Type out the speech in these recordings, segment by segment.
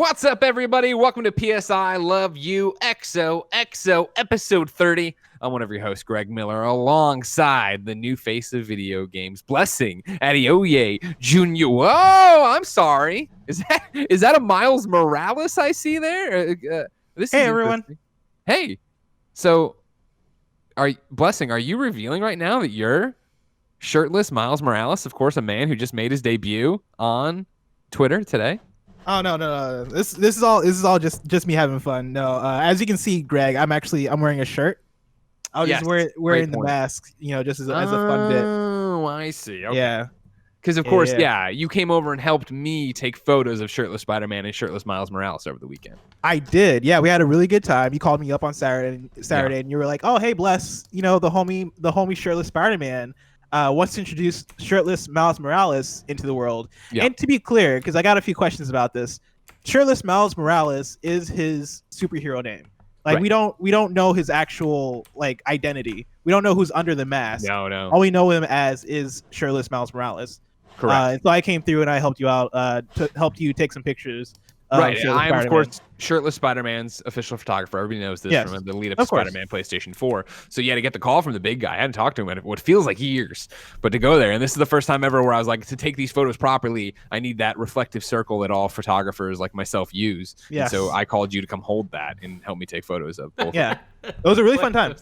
What's up, everybody? Welcome to PSI Love You XOXO episode 30. I'm one of your hosts, Greg Miller, alongside the new face of video games, Blessing Adeoye Jr. Whoa, I'm sorry. Is that a Miles Morales I see there? Hey, everyone. Hey, so Blessing, are you revealing right now that you're shirtless Miles Morales? Of course, a man who just made his debut on Twitter today. Oh no. This is all just me having fun. No, as you can see, Greg, I'm wearing a shirt. I was just wearing the mask, just as a fun bit. Oh, I see. Okay. Yeah. Because of course, you came over and helped me take photos of shirtless Spider-Man and shirtless Miles Morales over the weekend. I did. Yeah, we had a really good time. You called me up on Saturday, and you were like, "Oh, hey, Bless, the homie shirtless Spider-Man wants to introduce shirtless Miles Morales into the world." Yeah. And to be clear, because I got a few questions about this, shirtless Miles Morales is his superhero name. Like, right. we don't know his actual identity. We don't know who's under the mask. No. All we know him as is shirtless Miles Morales. Correct. So I came through and I helped you out, helped you take some pictures. Right. I am, of course, shirtless Spider-Man's official photographer. Everybody knows this from the lead up to Spider-Man PlayStation 4. So to get the call from the big guy. I hadn't talked to him in what feels like years, but to go there. And this is the first time ever where I was like, to take these photos properly, I need that reflective circle that all photographers like myself use. Yes. And so I called you to come hold that and help me take photos of both. Yeah. It was a really fun time.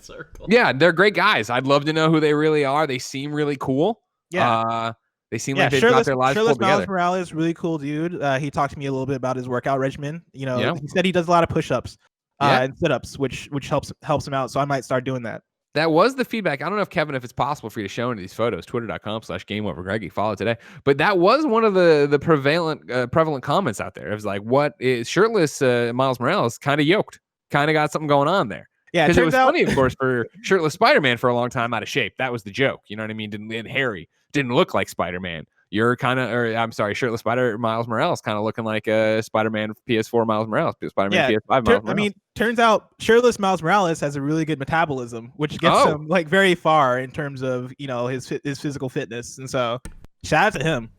Yeah, they're great guys. I'd love to know who they really are. They seem really cool. Yeah. They seem like they've got their lives pulled together. Miles Morales, really cool dude. He talked to me a little bit about his workout regimen. He said he does a lot of push-ups and sit-ups, which helps him out. So I might start doing that. That was the feedback. I don't know if Kevin, if it's possible for you to show into these photos. Twitter.com/GameOverGreggy. Follow today. But that was one of the prevalent comments out there. It was like, what is shirtless Miles Morales kind of yoked? Kind of got something going on there. Yeah, because it was funny, of course, for shirtless Spider-Man for a long time out of shape. That was the joke. You know what I mean? And Harry didn't look like Spider-Man. You're shirtless Miles Morales kind of looking like a Spider-Man PS4 Miles Morales, Spider-Man PS5 Miles Morales. I mean, turns out shirtless Miles Morales has a really good metabolism, which gets him very far in terms of his physical fitness. And so, shout out to him.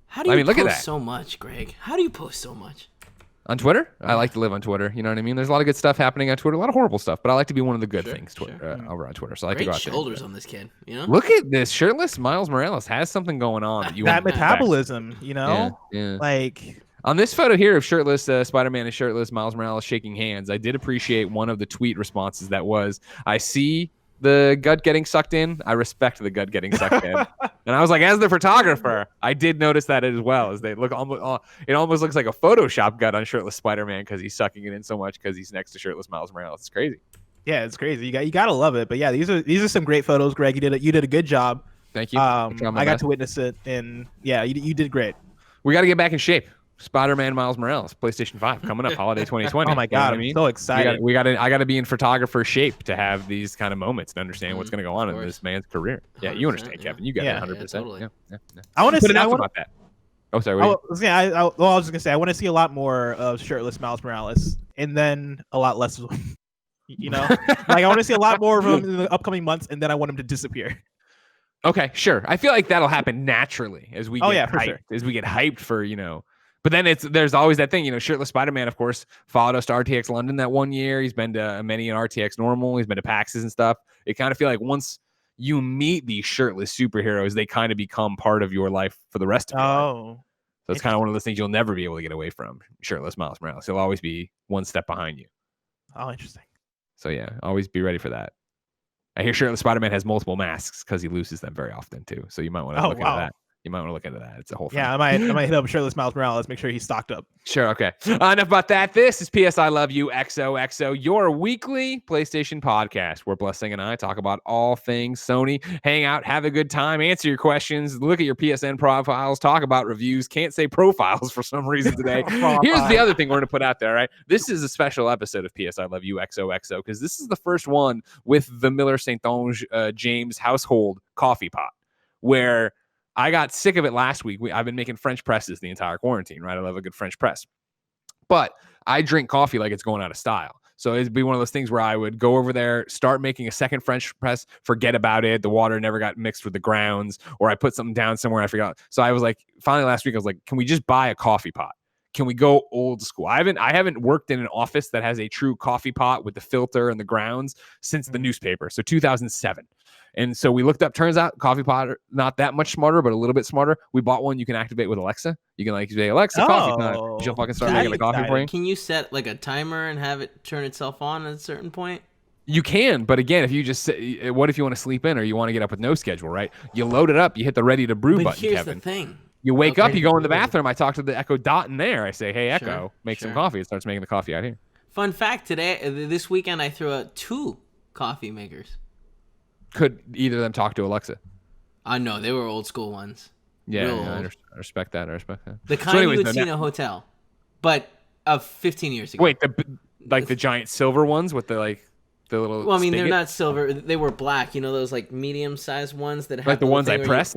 How do you post so much, Greg? How do you post so much? On Twitter? I like to live on Twitter. You know what I mean? There's a lot of good stuff happening on Twitter, a lot of horrible stuff, but I like to be one of the good things over on Twitter. So I like to go out there. Shoulders on this kid. Look at this. Shirtless Miles Morales has something going on. That metabolism, Yeah. Like on this photo here of shirtless Spider-Man and shirtless Miles Morales shaking hands, I did appreciate one of the tweet responses that was, I see the gut getting sucked in. I respect the gut getting sucked in. And I was like, as the photographer, I did notice that as well. As they look it almost looks like a Photoshop gut on shirtless Spider-Man because he's sucking it in so much because he's next to shirtless Miles Morales. It's crazy. Yeah, it's crazy. You gotta love it. But yeah, these are some great photos, Greg. You did a good job. Thank you. I got to witness it, and yeah, you did great. We got to get back in shape. Spider-Man Miles Morales, PlayStation 5 coming up, holiday 2020. Oh my God, I'm so excited. I got to be in photographer shape to have these kind of moments and understand what's going to go on in this man's career. Yeah, you understand, Kevin. You got it 100%. Totally. Yeah. I want to see about that. Oh, sorry. I was just gonna say I want to see a lot more of shirtless Miles Morales, and then a lot less of him. I want to see a lot more of him in the upcoming months, and then I want him to disappear. Okay, sure. I feel like that'll happen naturally as we get hyped, as we get hyped for But then there's always that thing, shirtless Spider-Man, of course, followed us to RTX London that one year. He's been to many an RTX Normal. He's been to PAXs and stuff. It kind of feel like once you meet these shirtless superheroes, they kind of become part of your life for the rest of your life. So it's kind of one of those things you'll never be able to get away from, shirtless Miles Morales. He'll always be one step behind you. Oh, interesting. So yeah, always be ready for that. I hear shirtless Spider-Man has multiple masks because he loses them very often too. So you might want to look into that. You might want to look into that. It's a whole thing. Yeah, I might hit up shirtless Miles Morales, make sure he's stocked up. Sure, okay. Enough about that. This is PSI Love You XOXO, your weekly PlayStation podcast, where Blessing and I talk about all things Sony, hang out, have a good time, answer your questions, look at your PSN profiles, talk about reviews. Can't say profiles for some reason today. Here's the other thing we're going to put out there, right? This is a special episode of PSI Love You XOXO because this is the first one with the Miller St. Onge James household coffee pot, where I got sick of it last week. I've been making French presses the entire quarantine, right? I love a good French press. But I drink coffee like it's going out of style. So it'd be one of those things where I would go over there, start making a second French press, forget about it. The water never got mixed with the grounds, or I put something down somewhere, I forgot. So I was like, finally last week, I was like, can we just buy a coffee pot? can we go old school? I haven't worked in an office that has a true coffee pot with the filter and the grounds since the newspaper. So 2007. And so we looked up, turns out coffee pot, not that much smarter, but a little bit smarter. We bought one you can activate with Alexa. You can like say, Alexa, coffee time. She'll fucking start making the coffee for you. Can you set like a timer and have it turn itself on at a certain point? You can, but again, if you just what if you want to sleep in or you want to get up with no schedule, right? You load it up, you hit the ready to brew button, here's Kevin. The thing. You wake up, you go in the bathroom. I talk to the Echo Dot in there. I say, hey, Echo, make some coffee. It starts making the coffee out here. Fun fact, this weekend, I threw out 2 coffee makers. Could either of them talk to Alexa? No, they were old school ones. Yeah, I respect that. The kind you would see in a hotel, but of 15 years ago. Wait, the giant silver ones with the little. Well, I mean, spigot? they're not silver. They were black. You know those like medium-sized ones that have like the ones I press.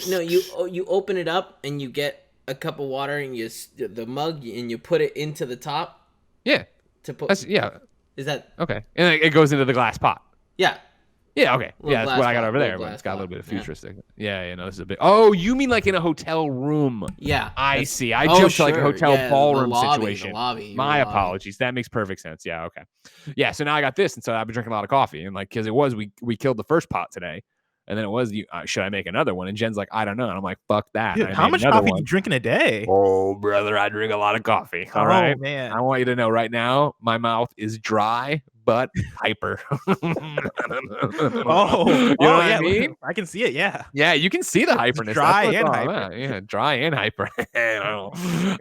No, you open it up and you get a cup of water and the mug and you put it into the top. Yeah. Is that okay? And it goes into the glass pot. Yeah. Yeah, okay. Yeah, that's what I got over there, but it's got a little bit of futuristic. Yeah, this is a bit. Oh, you mean like in a hotel room? Yeah. I see. I jumped to like a hotel ballroom situation. My apologies. That makes perfect sense. Yeah, okay. Yeah, so now I got this, and so I've been drinking a lot of coffee, and like because it was we killed the first pot today, and then it was should I make another one? And Jen's like, I don't know, and I'm like, fuck that. Dude, how much coffee do you drink in a day? Oh, brother, I drink a lot of coffee. All right, man. I want you to know right now, my mouth is dry but hyper. You know what I mean? I can see it. Yeah, you can see the hyperness. Dry and hyper. Yeah, dry and hyper.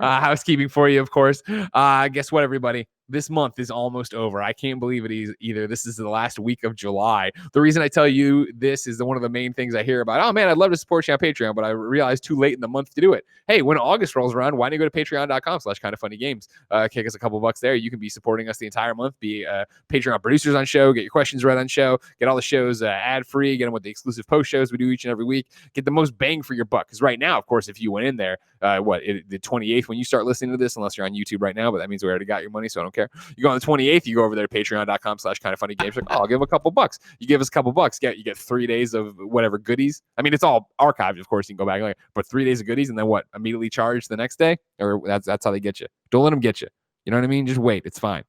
Housekeeping for you, of course. Guess what, everybody? This month is almost over. I can't believe it either. This is the last week of July. The reason I tell you this is one of the main things I hear about. Oh, man, I'd love to support you on Patreon, but I realized too late in the month to do it. Hey, when August rolls around, why don't you go to patreon.com/kindoffunnygames? Kick us a couple bucks there. You can be supporting us the entire month, be Patreon producers on show, get your questions read on show, get all the shows ad-free, get them with the exclusive post shows we do each and every week, get the most bang for your buck. Because right now, of course, if you went in there, the 28th, when you start listening to this, unless you're on YouTube right now, but that means we already got your money, so I don't care. You go on the 28th, you go over there to patreon.com/kindoffunnygames. Like, I'll give a couple bucks. You give us a couple bucks, you get 3 days of whatever goodies. I mean, it's all archived, of course. You can go back, but 3 days of goodies, and then what? Immediately charge the next day, or that's how they get you. Don't let them get you. You know what I mean? Just wait. It's fine.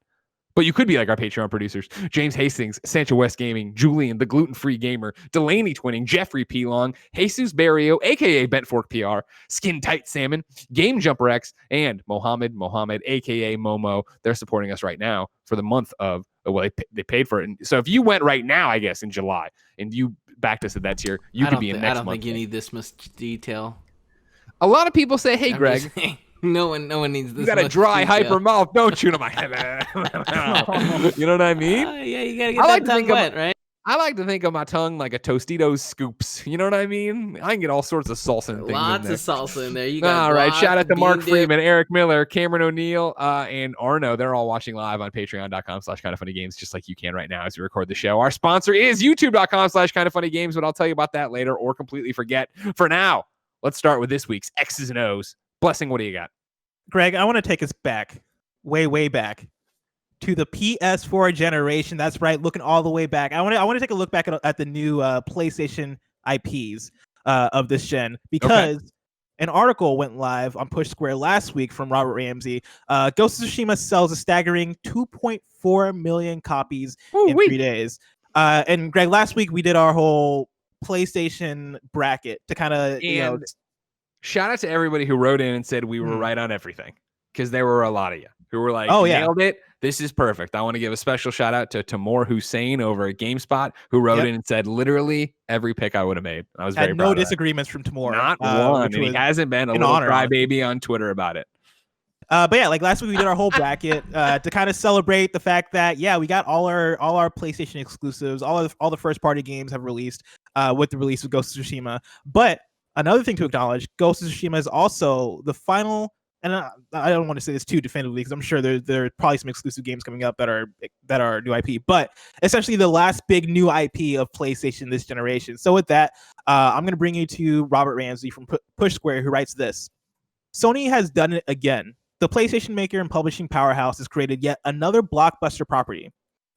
But you could be like our Patreon producers: James Hastings, Sancho West Gaming, Julian, the Gluten-Free Gamer, Delaney Twinning, Jeffrey P. Long, Jesus Barrio, a.k.a. Bentfork PR, Skin Tight Salmon, Game Jumper X, and Mohammed, a.k.a. Momo. They're supporting us right now for the month of, they paid for it. And so if you went right now, I guess, in July, and you backed us at that tier, you could be in next month. I don't think you need this much detail. A lot of people say, hey, Greg. No one needs this. You got a dry, hyper mouth, don't you? You know what I mean? Yeah, you gotta get that tongue wet, right? I like to think of my tongue like a Tostitos scoops. You know what I mean? I can get all sorts of salsa and things. Lots of salsa in there. You got all right. Shout out to Mark Freeman, Eric Miller, Cameron O'Neill, and Arno. They're all watching live on patreon.com/kindoffunnygames, just like you can right now as we record the show. Our sponsor is youtube.com/kindoffunnygames, but I'll tell you about that later or completely forget. For now, let's start with this week's X's and O's. Blessing, what do you got? Greg, I want to take us back, way back, to the PS4 generation. That's right, looking all the way back. I want to take a look back at the new PlayStation IPs of this gen, because an article went live on PushSquare last week from Robert Ramsey. Ghost of Tsushima sells a staggering 2.4 million copies in 3 days. And Greg, last week we did our whole PlayStation bracket to kind of, shout out to everybody who wrote in and said we were right on everything, because there were a lot of you who were like, nailed it. This is perfect. I want to give a special shout out to Tamor Hussein over at GameSpot, who wrote in and said literally every pick I would have made. I was very proud. No disagreements from Tamor. Not one. And he hasn't been a little crybaby on Twitter about it. But yeah, like last week we did our whole bracket to kind of celebrate the fact that we got all our PlayStation exclusives, all the first party games have released with the release of Ghost of Tsushima. But another thing to acknowledge, Ghost of Tsushima is also the final, and I don't want to say this too definitively because I'm sure there are probably some exclusive games coming up that are new IP, but essentially the last big new IP of PlayStation this generation. So with that, I'm going to bring you to Robert Ramsey from PushSquare, who writes this: Sony has done it again. The PlayStation maker and publishing powerhouse has created yet another blockbuster property.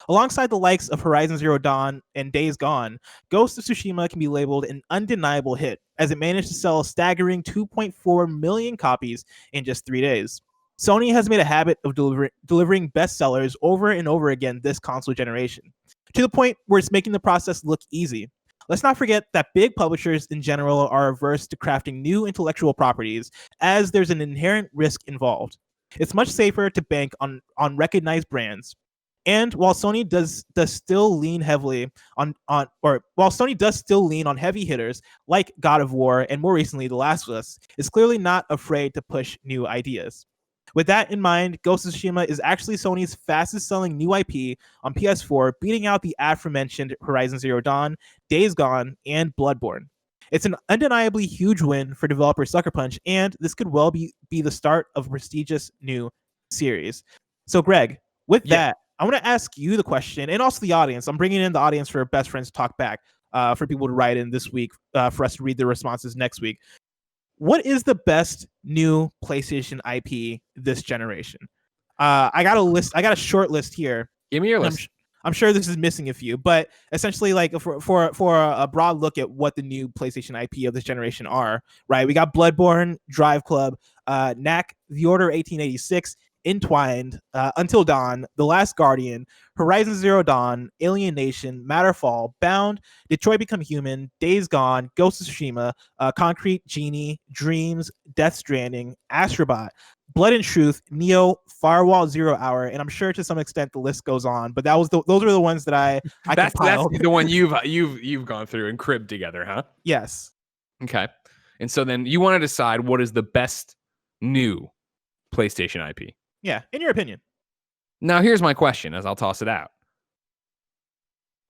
Alongside the likes of Horizon Zero Dawn and Days Gone, Ghost of Tsushima can be labeled an undeniable hit, as it managed to sell a staggering 2.4 million copies in just 3 days. Sony has made a habit of delivering bestsellers over and over again this console generation, to the point where it's making the process look easy. Let's not forget that big publishers in general are averse to crafting new intellectual properties, as there's an inherent risk involved. It's much safer to bank on recognized brands. And while Sony does still lean heavily on heavy hitters like God of War and more recently The Last of Us, it's clearly not afraid to push new ideas. With that in mind, Ghost of Tsushima is actually Sony's fastest selling new IP on PS4, beating out the aforementioned Horizon Zero Dawn, Days Gone, and Bloodborne. It's an undeniably huge win for developer Sucker Punch, and this could well be the start of a prestigious new series. So, Greg, with that, I want to ask you the question, and also the audience. I'm bringing in the audience for Best Friends to Talk Back, for people to write in this week, for us to read their responses next week. What is the best new PlayStation IP this generation? I got a list. I got a short list here. Give me your list. I'm sure this is missing a few, but essentially, like for a broad look at what the new PlayStation IP of this generation are, right? We got Bloodborne, Drive Club, Knack, The Order 1886, Entwined, Until Dawn, The Last Guardian, Horizon Zero Dawn, Alien Nation, Matterfall, Bound, Detroit Become Human, Days Gone, Ghost of Tsushima, Concrete Genie, Dreams, Death Stranding, Astrobot, Blood and Truth, Neo, Firewall Zero Hour, and I'm sure to some extent the list goes on, but those are the ones that I compiled. That's the one you've gone through and cribbed together, huh? Yes. Okay. And so then you want to decide what is the best new PlayStation IP. Yeah, in your opinion. Now, here's my question as I'll toss it out.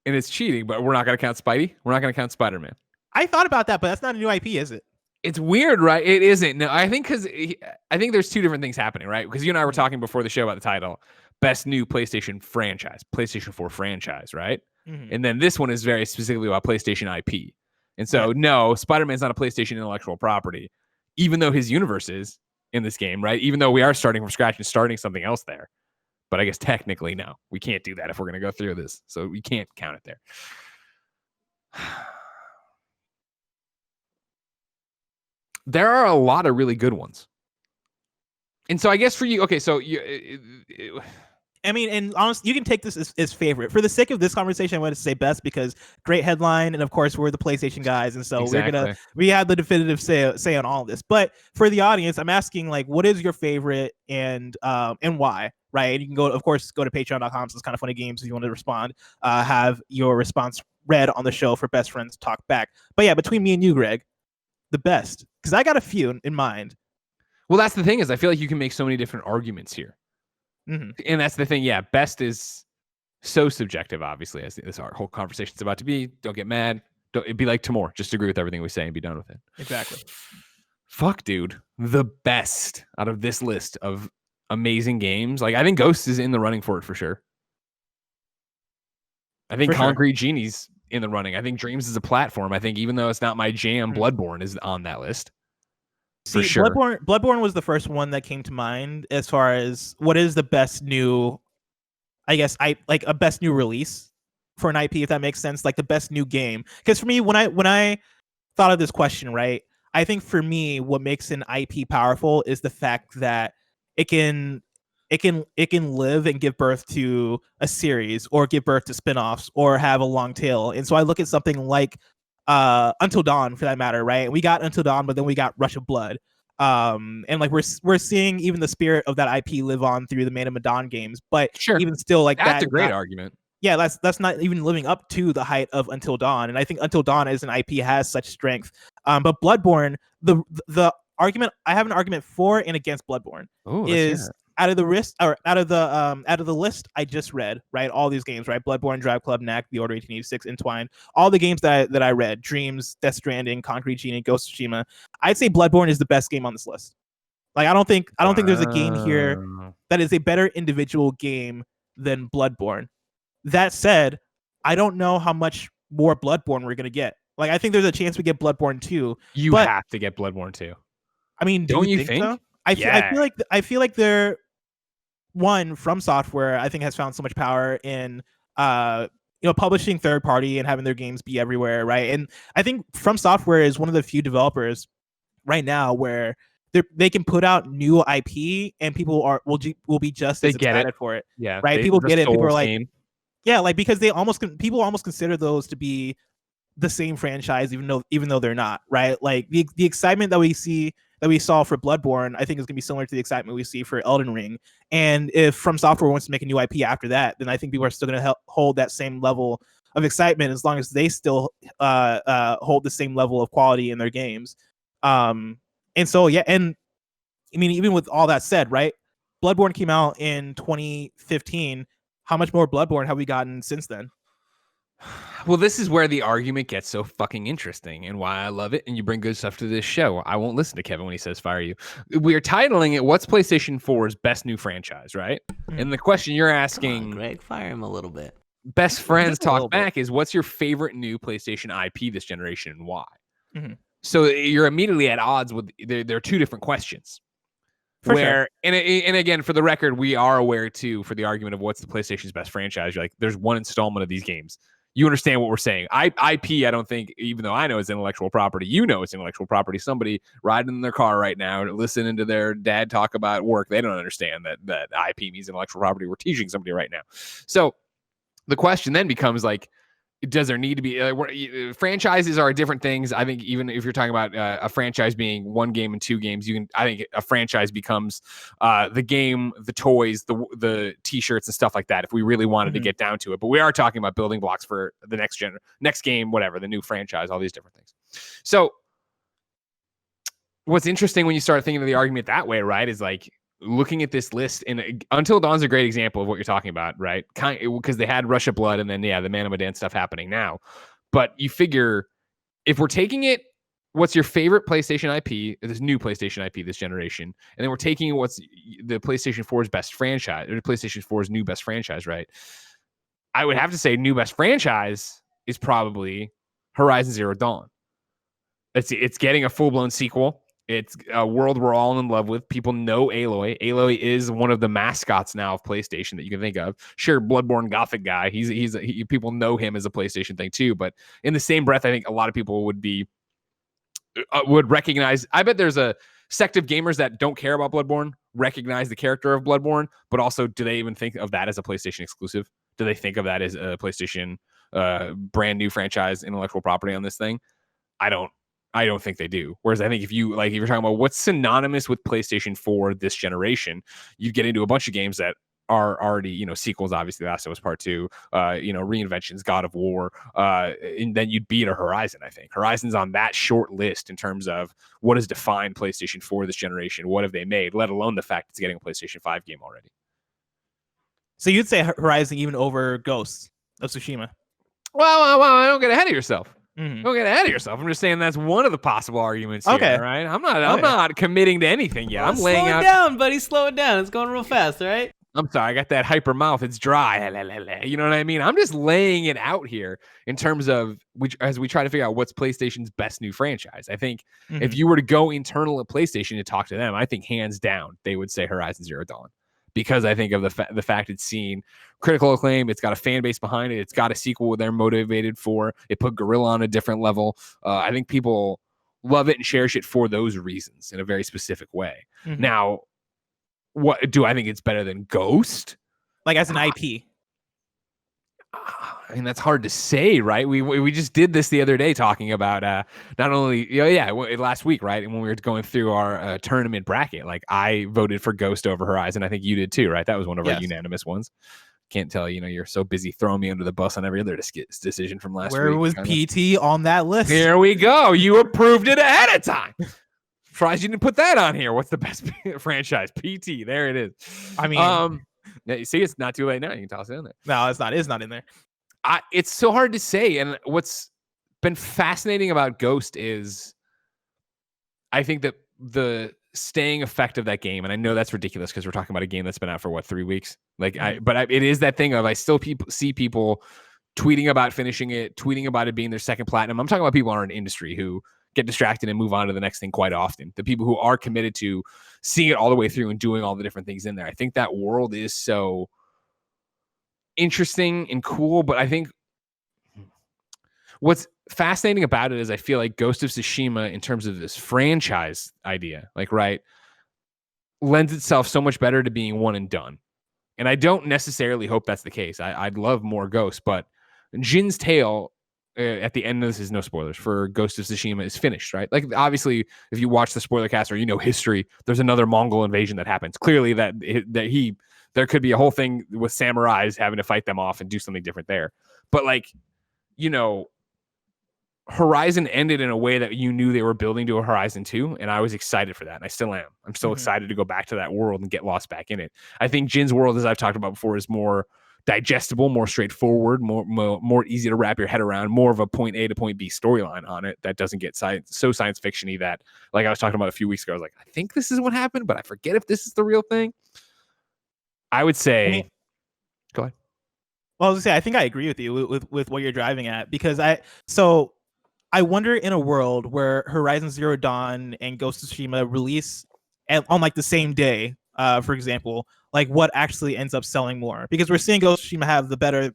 And it's cheating, but we're not going to count Spidey. We're not going to count Spider-Man. I thought about that, but that's not a new IP, is it? It's weird, right? It isn't. No, I think there's two different things happening, right? Because you and I were talking before the show about the title. Best new PlayStation franchise, PlayStation 4 franchise, right? Mm-hmm. And then this one is very specifically about PlayStation IP. And so, no, Spider-Man's not a PlayStation intellectual property, even though his universe is in this game, right? Even though we are starting from scratch and starting something else there. But I guess technically, no, we can't do that if we're going to go through this. So we can't count it there. There are a lot of really good ones. And so I guess for you, okay, so I mean, and honestly, you can take this as favorite. For the sake of this conversation, I wanted to say best because great headline, and of course we're the PlayStation guys, and so exactly. we have the definitive say on all of this. But for the audience, I'm asking, like, what is your favorite and why? Right? You can go to patreon.com. So it's kind of funny games if you want to respond. Have your response read on the show for Best Friends Talk Back. But yeah, between me and you, Greg, the best, because I got a few in mind. Well, that's the thing is I feel like you can make so many different arguments here. Mm-hmm. And that's the thing. Yeah, best is so subjective, obviously, as this our whole conversation is about to be. Don't get mad. It'd be like tomorrow. Just agree with everything we say and be done with it. Exactly. Fuck, dude. The best out of this list of amazing games. Like, I think Ghost is in the running for it for sure. I think Concrete Genie's in the running. I think Dreams is a platform. I think even though it's not my jam, Bloodborne is on that list. For sure. Bloodborne was the first one that came to mind as far as what is the best new, I guess, a best new release for an IP, if that makes sense, like the best new game. Because for me, when I thought of this question, right, I think for me, what makes an IP powerful is the fact that it can live and give birth to a series or give birth to spinoffs or have a long tail. And so I look at something like Until Dawn, for that matter, right? We got Until Dawn, but then we got Rush of Blood. And like we're seeing even the spirit of that IP live on through the Man of Medan games. But even still, like that's a great argument. Yeah, that's not even living up to the height of Until Dawn. And I think Until Dawn as an IP has such strength. But Bloodborne, the argument I have an argument for and against Bloodborne is out of the list I just read, right? All these games, right? Bloodborne, Drive Club, Knack, The Order 1886, Entwined, all the games that I read, Dreams, Death Stranding, Concrete Genie, Ghost of Tsushima. I'd say Bloodborne is the best game on this list. Like I don't think there's a game here that is a better individual game than Bloodborne. That said, I don't know how much more Bloodborne we're gonna get. Like I think there's a chance we get Bloodborne 2. You have to get Bloodborne 2. I mean, don't you think so? I feel like they're one from Software. I think has found so much power in publishing third party and having their games be everywhere, right? And I think From Software is one of the few developers right now where they can put out new IP and people will be just as excited for it. Yeah, right. People get it. People are like, game. yeah, like because people almost consider those to be the same franchise, even though they're not, right? Like the excitement that we saw for Bloodborne, I think is gonna be similar to the excitement we see for Elden Ring. And if From Software wants to make a new IP after that, then I think people are still gonna hold that same level of excitement as long as they still hold the same level of quality in their games. And so yeah, and I mean, even with all that said, right? Bloodborne came out in 2015. How much more Bloodborne have we gotten since then? Well, this is where the argument gets so fucking interesting and why I love it. And you bring good stuff to this show. I won't listen to Kevin when he says fire you. We are titling it, what's PlayStation 4's best new franchise, right? And the question you're asking, Come on, Greg, fire him a little bit. Best friends talk back is, what's your favorite new PlayStation IP this generation and why? Mm-hmm. So you're immediately at odds with, there are two different questions. For sure. And again, for the record, we are aware too, for the argument of what's the PlayStation's best franchise, you're like, there's one installment of these games. You understand what we're saying. IP, I don't think, even though I know it's intellectual property, it's intellectual property. Somebody riding in their car right now, listening to their dad talk about work, they don't understand that IP means intellectual property. We're teaching somebody right now. So the question then becomes like, does there need to be franchises are different things. I think even if you're talking about a franchise being one game and two games, I think a franchise becomes the game, the toys, the t-shirts and stuff like that, if we really wanted to get down to it. But we are talking about building blocks for the next game, whatever, the new franchise, all these different things. So what's interesting when you start thinking of the argument that way, right, is like, looking at this list, and Until Dawn's a great example of what you're talking about, right? Because they had Rush of Blood and then, the Man of Medan stuff happening now. But you figure, if we're taking it, what's your favorite PlayStation IP, this new PlayStation IP this generation, and then we're taking what's the PlayStation 4's best franchise, or PlayStation 4's new best franchise, right? I would have to say new best franchise is probably Horizon Zero Dawn. It's getting a full-blown sequel. It's a world we're all in love with. People know Aloy. Aloy is one of the mascots now of PlayStation that you can think of. Sure, Bloodborne Gothic guy. People know him as a PlayStation thing too. But in the same breath, I think a lot of people would recognize. I bet there's a sect of gamers that don't care about Bloodborne, recognize the character of Bloodborne, but also, do they even think of that as a PlayStation exclusive? Do they think of that as a PlayStation brand new franchise, intellectual property on this thing? I don't think they do. Whereas I think if you're talking about what's synonymous with PlayStation 4 this generation, you get into a bunch of games that are already, sequels, obviously, Last of Us Part 2, reinventions, God of War, and then you'd beat a Horizon, I think. Horizon's on that short list in terms of what has defined PlayStation 4 this generation. What have they made, let alone the fact it's getting a PlayStation 5 game already. So you'd say Horizon even over Ghost of Tsushima? Well, don't get ahead of yourself. Don't get ahead of yourself. I'm just saying that's one of the possible arguments here. Okay. All right. I'm not committing to anything yet. I'm laying out. Slow it down, buddy. Slow it down. It's going real fast, all right? I'm sorry. I got that hyper mouth. It's dry. You know what I mean? I'm just laying it out here in terms of as we try to figure out what's PlayStation's best new franchise. I think if you were to go internal at PlayStation to talk to them, I think hands down they would say Horizon Zero Dawn. Because I think of the fact it's seen critical acclaim, it's got a fan base behind it, it's got a sequel they're motivated for, it put Guerrilla on a different level. I think people love it and cherish it for those reasons in a very specific way. Now, what do I think it's better than Ghost? Like as an IP? I mean, that's hard to say, right? We just did this the other day talking about not only last week, right? And when we were going through our tournament bracket, like I voted for Ghost over Horizon. I think you did too, right? That was one of our unanimous ones. Can't tell, you're so busy throwing me under the bus on every other decision from last week. Where was PT on that list? Here we go. You approved it ahead of time. Surprised you didn't put that on here. What's the best franchise? PT. There it is. I mean, you see, it's not too late now. You can toss it in there. No, it's not. It's not in there. It's so hard to say. And what's been fascinating about Ghost is I think that the staying effect of that game, and I know that's ridiculous because we're talking about a game that's been out for 3 weeks. It is that thing of I still see people tweeting about finishing it, tweeting about it being their second platinum. I'm talking about people in our industry who get distracted and move on to the next thing quite often. The people who are committed to seeing it all the way through and doing all the different things in there. I think that world is so interesting and cool, but I think what's fascinating about it is I feel like Ghost of Tsushima, in terms of this franchise idea, like, right, lends itself so much better to being one and done. And I don't necessarily hope that's the case. I'd love more Ghosts, but Jin's tale at the end of this is no spoilers for Ghost of Tsushima is finished, right? Like, obviously, if you watch the spoiler cast or you know history, there's another Mongol invasion that happens. Clearly, there could be a whole thing with samurais having to fight them off and do something different there. But like, you know, Horizon ended in a way that you knew they were building to a Horizon 2, and I was excited for that, and I still am. I'm still excited to go back to that world and get lost back in it. I think Jin's world, as I've talked about before, is more digestible, more straightforward, more easy to wrap your head around, more of a point A to point B storyline on it that doesn't get so science fiction-y that, like I was talking about a few weeks ago, I was like, I think this is what happened, but I forget if this is the real thing. I would say, go ahead. Well, I was gonna say, I think I agree with you with what you're driving at, because I wonder, in a world where Horizon Zero Dawn and Ghost of Tsushima release on like the same day, for example, like what actually ends up selling more, because we're seeing Ghost of Tsushima have the better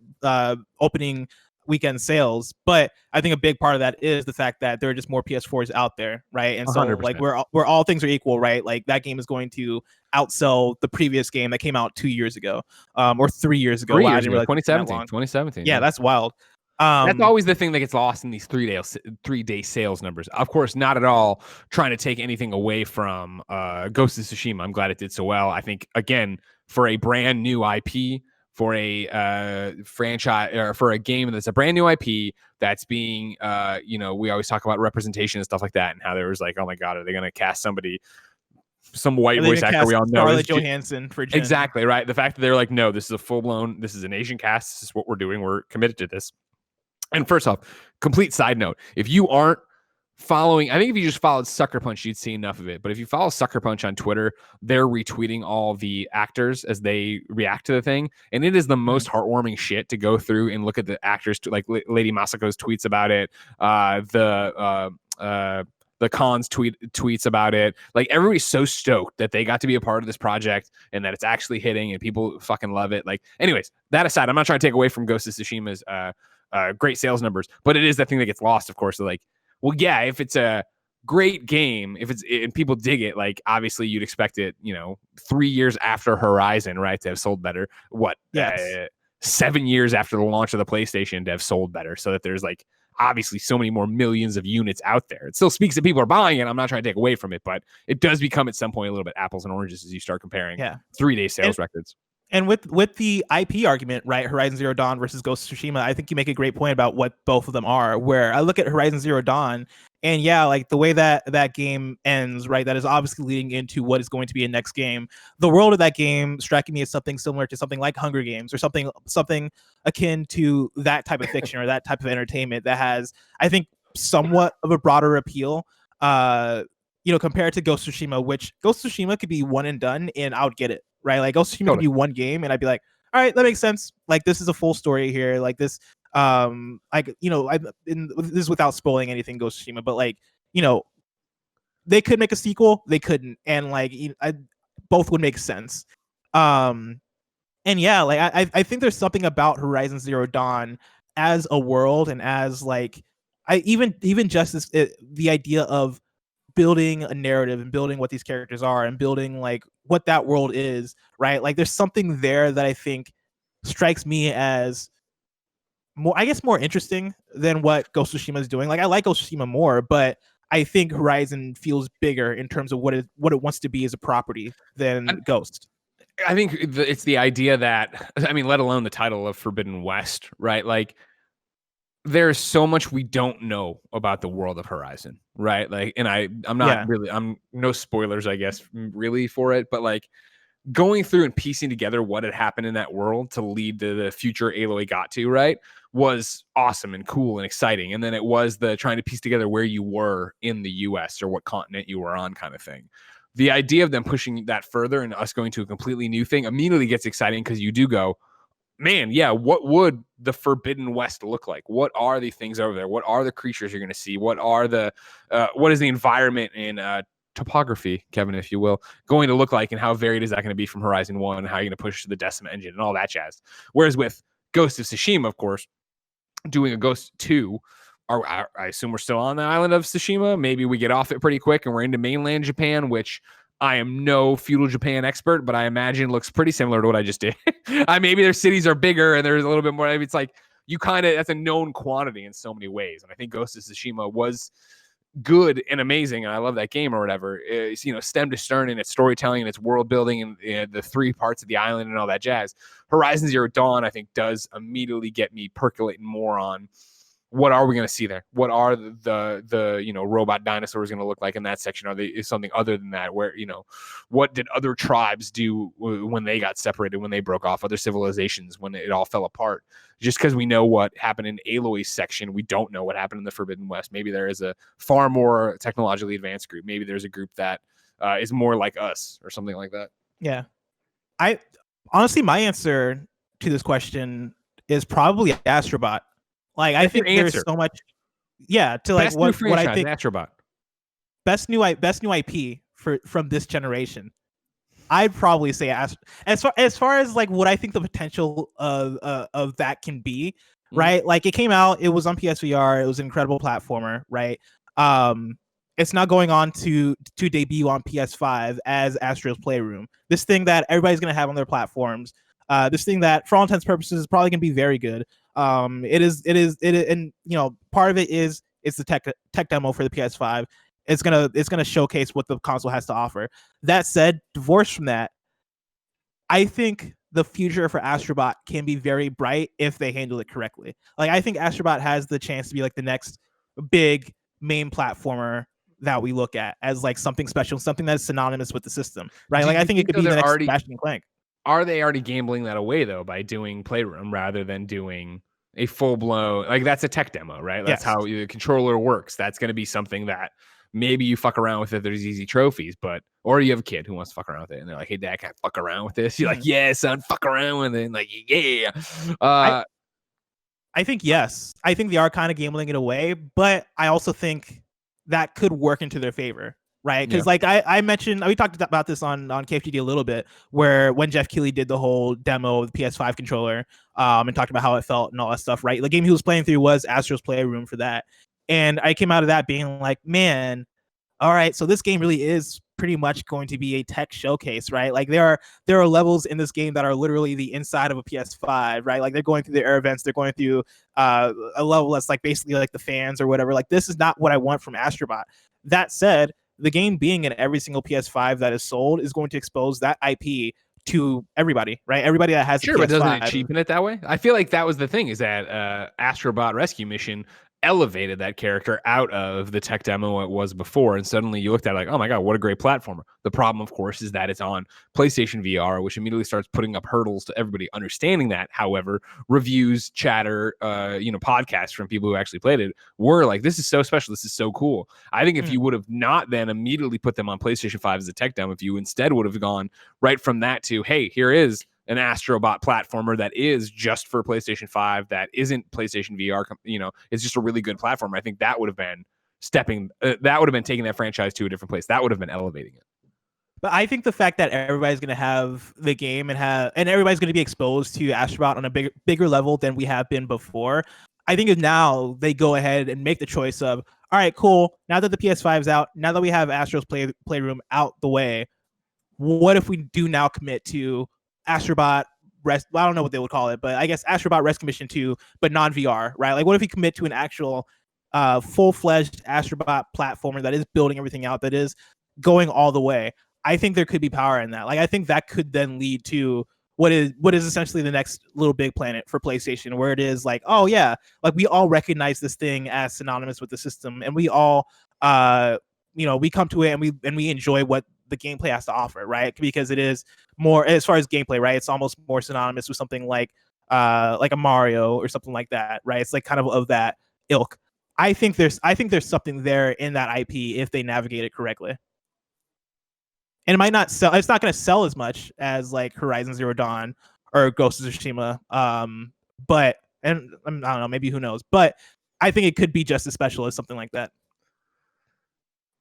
opening weekend sales, but I think a big part of that is the fact that there are just more PS4s out there, right? And so 100%. like where all things are equal, right? Like that game is going to outsell the previous game that came out 2 years ago, or 3 years ago. 3 Wow, I years didn't ago, realize it was that long. 2017. Yeah, that's wild. That's always the thing that gets lost in these 3-day sales numbers. Of course, not at all trying to take anything away from Ghost of Tsushima. I'm glad it did so well. I think, again, for a brand new IP, for a franchise, or for a game that's a brand new IP that's being, we always talk about representation and stuff like that, and how there was like, oh my God, are they going to cast somebody, some white voice actor we all know? Scarlett Johansson for Jin. Exactly, right. The fact that they're like, no, this is a full-blown, this is an Asian cast, this is what we're doing, we're committed to this. And first off, complete side note, if you aren't following, I think if you just followed Sucker Punch, you'd see enough of it. But if you follow Sucker Punch on Twitter, they're retweeting all the actors as they react to the thing. And it is the most heartwarming shit to go through and look at the actors, like Lady Masako's tweets about it, the Khan's tweets about it. Like, everybody's so stoked that they got to be a part of this project and that it's actually hitting and people fucking love it. Like, anyways, that aside, I'm not trying to take away from Ghost of Tsushima's great sales numbers, but it is that thing that gets lost, of course. So like, well, yeah, if it's a great game, and people dig it, like, obviously you'd expect it, 3 years after Horizon, right, to have sold better. What? Yes. 7 years after the launch of the PlayStation to have sold better, so that there's like obviously so many more millions of units out there. It still speaks that people are buying it. I'm not trying to take away from it, but it does become at some point a little bit apples and oranges as you start comparing 3-day sales records. And with the IP argument, right, Horizon Zero Dawn versus Ghost of Tsushima, I think you make a great point about what both of them are. Where I look at Horizon Zero Dawn, and yeah, like the way that game ends, right, that is obviously leading into what is going to be a next game. The world of that game striking me as something similar to something like Hunger Games, or something akin to that type of fiction or that type of entertainment that has, I think, somewhat of a broader appeal. Compared to Ghost of Tsushima, which Ghost of Tsushima could be one and done, and I would get it. Right, like Ghost of Tsushima could be one game, and I'd be like, all right, that makes sense. Like, this is a full story here. Like this, this is without spoiling anything, Ghost of Tsushima, but like, they could make a sequel, they couldn't, and like, both would make sense. And yeah, like I think there's something about Horizon Zero Dawn as a world, and as like, even just the idea of building a narrative and building what these characters are and building like what that world is, right? Like, there's something there that I think strikes me as more interesting than what Ghost of Tsushima is doing. Like, I like Ghost of Tsushima more, but I think Horizon feels bigger in terms of what it wants to be as a property than Ghost. I think it's the idea that, I mean, let alone the title of Forbidden West, right? Like, there's so much we don't know about the world of Horizon, right? Like, and I'm not really, I'm no spoilers, I guess, really for it, but like going through and piecing together what had happened in that world to lead to the future Aloy got to, right, was awesome and cool and exciting. And then it was the trying to piece together where you were in the US or what continent you were on kind of thing. The idea of them pushing that further and us going to a completely new thing immediately gets exciting, because you do go, man, yeah, what would the Forbidden West look like? What are the things over there? What are the creatures you're going to see? What is the environment and topography, Kevin, if you will, going to look like, and how varied is that going to be from Horizon 1, and how you're going to push the Decima engine and all that jazz? Whereas with Ghost of Tsushima, of course, doing a Ghost 2 I assume we're still on the island of Tsushima. Maybe we get off it pretty quick and we're into mainland Japan, which I am no feudal Japan expert, but I imagine looks pretty similar to what I just did. Maybe their cities are bigger and there's a little bit more. It's like that's a known quantity in so many ways. And I think Ghost of Tsushima was good and amazing, and I love that game or whatever. It's, stem to stern in its storytelling and its world building and the three parts of the island and all that jazz. Horizon Zero Dawn, I think, does immediately get me percolating more on what are we going to see there? What are the robot dinosaurs going to look like in that section? Are they something other than that? Where what did other tribes do when they got separated, when they broke off? Other civilizations when it all fell apart? Just because we know what happened in Aloy's section, we don't know what happened in the Forbidden West. Maybe there is a far more technologically advanced group. Maybe there's a group that is more like us or something like that. Yeah, I honestly, my answer to this question is probably Astrobot. Like, I think there's so much, to like what I think Astrobot. best new IP from this generation. I'd probably say as far as like what I think the potential of that can be, right? Like, it came out, it was on PSVR, it was an incredible platformer, right? It's now going on to debut on PS5 as Astro's Playroom. This thing that everybody's gonna have on their platforms. This thing that, for all intents and purposes, is probably gonna be very good. It is, and part of it is it's the tech demo for the PS5. It's gonna showcase what the console has to offer. That said, divorced from that, I think the future for Astrobot can be very bright if they handle it correctly. Like, I think Astrobot has the chance to be like the next big main platformer that we look at as like something special, something that's synonymous with the system, right? Like, I think it could be the next Ratchet and Clank. Are they already gambling that away though by doing Playroom rather than doing a full blown, like, that's a tech demo, right? That's how the controller works. That's going to be something that maybe you fuck around with it. There's easy trophies, or you have a kid who wants to fuck around with it and they're like, hey, Dad, can I fuck around with this? You're like, yeah, son, fuck around with it. And like, yeah. I think yes. I think they are kind of gambling it away, but I also think that could work into their favor, right? Because like I mentioned, we talked about this on KFGD a little bit, where when Jeff Keighley did the whole demo of the PS5 controller and talked about how it felt and all that stuff, right? The game he was playing through was Astro's Playroom for that. And I came out of that being like, man, all right, so this game really is pretty much going to be a tech showcase, right? Like, there are levels in this game that are literally the inside of a PS5, right? Like, they're going through the air vents, they're going through a level that's like basically like the fans or whatever. Like, this is not what I want from Astrobot. That said, the game being in every single PS5 that is sold is going to expose that IP to everybody, right? Everybody that has a PS5. But doesn't it cheapen it that way? I feel like that was the thing, is that Astrobot Rescue Mission elevated that character out of the tech demo it was before, and suddenly you looked at it like, oh my god, what a great platformer. The problem, of course, is that it's on PlayStation VR, which immediately starts putting up hurdles to everybody understanding that. However, reviews, chatter, podcasts from people who actually played it were like, this is so special, this is so cool. I think if you would have not then immediately put them on PlayStation 5 as a tech demo, if you instead would have gone right from that to, hey, here is an Astrobot platformer that is just for PlayStation 5, that isn't PlayStation VR, it's just a really good platformer. I think that would have been taking that franchise to a different place. That would have been elevating it. But I think the fact that everybody's going to have the game and everybody's going to be exposed to Astrobot on a bigger level than we have been before, I think if now they go ahead and make the choice of, all right, cool, now that the PS5's out, now that we have Astro's Playroom out the way, what if we do now commit to Astrobot I don't know what they would call it, but I guess Astrobot Rescue Mission 2, but non-VR, right? Like, what if we commit to an actual full-fledged Astrobot platformer that is building everything out, that is going all the way? I think there could be power in that. Like, I think that could then lead to what is essentially the next Little Big Planet for PlayStation, where it is like, oh yeah, like, we all recognize this thing as synonymous with the system, and we all we come to it and we enjoy what the gameplay has to offer, right? Because it is more, as far as gameplay, right, it's almost more synonymous with something like a Mario or something like that, right? It's like kind of that ilk. I think there's something there in that IP if they navigate it correctly. And it might not sell, it's not going to sell as much as like Horizon Zero Dawn or Ghost of Tsushima, but I don't know, maybe, who knows, but I think it could be just as special as something like that.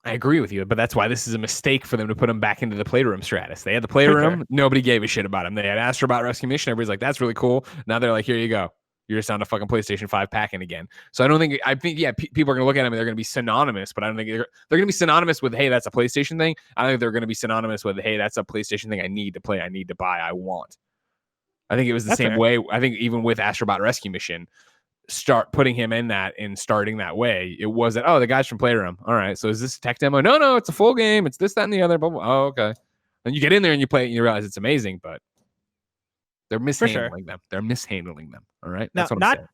I agree with you, but that's why this is a mistake for them to put them back into the Playroom stratus. They had the Playroom, nobody gave a shit about them. They had Astrobot Rescue Mission, everybody's like, that's really cool. Now they're like, here you go. You're just on a fucking PlayStation 5 packing again. So I think people are gonna look at them and they're gonna be synonymous, but I don't think they're gonna be synonymous with, hey, that's a PlayStation thing. I think they're gonna be synonymous with, hey, that's a PlayStation thing I need to play, I need to buy, I want. I think it was the same way. I think even with Astrobot Rescue Mission, start putting him in that and starting that way, it was that, oh, the guy's from Playroom. All right, so is this a tech demo? No, it's a full game. It's this, that, and the other. Blah, blah. Oh, okay. And you get in there and you play it and you realize it's amazing, but they're mishandling them. They're mishandling them. All right. Now, that's what I'm saying.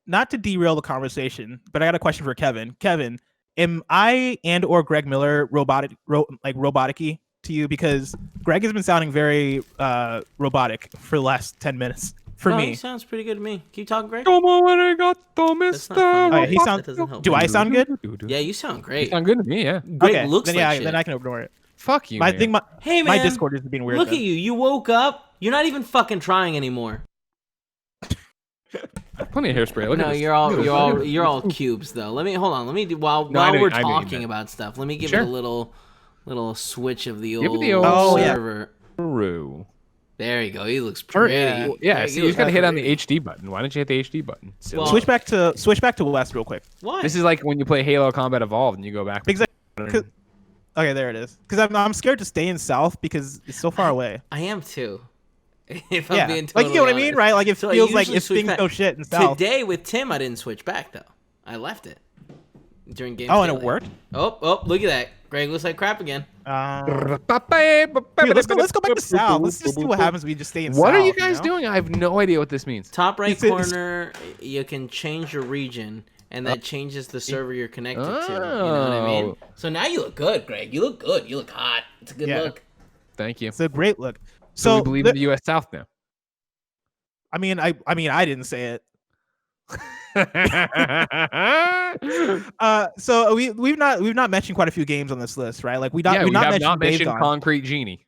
Not to derail the conversation, but I got a question for Kevin. Kevin, am I and or Greg Miller robotic-y to you? Because Greg has been sounding very robotic for the last 10 minutes. For me, he sounds pretty good to me. Keep talking, Greg. he sounds. Do I sound good? Yeah, you sound great. You sound good to me. Yeah. Greg looks then, like shit. Then I can ignore it. Fuck you. I think my Discord is being weird. Look at you. You woke up. You're not even fucking trying anymore. Plenty of hairspray. Look at this. You're all cubes though. Let me do while we're talking about stuff. Let me give it a little switch of the old server. There you go. He looks pretty. Yeah, so you just gotta hit on the HD button. Why don't you hit the HD button? Well, switch back to West real quick. Why? This is like when you play Halo Combat Evolved and you go back. Exactly. Okay, there it is. Because I'm scared to stay in South because it's so far away. I am too. If I'm being totally like, you know what I mean, right? Like, it feels like if things back. go shit in South. Today with Tim, I didn't switch back though. I left it during game. Oh, and it worked. Oh, look at that. Greg looks like crap again. Dude, let's go back to South. Let's just see what happens when we just stay in South. What are you guys doing? I have no idea what this means. Top right corner, you can change your region, and that changes the server you're connected to. You know what I mean? So now you look good, Greg. You look good. You look hot. It's a good look. Thank you. It's a great look. So we believe in the U.S. South now. I mean, I didn't say it. So we've not mentioned quite a few games on this list, right? Like we have not mentioned Concrete Genie.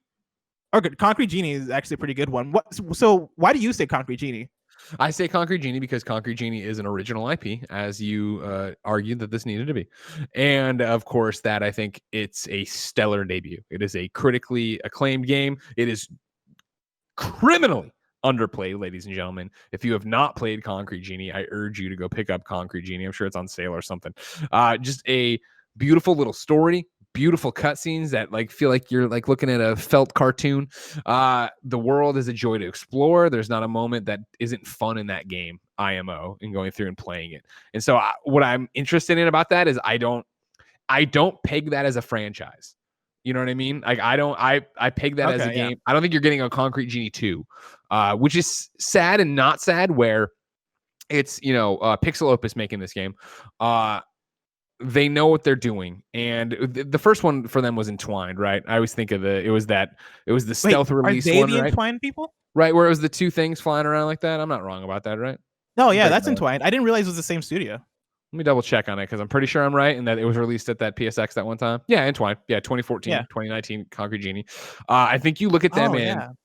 Oh, good. Concrete Genie is actually a pretty good one. So why do you say Concrete Genie? I say Concrete Genie because Concrete Genie is an original IP, as you argued that this needed to be. And of course, that I think it's a stellar debut. It is a critically acclaimed game. It is criminally underplayed, ladies and gentlemen. If you have not played Concrete Genie, I urge you to go pick up Concrete Genie. I'm sure it's on sale or something. Just a beautiful little story, beautiful cutscenes that like feel like you're like looking at a felt cartoon. The world is a joy to explore. There's not a moment that isn't fun in that game, IMO, and going through and playing it. And so what I'm interested in about that is I don't peg that as a franchise. You know what I mean? Like I peg that as a game. I don't think you're getting a Concrete Genie 2, which is sad and not sad, where it's, Pixel Opus making this game. They know what they're doing. And the first one for them was Entwined, right? I always think of it was the stealth release one, right? Entwined people? Right, where it was the two things flying around like that. I'm not wrong about that, right? No, yeah, that's Entwined. I didn't realize it was the same studio. Let me double check on it because I'm pretty sure I'm right and that it was released at that PSX that one time. Yeah, Entwined. Yeah, 2014, 2019, Concrete Genie. I think you look at them and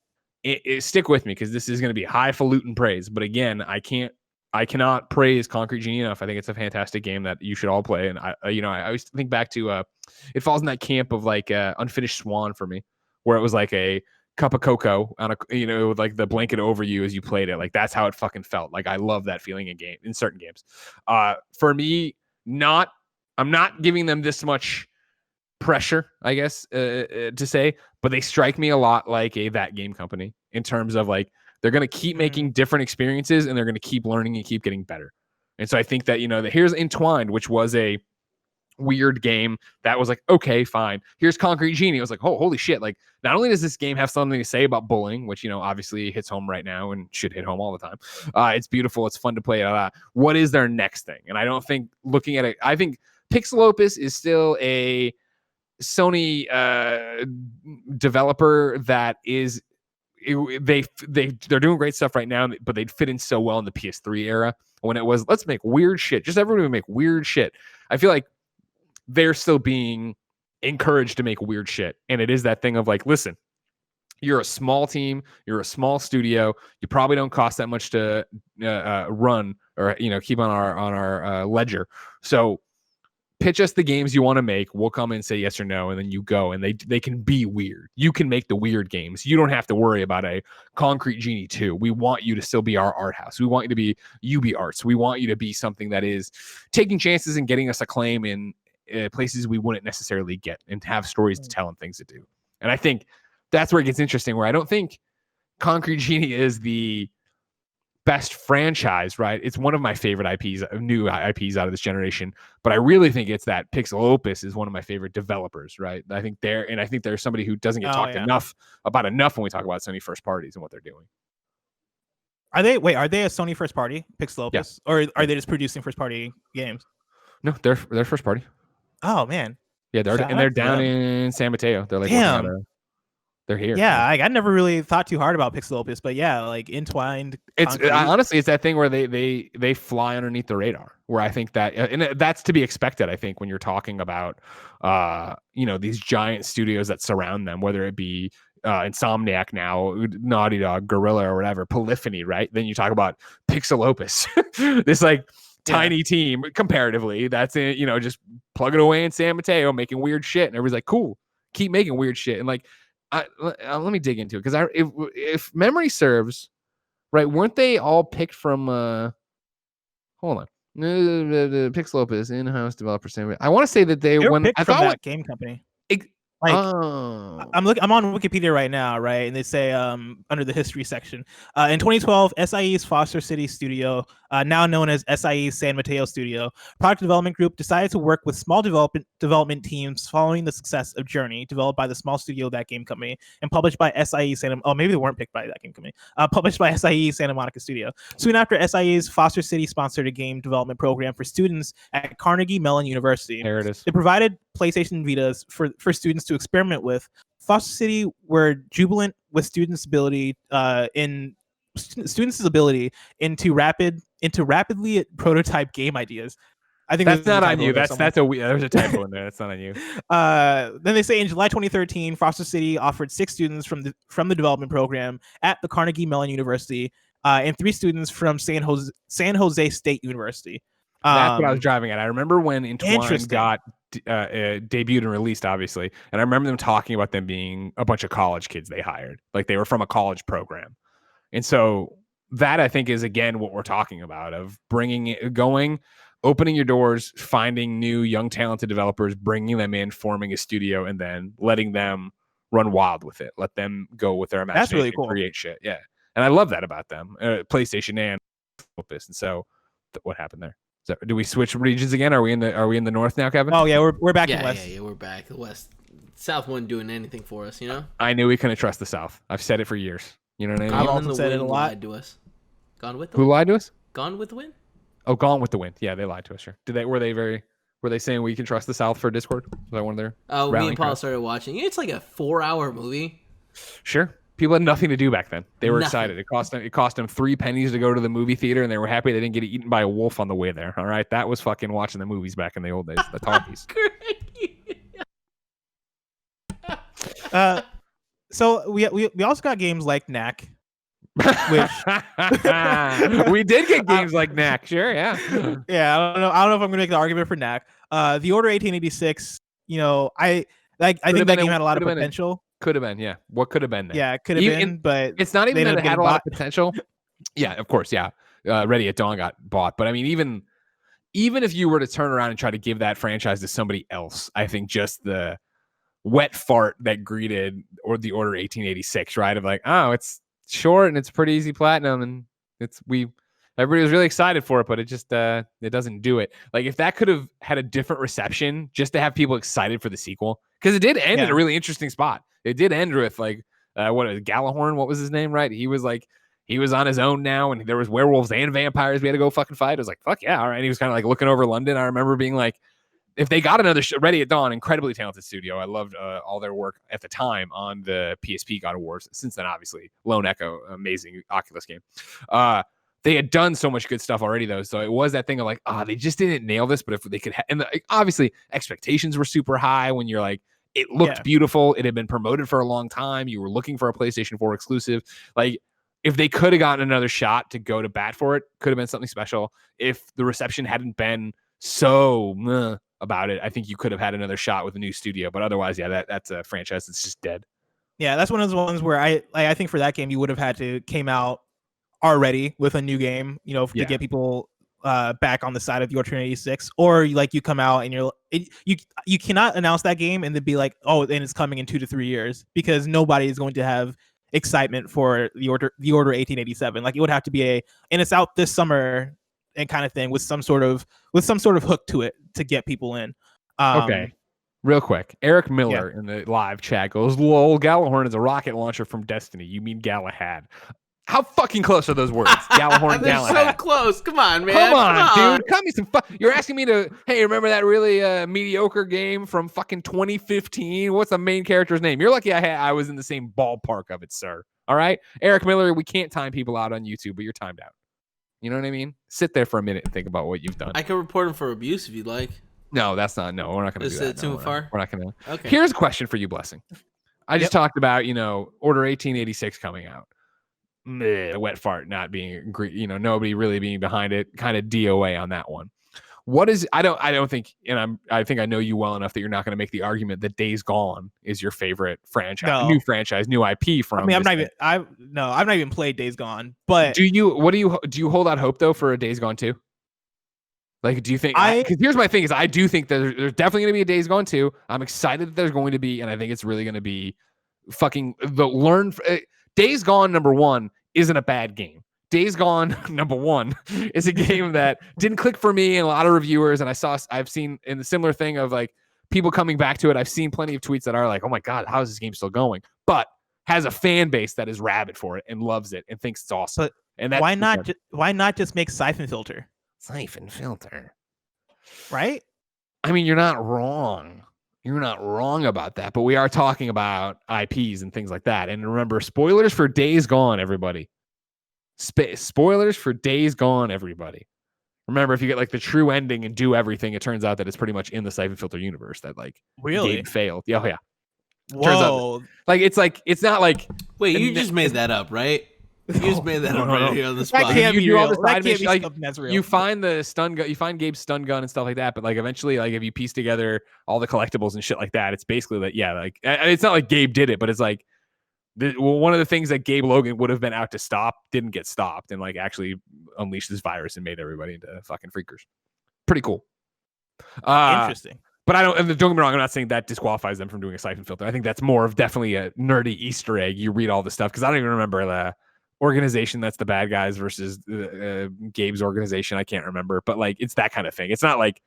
stick with me because this is going to be highfalutin praise. But again, I cannot praise Concrete Genie enough. I think it's a fantastic game that you should all play. And I always think back to it falls in that camp of like Unfinished Swan for me, where it was like a cup of cocoa on a with like the blanket over you as you played it. Like that's how it fucking felt. Like I love that feeling in certain games. For me, I'm not giving them this much pressure, I guess, to say, but they strike me a lot like that game company in terms of like they're going to keep making different experiences and they're going to keep learning and keep getting better. And so I think that here's Entwined, which was a weird game that was like, okay, fine. Here's Concrete Genie. It was like, oh, holy shit. Like, not only does this game have something to say about bullying, which, obviously hits home right now and should hit home all the time. It's beautiful. It's fun to play. What is their next thing? And I don't think looking at it, I think Pixel Opus is still a Sony developer that is, they're doing great stuff right now, but they'd fit in so well in the PS3 era when it was, let's make weird shit. Just everyone would make weird shit. I feel like they're still being encouraged to make weird shit. And it is that thing of like, listen, you're a small team, you're a small studio, you probably don't cost that much to run or keep on our ledger. So pitch us the games you want to make. We'll come in and say yes or no, and then you go, and they can be weird. You can make the weird games. You don't have to worry about a Concrete Genie 2. We want you to still be our art house. We want you to be UB Arts. We want you to be something that is taking chances and getting us acclaim in places we wouldn't necessarily get, and have stories to tell and things to do. And I think that's where it gets interesting, where I don't think Concrete Genie is the best franchise, right? It's one of my favorite IPs, new IPs out of this generation, but I really think it's that Pixel Opus is one of my favorite developers, right? I think there's somebody who doesn't get talked enough when we talk about Sony first parties and what they're doing. Are they a Sony first party, Pixel Opus, or are they just producing first party games? No, they're first party. Oh man. Yeah, they're down in San Mateo. They're like, they're here. Yeah, I never really thought too hard about Pixel Opus, but yeah, like entwined. Honestly, it's that thing where they fly underneath the radar. Where I think that, and that's to be expected. I think when you're talking about, these giant studios that surround them, whether it be Insomniac now, Naughty Dog, Guerrilla, or whatever, Polyphony, right? Then you talk about Pixel Opus, this like tiny team comparatively. That's it. Just plug it away in San Mateo, making weird shit, and everybody's like, cool, keep making weird shit, and like. Let me dig into it, because if memory serves, right, weren't they all picked from? Hold on, Pixel Opus in-house developer. I want to say that they were picked from that game company. I'm on Wikipedia right now, right? And they say under the history section, in 2012, SIE's Foster City Studio, now known as SIE's San Mateo Studio, product development group, decided to work with small development teams following the success of Journey, developed by the small studio That Game Company and published by SIE Santa. Oh, maybe they weren't picked by That Game Company. Published by SIE Santa Monica Studio. Soon after, SIE's Foster City sponsored a game development program for students at Carnegie Mellon University. There it is. They provided PlayStation Vitas for students to experiment with. Foster City were jubilant with students' ability into rapidly prototype game ideas. I think that's not on you. There's a typo in there. That's not on you. Then they say in July 2013, Foster City offered 6 students from the development program at the Carnegie Mellon University and 3 students from San Jose State University. That's what I was driving at. I remember when Entwine got debuted and released, obviously, and I remember them talking about them being a bunch of college kids they hired, like they were from a college program. And so that, I think, is again what we're talking about, of opening your doors, finding new young talented developers, bringing them in, forming a studio, and then letting them run wild with it. Let them go with their imagination. That's really cool. Create shit. Yeah, and I love that about them, PlayStation and Opus. And so, what happened there? So, do we switch regions again? Are we in the north now, Kevin? Oh yeah, we're back in west. Yeah, we're back. The west, south wasn't doing anything for us, I knew we couldn't trust the south. I've said it for years. You know what I mean? I've also said it a lot. Lied to us. Gone with the Who lied to us? Gone with the Wind. Oh, Gone with the Wind. Yeah, they lied to us. Sure. Were they saying we can trust the south for Discord? Was that one of their? Oh, me and Paul started watching. It's like a 4-hour movie. Sure. People had nothing to do back then. They were excited. It cost them 3 pennies to go to the movie theater, and they were happy they didn't get eaten by a wolf on the way there. All right, that was fucking watching the movies back in the old days. The talkies. So we also got games like Knack, which we did get games like Knack. Sure, yeah. Yeah, I don't know if I'm gonna make the argument for Knack. The Order 1886. I think that game had a lot of potential. Could have been, yeah. What could have been there? Yeah, it could have been, but it's not even that it had a lot of potential. Yeah, of course, yeah. Ready at Dawn got bought, but I mean, even if you were to turn around and try to give that franchise to somebody else, I think just the wet fart that greeted the Order 1886, right? Of like, oh, it's short and it's pretty easy platinum, and everybody was really excited for it, but it just it doesn't do it. Like, if that could have had a different reception, just to have people excited for the sequel, because it did end in a really interesting spot. It did end with like Gallahorn, what was his name, right? He was on his own now, and there was werewolves and vampires we had to go fucking fight. I was like, fuck yeah, all right. And he was kind of like looking over London. I remember being like, if they got another Ready at Dawn, incredibly talented studio. I loved all their work at the time on the PSP God of Wars. Since then, obviously, Lone Echo, amazing Oculus game. They had done so much good stuff already, though. So it was that thing of like, they just didn't nail this. But if they could, obviously expectations were super high when you're like, it looked beautiful. It had been promoted for a long time. You were looking for a PlayStation 4 exclusive. Like, if they could have gotten another shot to go to bat for it, could have been something special. If the reception hadn't been so about it. I think you could have had another shot with a new studio, but otherwise, yeah, that's a franchise that's just dead. Yeah, that's one of those ones where I think for that game you would have had to came out already with a new game, to get people back on the side of the Order 86, or you come out and you cannot announce that game and then be like, oh, and it's coming in 2 to 3 years, because nobody is going to have excitement for the Order 1887. It would have to be and it's out this summer and kind of thing, with some sort of hook to it to get people in. Okay. Real quick, Eric Miller in the live chat goes, lol, Galahorn is a rocket launcher from Destiny. You mean Galahad? How fucking close are those words? Galahorn, They're Galahad. So close. Come on, man. Come on, dude. Cut me some You're asking me to, hey, remember that really mediocre game from fucking 2015? What's the main character's name? You're lucky I was in the same ballpark of it, sir. All right? Eric Miller, we can't time people out on YouTube, but you're timed out. You know what I mean? Sit there for a minute and think about what you've done. I can report him for abuse if you'd like. No, that's not. No, we're not going to do that. Is it too far? We're not going to. Okay. Here's a question for you, Blessing. I just talked about, Order 1886 coming out. A wet fart not being, nobody really being behind it. Kind of DOA on that one. What is? I don't think, and I think I know you well enough that you're not going to make the argument that Days Gone is your favorite franchise, new franchise, new IP from. I mean, I've not even played Days Gone, but do you hold out hope though for a Days Gone 2? Do you think? Because here's my thing: is I do think that there's definitely going to be a Days Gone 2. I'm excited that there's going to be, and I think it's really going to be fucking Days Gone #1 isn't a bad game. Days Gone #1 is a game that didn't click for me and a lot of reviewers, and I've seen in the similar thing of people coming back to it. I've seen plenty of tweets that are like, "Oh my god, how is this game still going?" But has a fan base that is rabid for it and loves it and thinks it's awesome. But and that's why not just make Siphon Filter? Siphon Filter, right? I mean, you're not wrong. You're not wrong about that, but we are talking about IPs and things like that. And remember, spoilers for Days Gone, everybody. Spoilers for Days Gone, everybody. Remember, if you get the true ending and do everything, it turns out that it's pretty much in the Siphon Filter universe that really game failed. Oh yeah. Whoa. Turns out it's not like. Wait, you just made that up, right? You just made that up right here on the spot. That can't be real. That can't be something that's real. You find the stun gun, you find Gabe's stun gun and stuff like that, but eventually, if you piece together all the collectibles and shit like that, it's basically it's not like Gabe did it, but it's one of the things that Gabe Logan would have been out to stop didn't get stopped, and actually unleashed this virus and made everybody into fucking freakers. Pretty cool. Interesting. But don't get me wrong, I'm not saying that disqualifies them from doing a Siphon Filter. I think that's more of definitely a nerdy Easter egg. You read all this stuff, because I don't even remember the organization that's the bad guys versus Gabe's organization. I can't remember, but it's that kind of thing. It's not like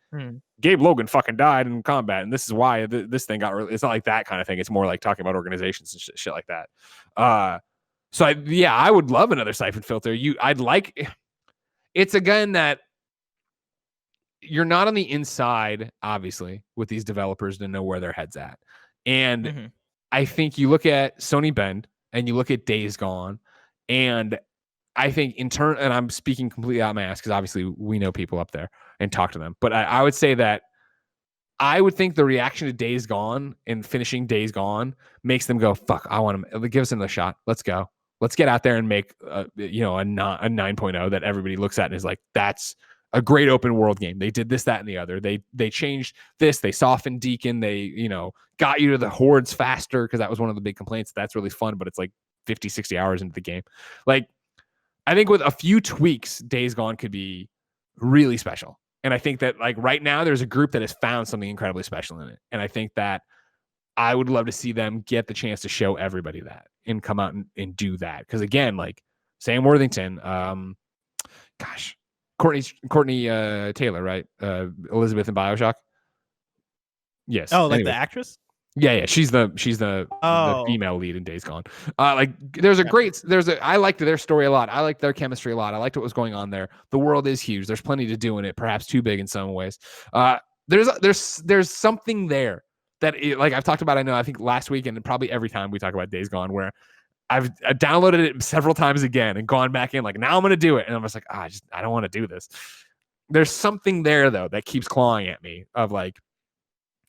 Gabe Logan fucking died in combat and this is why this thing got it's not like that kind of thing. It's more like talking about organizations and shit like that. So I would love another Siphon Filter. It's again that you're not on the inside, obviously, with these developers to know where their head's at. And I think you look at Sony Bend and you look at Days Gone, and I think and I'm speaking completely out of my ass because obviously we know people up there and talk to them. But I would say that I would think the reaction to Days Gone and finishing Days Gone makes them go, fuck, I want to give us another shot. Let's go. Let's get out there and make a 9.0 that everybody looks at and is like, that's a great open world game. They did this, that, and the other. They changed this. They softened Deacon. They, got you to the hordes faster, because that was one of the big complaints. That's really fun, but it's 50, 60 hours into the game. I think with a few tweaks, Days Gone could be really special. And I think that right now there's a group that has found something incredibly special in it. And I think that I would love to see them get the chance to show everybody that and come out and do that. Because again, Sam Worthington, Courtney Taylor, right? Elizabeth in BioShock. Yes. Oh, the actress? Yeah. She's the female lead in Days Gone. I liked their story a lot. I liked their chemistry a lot. I liked what was going on there. The world is huge. There's plenty to do in it, perhaps too big in some ways. There's something there that I've talked about. I think last week and probably every time we talk about Days Gone, where I've downloaded it several times again and gone back in now I'm going to do it. And I'm just I don't want to do this. There's something there though that keeps clawing at me of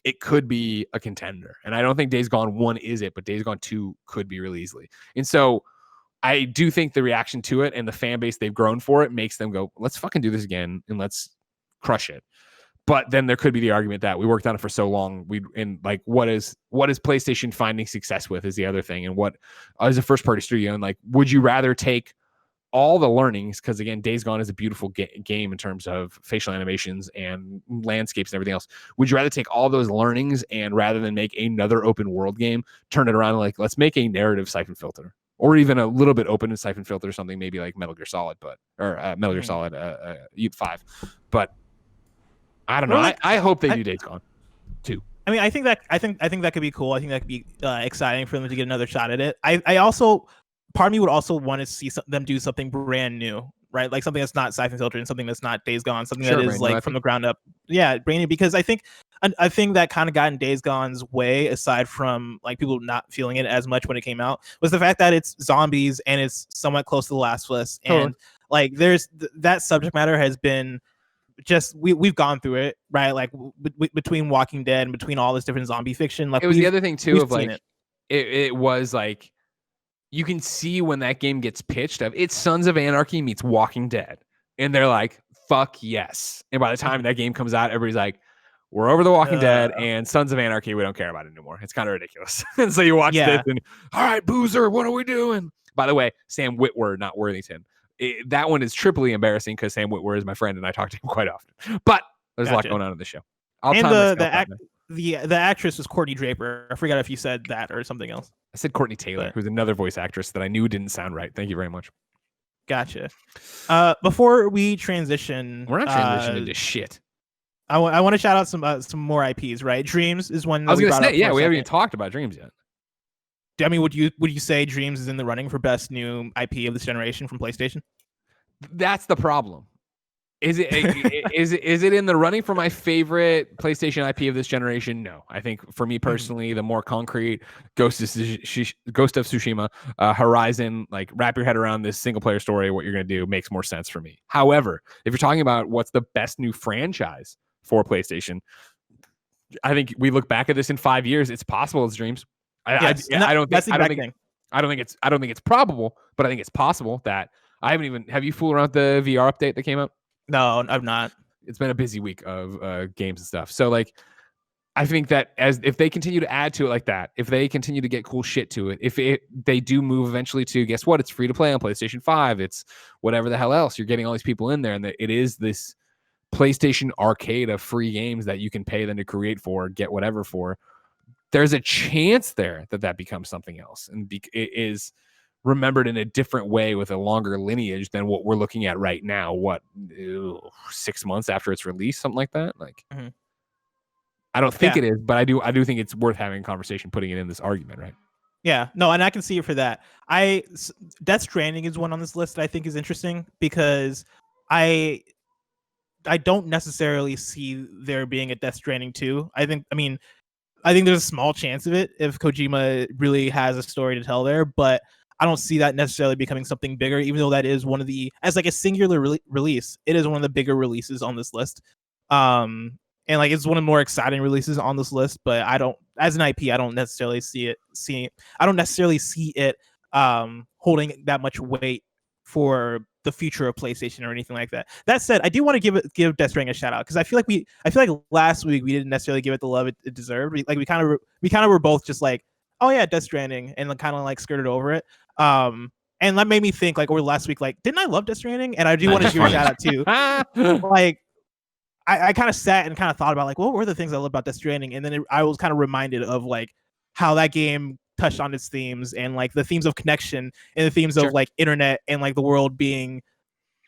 it could be a contender. And I don't think Days Gone 1 is it, but Days Gone 2 could be really easily. And so I do think the reaction to it and the fan base they've grown for it makes them go, let's fucking do this again and let's crush it. But then there could be the argument that we worked on it for so long. What is PlayStation finding success with is the other thing. And what as a first party studio, and like, would you rather take all the learnings? Because again, Days Gone is a beautiful game in terms of facial animations and landscapes and everything else. Would you rather take all those learnings and rather than make another open world game, turn it around and like, let's make a narrative siphon filter, or even a little bit open and siphon filter, something maybe like Metal Gear Solid, Metal Gear Solid 5. But I don't know. I hope they do Days Gone too. I mean, I think that could be cool. I think that could be exciting for them to get another shot at it. I also, part of me would also want to see them do something brand new, right? Like something that's not siphon filtered and something that's not Days Gone, something that is like from the ground up. Yeah, brand new. Because I think that kind of got in Days Gone's way, aside from like people not feeling it as much when it came out, was the fact that it's zombies and it's somewhat close to The Last of Us, and like there's that subject matter has been. Just we've gone through it, right? Like between Walking Dead and between all this different zombie fiction. Like it was the other thing too of like it was like you can see when that game gets pitched of it's Sons of Anarchy meets Walking Dead, and they're like, fuck yes. And by the time that game comes out, everybody's like, we're over the Walking Dead and Sons of Anarchy, we don't care about it anymore. It's kind of ridiculous. And so you watch this and all right, Boozer, what are we doing? By the way, Sam Witwer, not Worthington. That one is triply embarrassing because Sam Witwer is my friend and I talk to him quite often. But there's a lot going on in the show. The actress was Courtney Draper. I forgot if you said that or something else. I said Courtney Taylor, who's another voice actress that I knew didn't sound right. Thank you very much. Gotcha. Before we transition, we're not transitioning into shit. I want to shout out some more IPs. Right, Dreams is one. I was going to say, we haven't even talked about Dreams yet. I mean, would you say Dreams is in the running for best new IP of this generation from PlayStation? That's the problem. Is it in the running for my favorite PlayStation IP of this generation? No. I think for me personally, the more concrete Ghost of Tsushima, Horizon, like wrap your head around this single player story, what you're going to do makes more sense for me. However, if you're talking about what's the best new franchise for PlayStation, I think we look back at this in 5 years. It's possible it's Dreams. I don't think it's probable, but I think it's possible that have you fooled around with the VR update that came out? No, I've not. It's been a busy week of games and stuff. So like, I think that if they continue to add to it like that, if they continue to get cool shit to it, if they do move eventually to, guess what? It's free to play on PlayStation 5. It's whatever the hell else. You're getting all these people in there, and it is this PlayStation arcade of free games that you can pay them to create for, get whatever for. There's a chance there that becomes something else and it is remembered in a different way with a longer lineage than what we're looking at right now. 6 months after its release, something like that. Like, I don't think it is, but I do think it's worth having a conversation, putting it in this argument, right? Yeah, no, and I can see it for that. Death Stranding is one on this list that I think is interesting because I don't necessarily see there being a Death Stranding 2. I think there's a small chance of it if Kojima really has a story to tell there, but I don't see that necessarily becoming something bigger, even though that is one of the, as like a singular release, it is one of the bigger releases on this list. And like it's one of the more exciting releases on this list, but as an IP, I don't necessarily see it holding that much weight for the future of PlayStation or anything like that. That said, I do want to give Death Stranding a shout out because I feel like last week we didn't necessarily give it the love it deserved. We kind of were both just like, oh yeah, Death Stranding, and kind of like skirted over it. And that made me think like over last week, like, didn't I love Death Stranding? And I do want to give a shout out too. Like I kind of sat and kind of thought about like what were the things I loved about Death Stranding, and then I was kind of reminded of like how that game touched on its themes and like the themes of connection and the themes of like internet and like the world being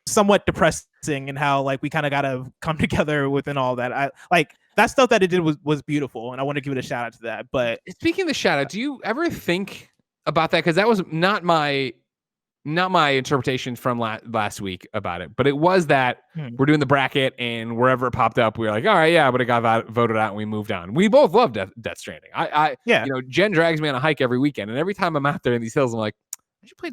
somewhat depressing, and how like we kind of got to come together within all that. I like that stuff that it did was beautiful, and I want to give it a shout out to that. But speaking of the shout out, do you ever think about that? Because that was not my interpretation from last week about it, but it was that we're doing the bracket and wherever it popped up, we were like, all right, yeah, but it got voted out and we moved on. We both love Death Stranding. Jen drags me on a hike every weekend, and every time I'm out there in these hills, I'm like,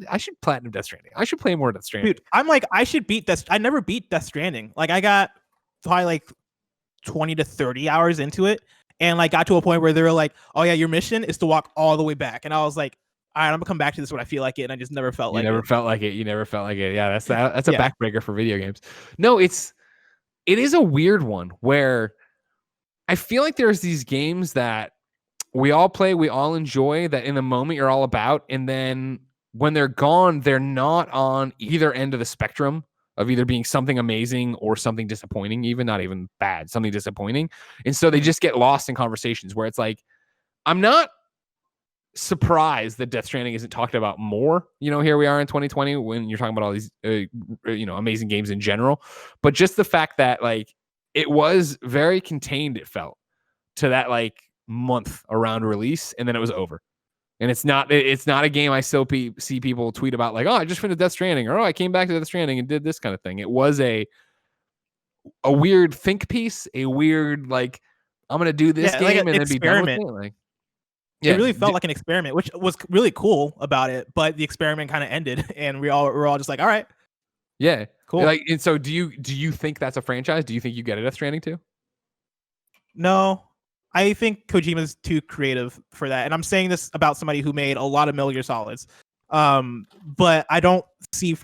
I should platinum Death Stranding. I should play more Death Stranding. Dude, I'm like, I should beat Death. I never beat Death Stranding. Like I got probably like 20 to 30 hours into it, and like got to a point where they were like, oh yeah, your mission is to walk all the way back, and I was like, all right, I'm gonna come back to this when I feel like it, and I just never felt like it. You never felt like it. Yeah, that's a backbreaker for video games. No, it's it is a weird one where I feel like there's these games that we all play, we all enjoy, that in the moment you're all about, and then when they're gone, they're not on either end of the spectrum of either being something amazing or something disappointing, even not even bad, something disappointing. And so they just get lost in conversations where it's like, I'm not surprised that Death Stranding isn't talked about more. Here we are in 2020 when you're talking about all these, amazing games in general. But just the fact that like it was very contained, it felt to that like month around release, and then it was over. And it's not a game I still see people tweet about like, oh, I just finished Death Stranding, or oh, I came back to Death Stranding and did this kind of thing. It was a weird think piece, a weird like, I'm gonna do this game like and then be done with it. Like, yeah, it really felt like an experiment, which was really cool about it. But the experiment kind of ended, and we're all just like, all right, yeah, cool. Like, and so do you think that's a franchise? Do you think you get a Death Stranding too? No. I think Kojima's too creative for that. And I'm saying this about somebody who made a lot of Metal Gear Solids. But I don't see,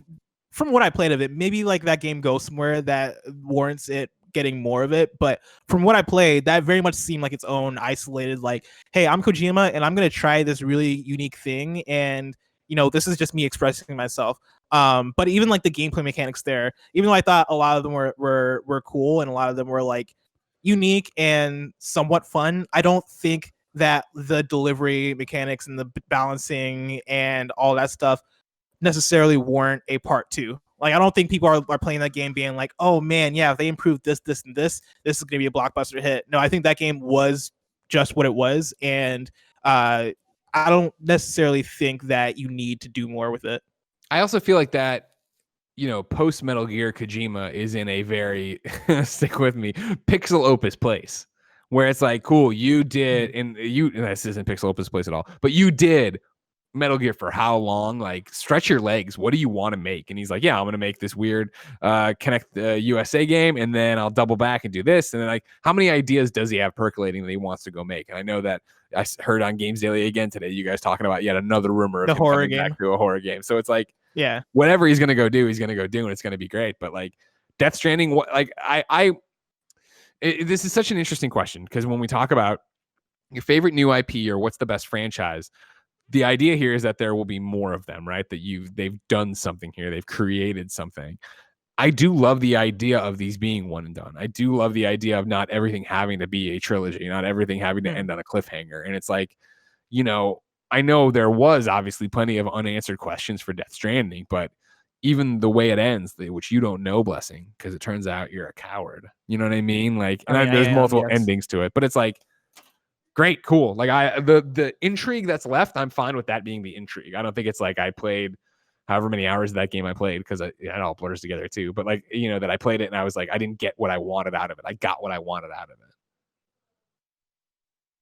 from what I played of it, maybe like that game goes somewhere that warrants it getting more of it. But from what I played, that very much seemed like its own isolated, like, hey, I'm Kojima and I'm going to try this really unique thing. And, this is just me expressing myself. But even like the gameplay mechanics there, even though I thought a lot of them were cool and a lot of them were like unique and somewhat fun, I don't think that the delivery mechanics and the balancing and all that stuff necessarily warrant a part 2. Like, I don't think people are playing that game being like, oh man, yeah, if they improved this, and this is going to be a blockbuster hit. No, I think that game was just what it was. And I don't necessarily think that you need to do more with it. I also feel like that, post Metal Gear Kojima is in a very stick with me pixel opus place where it's like, cool, you did, and this isn't pixel opus place at all, but you did Metal Gear for how long? Like, stretch your legs. What do you want to make? And he's like, yeah, I'm going to make this weird Connect USA game, and then I'll double back and do this. And then like, how many ideas does he have percolating that he wants to go make? And I know that I heard on Games Daily again today, you guys talking about yet another rumor of the him horror coming game. back to a horror game. So it's like, yeah, whatever he's gonna go do, he's gonna go do, and it's gonna be great. But like Death Stranding, what like this is such an interesting question, because when we talk about your favorite new IP or what's the best franchise, the idea here is that there will be more of them, right? That they've done something here, they've created something. I do love the idea of these being one and done. I do love the idea of not everything having to be a trilogy, not everything having to end on a cliffhanger. And it's like, I know there was obviously plenty of unanswered questions for Death Stranding, but even the way it ends, which you don't know, Blessing, because it turns out you're a coward. You know what I mean? Like, and there's multiple endings to it, but it's like, great, cool. Like the intrigue that's left, I'm fine with that being the intrigue. I don't think it's like I played however many hours of that game I played, because it all blurs together too. But like, that I played it and I was like, I didn't get what I wanted out of it. I got what I wanted out of it.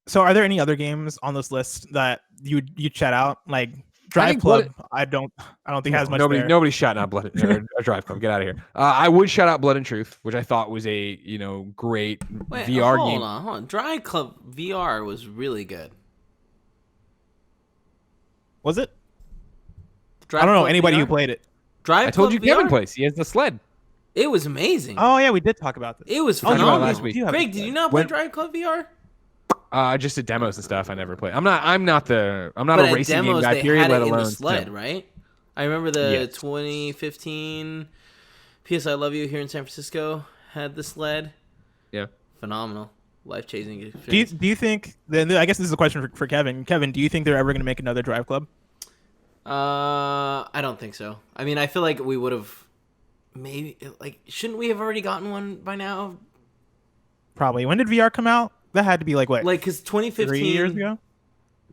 So are there any other games on this list that you chat out? Like Drive Club, I don't think has much. Nobody's shouting out Blood or Drive Club. Get out of here. I would shout out Blood and Truth, which I thought was a great VR game. Hold on. Drive Club VR was really good. Was it? I don't know anybody who played it. Drive I told Club you Kevin plays. He has the sled. It was amazing. Oh yeah, we did talk about this. It was phenomenal. Last week. Greg, did you not play Drive Club VR? Just did demos and stuff. I never played. I'm not a racing game guy. Period. Let alone the sled, right? I remember the 2015 PS I Love You here in San Francisco had the sled. Yeah, phenomenal, life-changing experience. Do you think? Then I guess this is a question for Kevin. Kevin, do you think they're ever going to make another Drive Club? I don't think so. I mean, I feel like we would have maybe shouldn't we have already gotten one by now? Probably. When did VR come out? That had to be because 2015 3 years ago.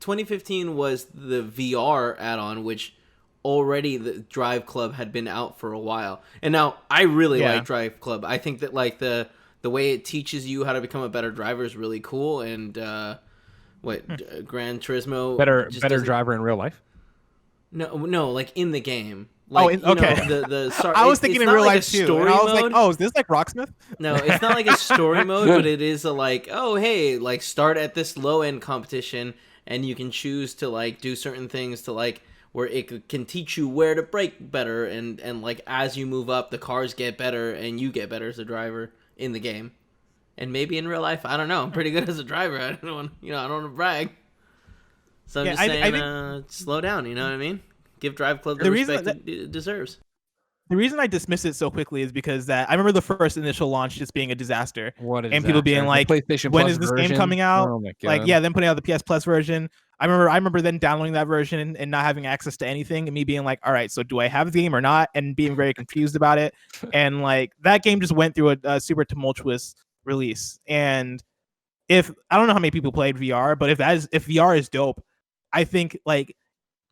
2015 was the VR add-on, which already the Drive Club had been out for a while. And now I really like Drive Club. I think that the way it teaches you how to become a better driver is really cool. And Gran Turismo better driver in real life? No, like in the game. Okay. I was thinking in real life too. And I was like, oh, is this like Rocksmith? No, it's not like a story mode, but it is start at this low end competition, and you can choose to do certain things to where it can teach you where to brake better, and as you move up, the cars get better and you get better as a driver. in the game, and maybe in real life. I don't know. I'm pretty good as a driver. I don't want to brag. So I'm just saying, I think, slow down. You know what I mean? Give Drive Club the respect it deserves. The reason I dismiss it so quickly is because that I remember the first initial launch just being a disaster. What is and people being like, PlayStation when Plus is this version? game coming out? Oh my God. Like, yeah, them putting out the PS Plus version. I remember then downloading that version and not having access to anything, and me being like, all right, so do I have the game or not? And being very confused about it. And like that game just went through a super tumultuous release. And if I don't know how many people played VR, but if VR is dope, I think like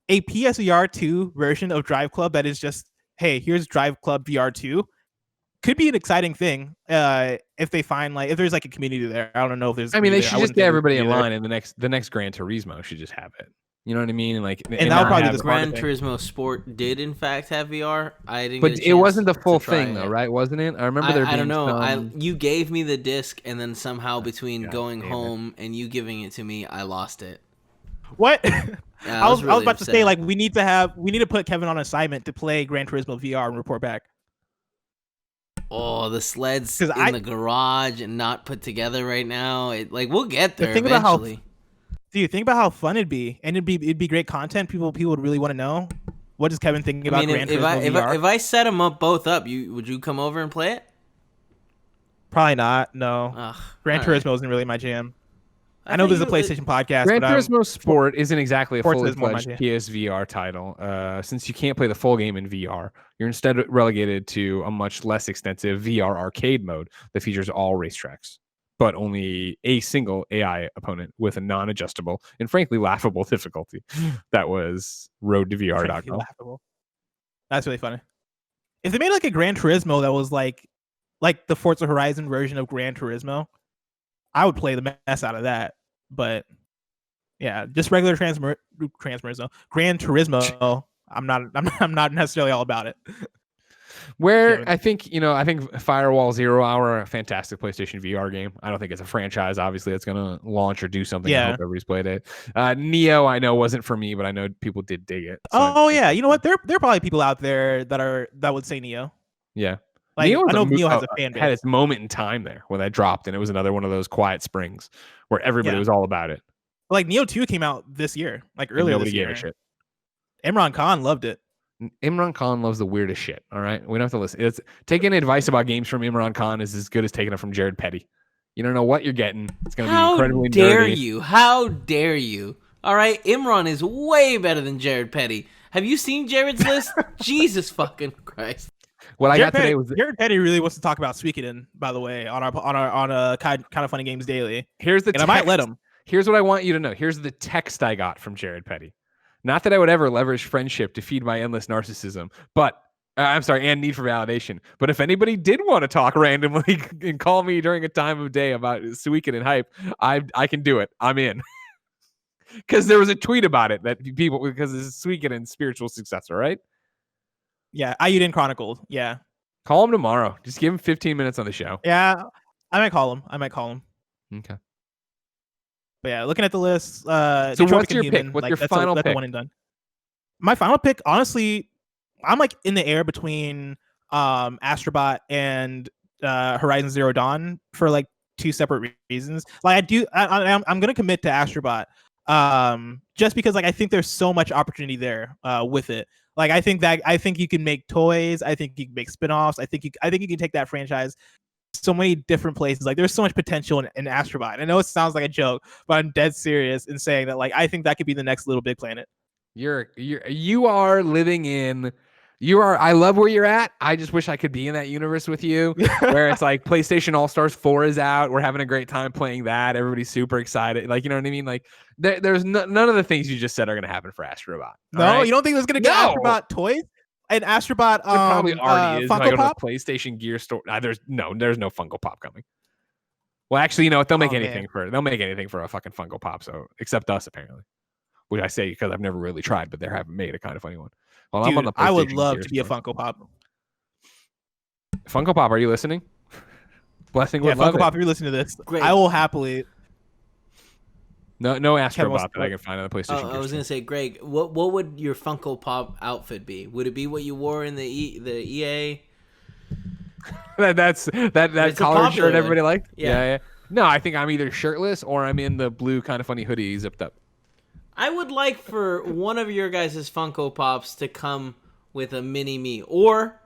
a PSVR 2 version of Drive Club that is just, hey, here's Drive Club VR 2 could be an exciting thing if they find like if there's like a community there. I don't know if there's. I mean, they should just get everybody in line, and the next Gran Turismo should just have it. You know what I mean? Like, and that'll probably be the Gran Turismo Sport did in fact have VR. I didn't. But it wasn't the full thing though, right? Wasn't it? I remember there being. I don't know. You gave me the disc, and then somehow between going home and you giving it to me, I lost it. What? Yeah, I was about to say, like, we need to put Kevin on assignment to play Gran Turismo VR and report back. Oh, the sleds in the garage and not put together right now. We'll get there eventually. Think about how fun it'd be, and it'd be great content. People would really want to know. What does Kevin think about Gran Turismo VR? If I set them up both up, would you come over and play it? Probably not. No. Gran Turismo isn't really my jam. I know there's a PlayStation podcast. Gran Turismo Sport isn't exactly a fully fledged PSVR title. Since you can't play the full game in VR, you're instead relegated to a much less extensive VR arcade mode that features all racetracks, but only a single AI opponent with a non-adjustable and frankly laughable difficulty. That was roadtovr.com. Laughable. That's really funny. If they made like a Gran Turismo that was like the Forza Horizon version of Gran Turismo, I would play the mess out of that. But yeah, just regular Gran Turismo. I'm not necessarily all about it. I think Firewall Zero Hour, a fantastic PlayStation VR game. I don't think it's a franchise, obviously, that's going to launch or do something. I hope everybody's played it. Neo, I know wasn't for me, but I know people did dig it. So yeah, you know what? There are probably people out there that would say Neo. Yeah. Like, I know Neo has a fan base. Had its moment in time there when that dropped, and it was another one of those quiet springs where everybody was all about it. Like Neo 2 came out this year, like earlier this year. Nobody gave a shit. Imran Khan loved it. Imran Khan loves the weirdest shit. All right, we don't have to listen. It's taking advice about games from Imran Khan is as good as taking it from Jared Petty. You don't know what you're getting. It's going to be incredibly nerdy. How dare you? All right, Imran is way better than Jared Petty. Have you seen Jared's list? Jesus fucking Christ. What I got today was Jared Petty really wants to talk about Suikoden, by the way, on a kind of funny games daily. I might let him. Here's what I want you to know. Here's the text I got from Jared Petty. Not that I would ever leverage friendship to feed my endless narcissism, but and need for validation. But if anybody did want to talk randomly and call me during a time of day about Suikoden hype, I can do it. I'm in. Because there was a tweet about it because it's Suikoden's spiritual successor, right? Yeah, Ayuden Chronicled. Yeah. Call him tomorrow. Just give him 15 minutes on the show. Yeah, I might call him. Okay. But yeah, looking at the list. So what's your pick? What's your final pick? That's a one and done. My final pick, honestly, I'm like in the air between Astrobot and Horizon Zero Dawn for like two separate reasons. Like I'm gonna commit to Astrobot just because like I think there's so much opportunity there with it. Like I think you can make toys. I think you can make spinoffs. I think you can take that franchise so many different places. Like there's so much potential in Astrobot. I know it sounds like a joke, but I'm dead serious in saying that like I think that could be the next Little Big Planet. You are living in. I love where you're at. I just wish I could be in that universe with you, where it's like PlayStation All-Stars 4 is out. We're having a great time playing that. Everybody's super excited. Like, you know what I mean? Like, there's none of the things you just said are going to happen for Astrobot. No, right? You don't think there's going to get Astrobot toys? And Astrobot probably already is. Funko Pop? To the PlayStation Gear store. There's no Funko Pop coming. Well, actually, you know what? They'll make anything for a fucking Funko Pop. So except us, apparently. Which I say because I've never really tried, but they haven't made a kind of funny one. Well, dude, I'm on the I would love to be a Funko Pop. Funko Pop, are you listening? Blessing would love Funko it. Pop, if you're listening to this, great. I will happily. No Astrobot that I can find on the PlayStation. I was gonna say, Greg, what would your Funko Pop outfit be? Would it be what you wore in the EA? that collar shirt everybody liked. Yeah. No, I think I'm either shirtless or I'm in the blue kind of funny hoodie zipped up. I would like for one of your guys' Funko Pops to come with a mini me, or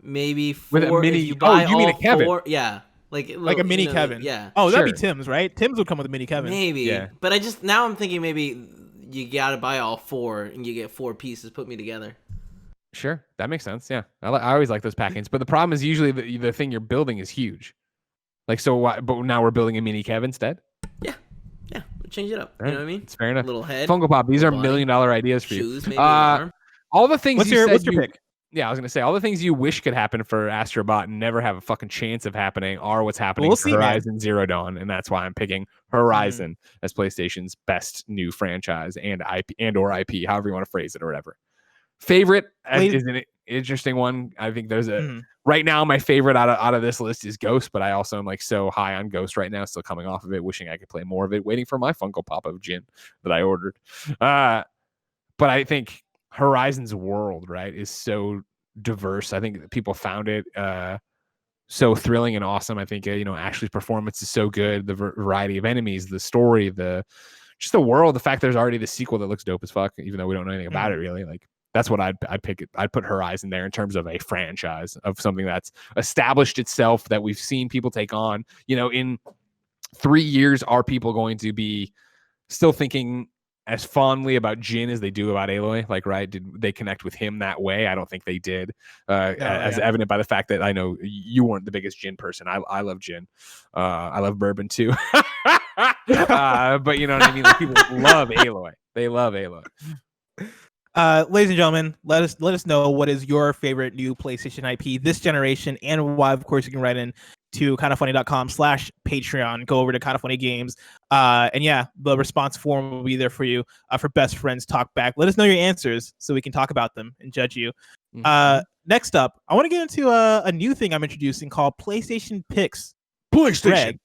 maybe with a mini. If you buy you mean a Kevin? Yeah, like a mini Kevin. Yeah. Oh, that'd be Tim's, right? Tim's would come with a mini Kevin. Maybe. Yeah. But now I'm thinking maybe you gotta buy all 4 and you get 4 pieces. Put me together. Sure, that makes sense. Yeah, I always like those packings. But the problem is usually the thing you're building is huge. Like but now we're building a mini Kev instead. Yeah, change it up. Right. You know what I mean? It's fair enough. Little head, Funko Pop. These are $1 body, million ideas for shoes, you. Maybe arm. All the things what's you your said. Pick? Yeah, I was gonna say all the things you wish could happen for Astrobot and never have a fucking chance of happening are what's happening for Horizon Zero Dawn, and that's why I'm picking Horizon as PlayStation's best new franchise and IP, however you want to phrase it or whatever. Favorite is an interesting one. I think there's a right now my favorite out of this list is Ghost, but I also am like so high on Ghost right now, still coming off of it, wishing I could play more of it, waiting for my Funko Pop of Jin that I ordered. But I think Horizon's world, right, is so diverse. I think people found it so thrilling and awesome. I think Ashley's performance is so good. The variety of enemies, the story, just the world. The fact there's already the sequel that looks dope as fuck, even though we don't know anything about it really. Like that's what I'd pick. I'd put Horizon there in terms of a franchise of something that's established itself that we've seen people take on. In 3 years, are people going to be still thinking as fondly about Jin as they do about Aloy? Like, right? Did they connect with him that way? I don't think they did. As evident by the fact that I know you weren't the biggest Jin person. I love Jin. I love bourbon too. But you know what I mean? Like, people love Aloy. They love Aloy. Ladies and gentlemen, let us know what is your favorite new PlayStation IP this generation, and why. Of course, you can write in to kindoffunny.com/Patreon. Go over to Kind of Funny Games, and the response form will be there for you for Best Friends Talk Back. Let us know your answers so we can talk about them and judge you. Next up, I want to get into a new thing I'm introducing called PlayStation Picks. PlayStation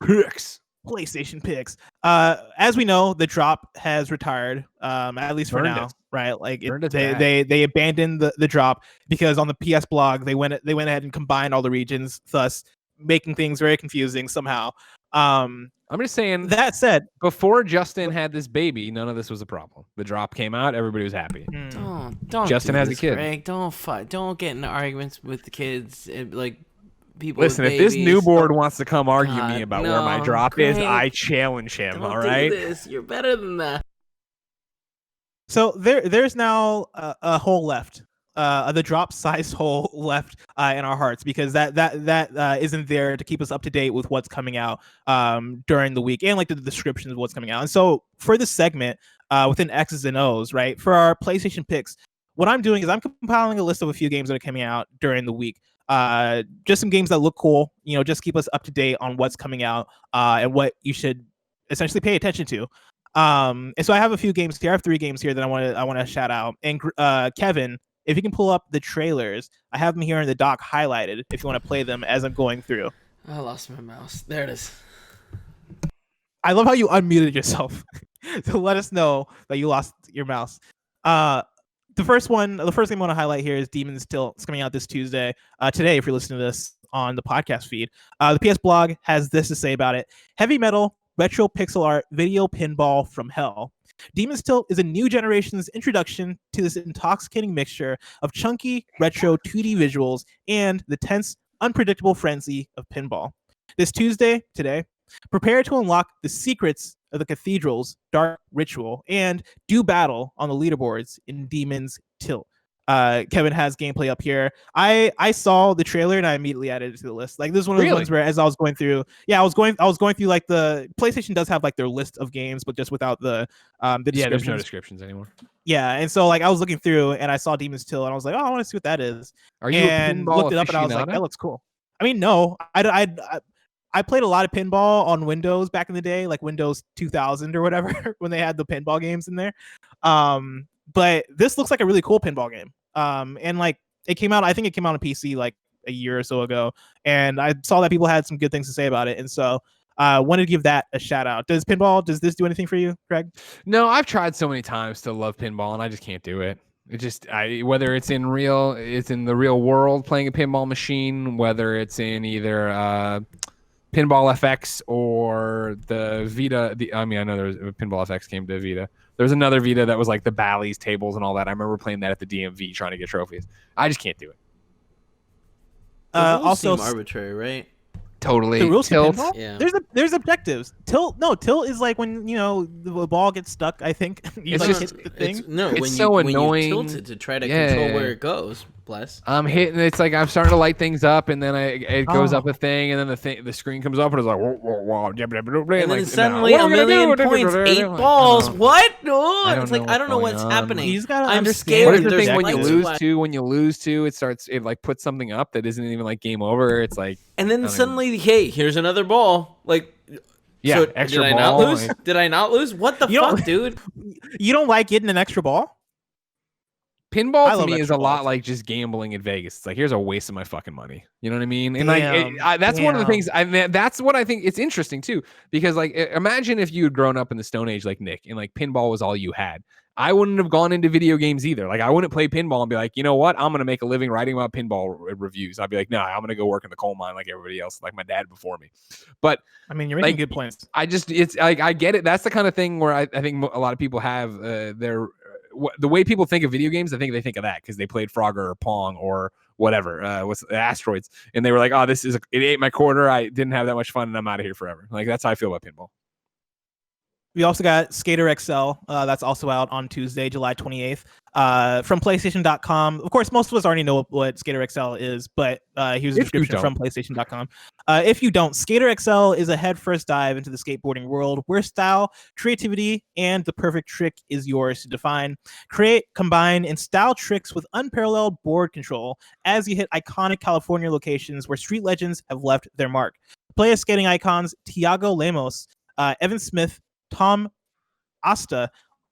Picks. As we know, the drop has retired, at least for now, right? Like they abandoned the drop because on the PS blog they went ahead and combined all the regions, thus making things very confusing somehow. I'm just saying. That said, before Justin had this baby, none of this was a problem. The drop came out, everybody was happy. Don't. Justin has a kid. Greg. Don't fight. Don't get into arguments with the kids. People. Listen, if this newborn wants to come argue me about where my drop is, I challenge him. All right. Do this. You're better than that. So there's now a hole left. The drop size hole left in our hearts, because that isn't there to keep us up to date with what's coming out during the week, and like the descriptions of what's coming out. And so for this segment within X's and O's, right, for our PlayStation picks, what I'm doing is I'm compiling a list of a few games that are coming out during the week. Just some games that look cool, just keep us up to date on what's coming out and what you should essentially pay attention to. And so I have a few games here. I have 3 games here that I want to shout out. And Kevin, if you can pull up the trailers, I have them here in the doc highlighted if you want to play them as I'm going through. I lost my mouse. There it is. I love how you unmuted yourself to let us know that you lost your mouse. The first game I want to highlight here is Demon's Tilt. It's coming out this Tuesday. Today, if you're listening to this on the podcast feed. The PS blog has this to say about it. Heavy metal, retro pixel art, video pinball from hell. Demon's Tilt is a new generation's introduction to this intoxicating mixture of chunky, retro 2D visuals and the tense, unpredictable frenzy of pinball. This Tuesday, today, prepare to unlock the secrets of the cathedral's dark ritual and do battle on the leaderboards in Demon's Tilt. Kevin has gameplay up here. I saw the trailer and I immediately added it to the list. Like, this is one of those ones where, as I was going through, I was going through, like, the PlayStation does have like their list of games, but just without the descriptions. Yeah, there's no descriptions anymore. Yeah, and so like I was looking through and I saw Demon's Tilt and I was like, oh, I want to see what that is. Are you and looked it up and I was like, that looks cool. I mean, no, I played a lot of pinball on Windows back in the day, like Windows 2000 or whatever, when they had the pinball games in there. But this looks like a really cool pinball game. And like I think it came out on PC like a year or so ago, and I saw that people had some good things to say about it. And so I wanted to give that a shout out. Does this do anything for you, Greg? No, I've tried so many times to love pinball and I just can't do it. It just whether it's in the real world playing a pinball machine, whether it's in either Pinball FX or the Vita. I know there was Pinball FX came to Vita. There was another Vita that was like the Bally's tables and all that. I remember playing that at the DMV trying to get trophies. I just can't do it. Also seem arbitrary, right? Totally. The rules tilt. Yeah. There's objectives. Tilt is like when the ball gets stuck. I think it's just hit the thing. It's so annoying. When you tilt it to try to control where it goes. Bless. I'm hitting. It's like I'm starting to light things up, and then it goes up a thing, and then the screen comes up, and it's like whoa, whoa, whoa, and then suddenly a million points, 8 balls. What? No, it's like I don't know what's happening. He's got to I'm understand. scared. What is the thing when you lose to? It like puts something up that isn't even like game over. It's like, and then suddenly, hey, here's another ball. Like, yeah, so extra did ball. I not lose? Did I not lose? What the fuck, dude? You don't like getting an extra ball? Pinball to me is a lot like just gambling in Vegas. It's like, here's a waste of my fucking money. You know what I mean? And that's one of the things. That's what I think. It's interesting too, because like, imagine if you had grown up in the Stone Age like Nick, and like pinball was all you had. I wouldn't have gone into video games either. Like, I wouldn't play pinball and be like, you know what? I'm gonna make a living writing about pinball reviews. I'd be like, no, I'm gonna go work in the coal mine like everybody else, like my dad before me. But I mean, you're making good points. It's like I get it. That's the kind of thing where I think a lot of people have the way people think of video games. I think they think of that because they played Frogger or Pong or whatever, what's Asteroids, and they were like, oh, it ate my quarter. I didn't have that much fun, and I'm out of here forever. Like, that's how I feel about pinball. We also got Skater XL. That's also out on Tuesday, July 28th. From PlayStation.com. Of course, most of us already know what Skater XL is, but here's a description from PlayStation.com. If you don't, Skater XL is a head-first dive into the skateboarding world where style, creativity, and the perfect trick is yours to define. Create, combine, and style tricks with unparalleled board control as you hit iconic California locations where street legends have left their mark. Play as skating icons Tiago Lemos, Evan Smith, Tom Asta,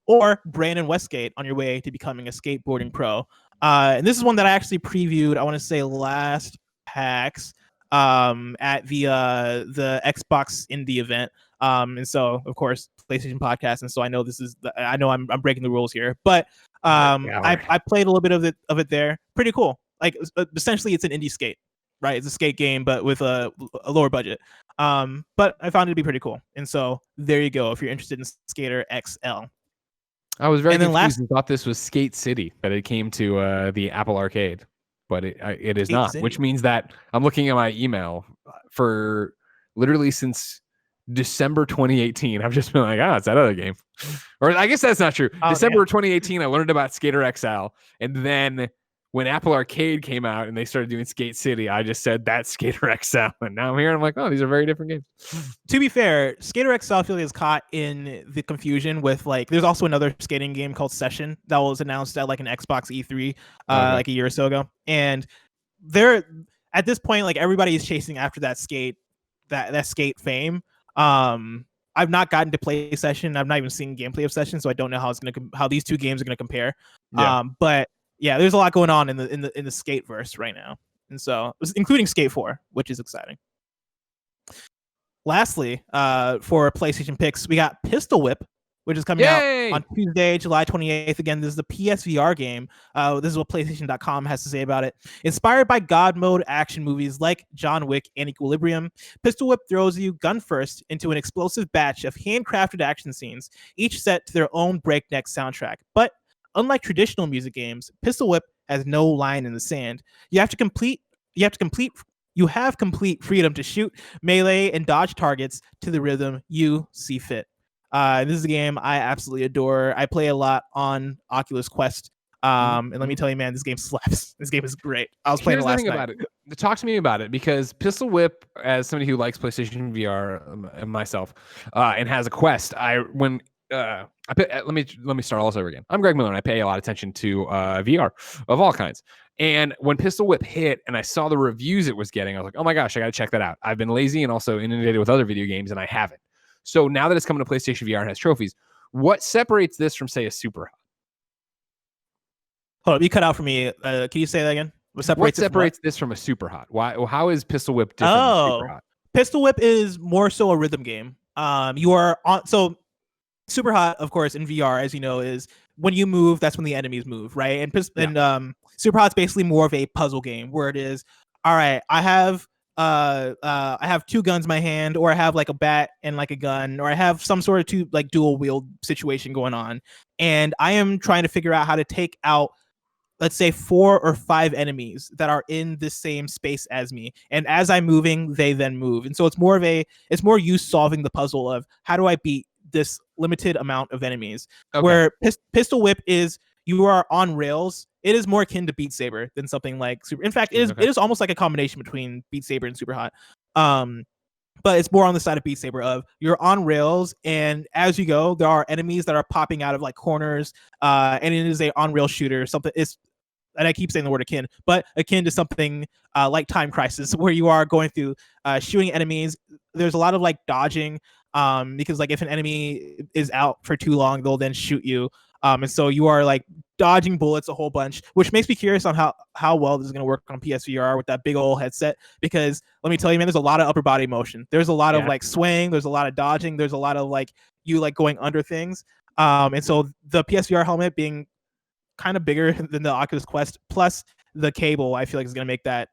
or Brandon Westgate on your way to becoming a skateboarding pro. And this is one that I actually previewed, I want to say last PAX at the Xbox Indie event. And so, of course, PlayStation Podcast. And so I know I'm breaking the rules here, but I played a little bit of it there. Pretty cool. Like, essentially, it's an indie skate. Right, it's a skate game, but with a lower budget. But I found it to be pretty cool, and so there you go. If you're interested in Skater XL, I was very confused and thought this was Skate City, but it came to the Apple Arcade, but it is not, which means that I'm looking at my email for literally since December 2018. I've just been like, it's that other game, or I guess that's not true. December 2018, I learned about Skater XL, and then when Apple Arcade came out and they started doing Skate City, I just said that's Skater XL. And now I'm here and I'm like, oh, these are very different games. To be fair, Skater XL I feel like is caught in the confusion with like, there's also another skating game called Session that was announced at like an Xbox E3 like a year or so ago. And they're at this point, like everybody is chasing after that skate fame. I've not gotten to play Session. I've not even seen gameplay of Session, so I don't know how these two games are gonna compare. Yeah. But yeah, there's a lot going on in the skate verse right now, and so including Skate 4, which is exciting. Lastly, for PlayStation picks, we got Pistol Whip, which is coming out on Tuesday, July 28th. Again, this is the PSVR game. This is what PlayStation.com has to say about it. Inspired by God mode action movies like John Wick and Equilibrium, Pistol Whip throws you gun first into an explosive batch of handcrafted action scenes, each set to their own breakneck soundtrack. But unlike traditional music games, Pistol Whip has no line in the sand. You have complete freedom to shoot, melee, and dodge targets to the rhythm you see fit. This is a game I absolutely adore. I play a lot on Oculus Quest. And let me tell you, man, this game slaps. This game is great. I was playing it last night. About it. Talk to me about it, because Pistol Whip, as somebody who likes PlayStation VR and myself, and has a Quest, let me start all over again. I'm Greg Miller, and I pay a lot of attention to VR of all kinds. And when Pistol Whip hit and I saw the reviews it was getting, I was like, oh my gosh, I got to check that out. I've been lazy and also inundated with other video games, and I haven't. So now that it's coming to PlayStation VR and has trophies, what separates this from, say, a Super Hot? Hold up, you cut out for me. Can you say that again? What separates this from a Super Hot? Why? How is Pistol Whip different than Super Hot? Pistol Whip is more so a rhythm game. You are on. So Super Hot, of course, in VR, as you know, is when you move, that's when the enemies move, right? And Super Hot's basically more of a puzzle game where it is, all right, I have 2 guns in my hand, or I have like a bat and like a gun, or I have some sort of dual wield situation going on, and I am trying to figure out how to take out, let's say, 4 or 5 enemies that are in the same space as me, and as I'm moving, they then move. And so it's more you solving the puzzle of how do I beat this limited amount of enemies. Okay. Where Pistol Whip is, you are on rails. It is more akin to Beat Saber than something like Super. In fact, it is almost like a combination between Beat Saber and Super Hot. But it's more on the side of Beat Saber of you're on rails, and as you go, there are enemies that are popping out of like corners, and it is a on rail shooter. And I keep saying the word akin, but akin to something like Time Crisis, where you are going through shooting enemies. There's a lot of like dodging, because like if an enemy is out for too long, they'll then shoot you. And so you are like dodging bullets a whole bunch, which makes me curious on how well this is going to work on PSVR with that big old headset. Because let me tell you, man, there's a lot of upper body motion. There's a lot of like swaying. There's a lot of dodging. There's a lot of like you like going under things. And so the PSVR helmet being kind of bigger than the Oculus Quest plus the cable, I feel like is going to make that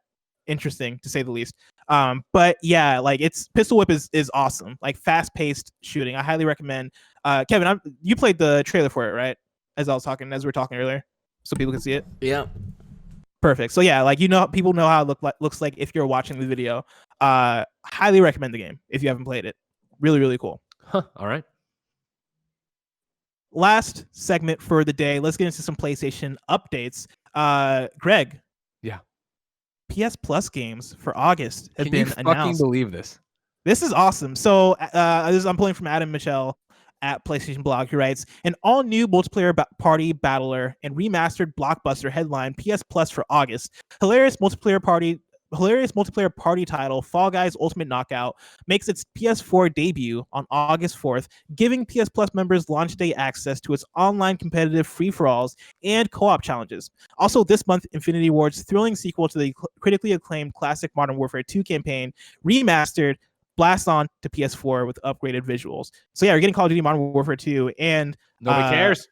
interesting, to say the least. But yeah, like it's Pistol Whip is awesome, like fast paced shooting. I highly recommend. Kevin, you played the trailer for it, right? As we were talking earlier, so people can see it. Yeah. Perfect. So yeah, like people know how it looks like if you're watching the video. Highly recommend the game if you haven't played it. Really, really cool. Huh. All right. Last segment for the day. Let's get into some PlayStation updates. Greg. Yeah. PS Plus games for August have been announced. Can you fucking believe this? This is awesome. So I'm pulling from Adam Michel at PlayStation Blog, who writes, an all-new multiplayer party battler and remastered blockbuster headline PS Plus for August. Hilarious multiplayer party title Fall Guys Ultimate Knockout makes its PS4 debut on August 4th, giving PS Plus members launch day access to its online competitive free-for-alls and co-op challenges. Also this month, Infinity Ward's thrilling sequel to the critically acclaimed classic Modern Warfare 2 campaign, remastered, blast on to PS4 with upgraded visuals. So yeah, we're getting Call of Duty Modern Warfare 2 and nobody cares.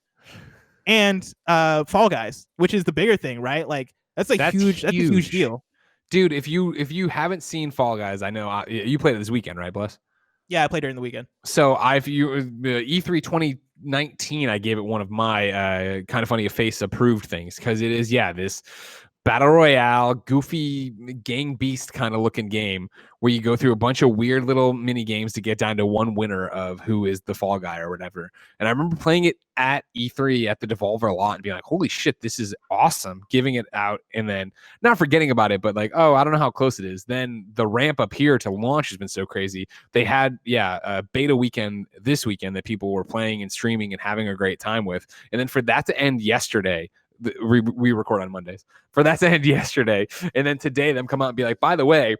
And Fall Guys, which is the bigger thing, right? Like that's a huge deal. Dude, if you haven't seen Fall Guys, I know you played it this weekend, right, Bless? Yeah, I played during the weekend. So E3 2019, I gave it one of my kind of funny face approved things, because it is this battle royale, goofy gang beast kind of looking game where you go through a bunch of weird little mini games to get down to one winner of who is the fall guy or whatever. And I remember playing it at E3 at the Devolver a lot and being like, holy shit, this is awesome. Giving it out and then not forgetting about it, but like, oh, I don't know how close it is. Then the ramp up here to launch has been so crazy. They had, a beta weekend this weekend that people were playing and streaming and having a great time with. And then for that to end yesterday, we record on Mondays, for that to end yesterday, and then today them come out and be like, by the way,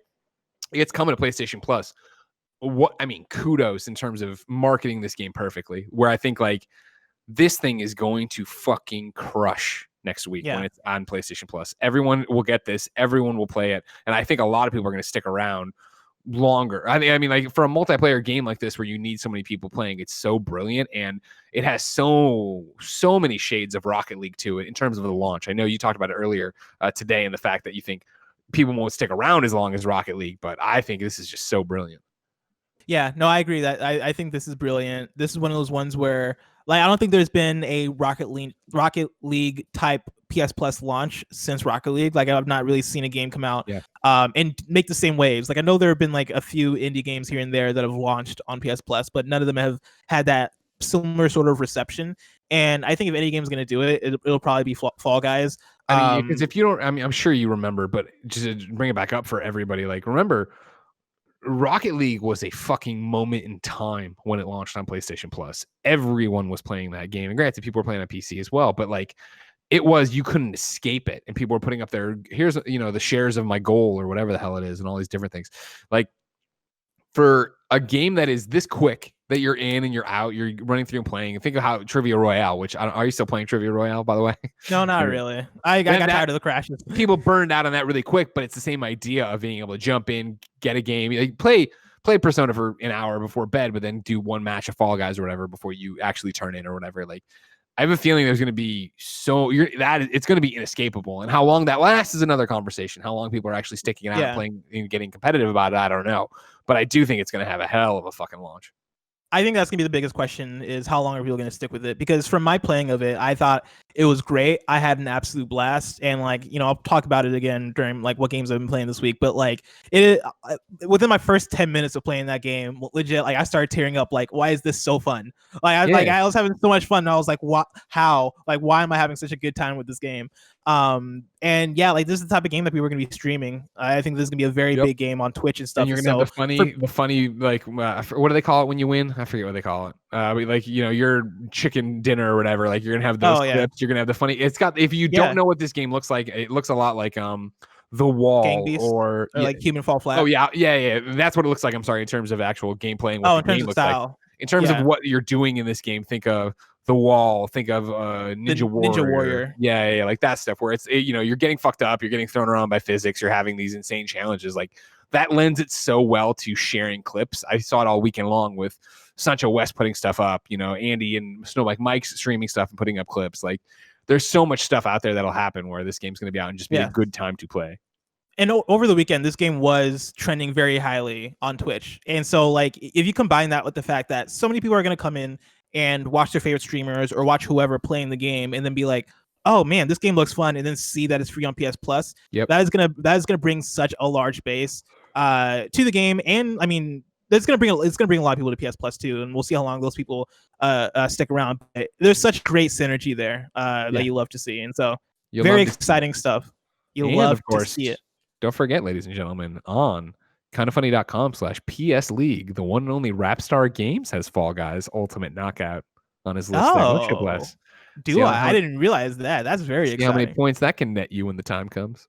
it's coming to PlayStation Plus. Kudos in terms of marketing this game perfectly, where I think like this thing is going to fucking crush next week when it's on PlayStation Plus. Everyone will get this, everyone will play it, and I think a lot of people are going to stick around longer. I mean, like for a multiplayer game like this where you need so many people playing, it's so brilliant, and it has so many shades of Rocket League to it in terms of the launch. I know you talked about it earlier today, and the fact that you think people won't stick around as long as Rocket League, but I think this is just so brilliant. Yeah, no, I agree that I think this is brilliant. This is one of those ones where like I don't think there's been a Rocket League type PS Plus launch since Rocket League. Like I've not really seen a game come out and make the same waves. Like I know there have been like a few indie games here and there that have launched on PS Plus, but none of them have had that similar sort of reception. And I think if any game's going to do it, it'll probably be Fall Guys. I mean, because if you don't, I mean, I'm sure you remember, but just to bring it back up for everybody, like remember, Rocket League was a fucking moment in time when it launched on PlayStation Plus. Everyone was playing that game, and granted, people were playing on PC as well, but like you couldn't escape it, and people were putting up here's the shares of my goal or whatever the hell it is, and all these different things. Like for a game that is this quick, that you're in and you're out, you're running through and playing. And think of how Trivia Royale, which are you still playing Trivia Royale, by the way? No, not really. I got tired of the crashes. People burned out on that really quick, but it's the same idea of being able to jump in, get a game, like play play Persona for an hour before bed, but then do one match of Fall Guys or whatever before you actually turn in or whatever. Like, I have a feeling there's going to be it's going to be inescapable, and how long that lasts is another conversation. How long people are actually sticking it out and playing and getting competitive about it, I don't know, but I do think it's going to have a hell of a fucking launch. I think that's gonna be the biggest question, is how long are people gonna stick with it? Because from my playing of it, I thought it was great. I had an absolute blast, and like, you know, I'll talk about it again during like what games I've been playing this week. But like, it within my first 10 minutes of playing that game, legit, like I started tearing up. Like, why is this so fun? Like, I was having so much fun, and I was like, what? How? Like, why am I having such a good time with this game? And yeah, like this is the type of game that people are going to be streaming. I think this is going to be a very big game on Twitch and stuff. And you're going to have the funny, like, what do they call it when you win? I forget what they call it. Like, you know, your chicken dinner or whatever, like you're going to have those clips. You're going to have the funny, if you don't know what this game looks like, it looks a lot like, The Wall or like Human Fall Flat. Oh yeah. That's what it looks like. I'm sorry, in terms of actual gameplay and what the game looks like. In terms of what you're doing in this game, think of The Wall, think of Ninja Warrior. Yeah, like that stuff where you're getting fucked up, you're getting thrown around by physics, you're having these insane challenges. Like that lends it so well to sharing clips. I saw it all weekend long with Sancho West putting stuff up, Andy and Snowbike Mike's streaming stuff and putting up clips. Like there's so much stuff out there that'll happen where this game's going to be out and just be a good time to play. And over the weekend, this game was trending very highly on Twitch. And so, like, if you combine that with the fact that so many people are going to come in and watch their favorite streamers or watch whoever playing the game and then be like, oh man, this game looks fun, and then see that it's free on PS Plus, that is gonna bring such a large base to the game. And I mean, it's gonna bring a lot of people to PS Plus too, and we'll see how long those people stick around. But there's such great synergy there that you love to see, and so very exciting stuff. You love to see it. Don't forget, ladies and gentlemen, on kindafunny.com/PS League, the one and only Rapstar Games has Fall Guys Ultimate Knockout on his list. I didn't realize that. That's very exciting. How many points that can net you when the time comes.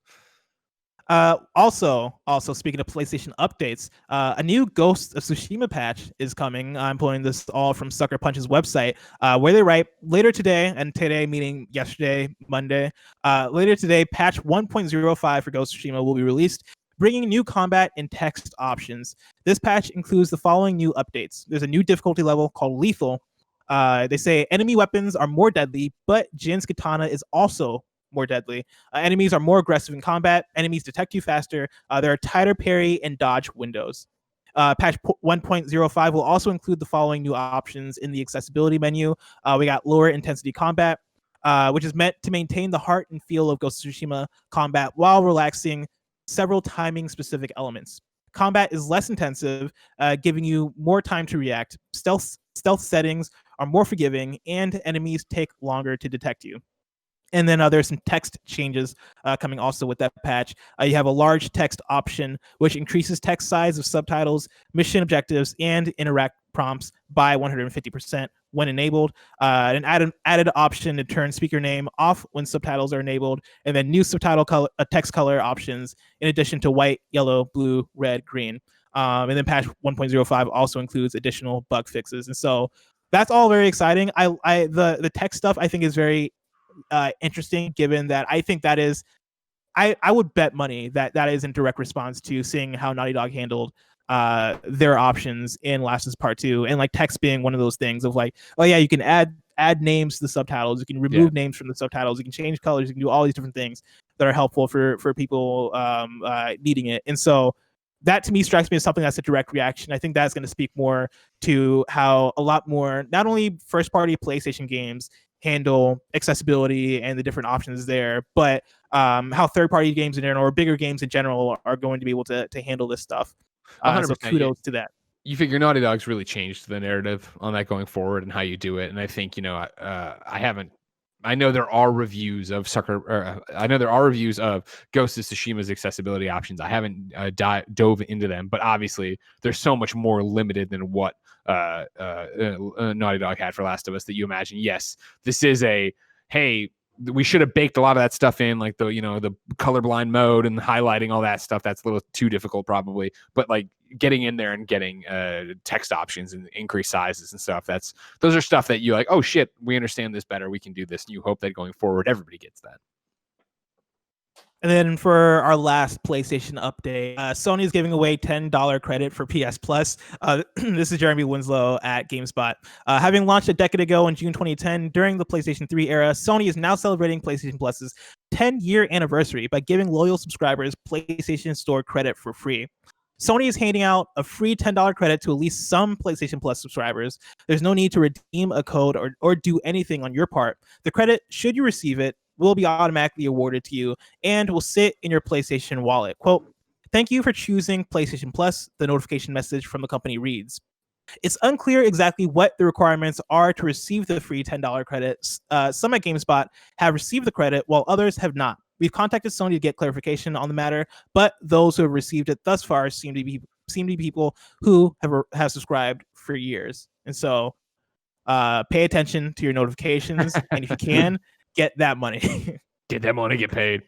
Also speaking of PlayStation updates, a new Ghost of Tsushima patch is coming. I'm pulling this all from Sucker Punch's website, where they write later today, and today meaning yesterday, Monday. Later today, patch 1.05 for Ghost of Tsushima will be released, bringing new combat and text options. This patch includes the following new updates. There's a new difficulty level called Lethal. They say enemy weapons are more deadly, but Jin's katana is also more deadly. Enemies are more aggressive in combat. Enemies detect you faster. There are tighter parry and dodge windows. Patch 1.05 will also include the following new options in the accessibility menu. We got lower intensity combat, which is meant to maintain the heart and feel of Ghost of Tsushima combat while relaxing several timing specific elements. Combat is less intensive, giving you more time to react. Stealth settings are more forgiving, and enemies take longer to detect you. And then there's some text changes coming also with that patch. You have a large text option, which increases text size of subtitles, mission objectives, and interact prompts by 150% when enabled. An added option to turn speaker name off when subtitles are enabled, and then new subtitle text color options in addition to white, yellow, blue, red, green. And then patch 1.05 also includes additional bug fixes. And so that's all very exciting. The text stuff I think is very interesting, given that I think that is, I would bet money that is in direct response to seeing how Naughty Dog handled their options in Last of Us Part 2, and like text being one of those things of like, oh yeah, you can add names to the subtitles, you can remove names from the subtitles, you can change colors, you can do all these different things that are helpful for people needing it. And so that to me strikes me as something that's a direct reaction. I think that's going to speak more to how a lot more, not only first party PlayStation games handle accessibility and the different options there, but how third-party games in general, or bigger games in general, are going to be able to handle this stuff. So kudos to that. You figure Naughty Dog's really changed the narrative on that going forward and how you do it. And I think, I know there are reviews of Ghost of Tsushima's accessibility options. I haven't dove into them, but obviously there's so much more limited than what Naughty Dog had for Last of Us that you imagine. Yes, this is we should have baked a lot of that stuff in, like the colorblind mode and highlighting all that stuff. That's a little too difficult probably, but like getting in there and getting text options and increased sizes and stuff, those are stuff that you like, oh shit, we understand this better, we can do this, and you hope that going forward everybody gets that. And then for our last PlayStation update, Sony is giving away $10 credit for PS Plus. This is Jeremy Winslow at GameSpot. Having launched a decade ago in June 2010 during the PlayStation 3 era, Sony is now celebrating PlayStation Plus's 10-year anniversary by giving loyal subscribers PlayStation Store credit for free. Sony is handing out a free $10 credit to at least some PlayStation Plus subscribers. There's no need to redeem a code or do anything on your part. The credit, should you receive it, will be automatically awarded to you and will sit in your PlayStation wallet. Quote, "Thank you for choosing PlayStation Plus," the notification message from the company reads. It's unclear exactly what the requirements are to receive the free $10 credits. Some at GameSpot have received the credit while others have not. We've contacted Sony to get clarification on the matter, but those who have received it thus far seem to be people who have subscribed for years. And so pay attention to your notifications, and if you can, get that money. Get that money, get paid.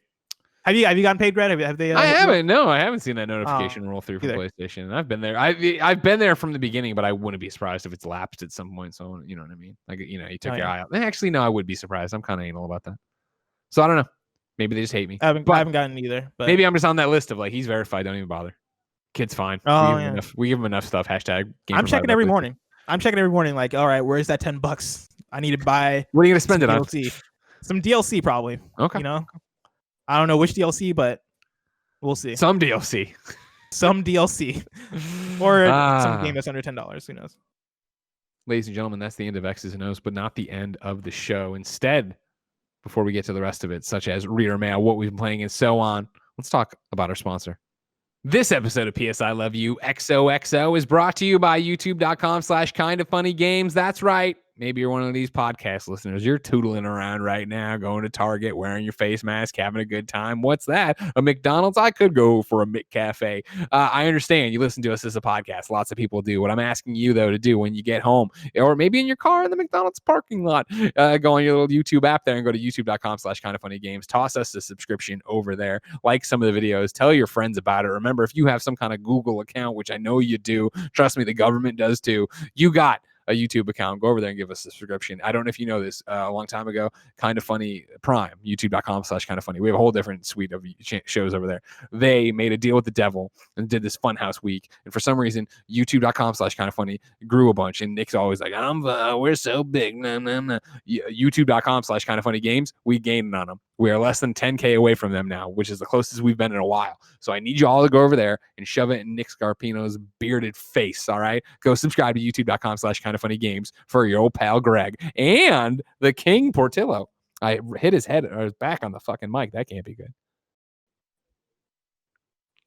Have you gotten paid, Greg? Have they? I haven't. No, I haven't seen that notification roll through for PlayStation. I've been there. I've been there from the beginning, but I wouldn't be surprised if it's lapsed at some point. So you know what I mean? Like you took your eye out. Actually, no, I would be surprised. I'm kind of anal about that. So I don't know. Maybe they just hate me. I haven't gotten either. But maybe I'm just on that list of like he's verified. Don't even bother. Kid's fine. We give him enough stuff. Hashtag. I'm checking every morning. Like, all right, where's that $10? I need to buy. What are you gonna spend it on? Some DLC probably. Okay. I don't know which DLC, but we'll see. Some DLC. Or some game that's under $10. Who knows? Ladies and gentlemen, that's the end of X's and O's, but not the end of the show. Instead, before we get to the rest of it, such as reader mail, what we've been playing, and so on, let's talk about our sponsor. This episode of PS I Love You XOXO is brought to you by youtube.com/kindoffunnygames. That's right. Maybe you're one of these podcast listeners. You're tootling around right now, going to Target, wearing your face mask, having a good time. What's that? A McDonald's? I could go for a McCafe. I understand you listen to us as a podcast. Lots of people do. What I'm asking you, though, to do when you get home, or maybe in your car in the McDonald's parking lot, go on your little YouTube app there and go to youtube.com/kindoffunnygames. Toss us a subscription over there. Like some of the videos. Tell your friends about it. Remember, if you have some kind of Google account, which I know you do, trust me, the government does too, you got a YouTube account. Go over there and give us a subscription. I don't know if you know this, a long time ago, Kind of Funny Prime, youtube.com/kindoffunny. We have a whole different suite of shows over there. They made a deal with the devil and did this Funhouse week. And for some reason, youtube.com/kindoffunny grew a bunch. And Nick's always like, we're so big. Nah, nah, nah. youtube.com/kindoffunnygames, we gained on them. We are less than 10K away from them now, which is the closest we've been in a while. So I need you all to go over there and shove it in Nick Scarpino's bearded face, all right? Go subscribe to youtube.com/kindoffunnygames for your old pal Greg and the King Portillo. I hit his head or his back on the fucking mic. That can't be good.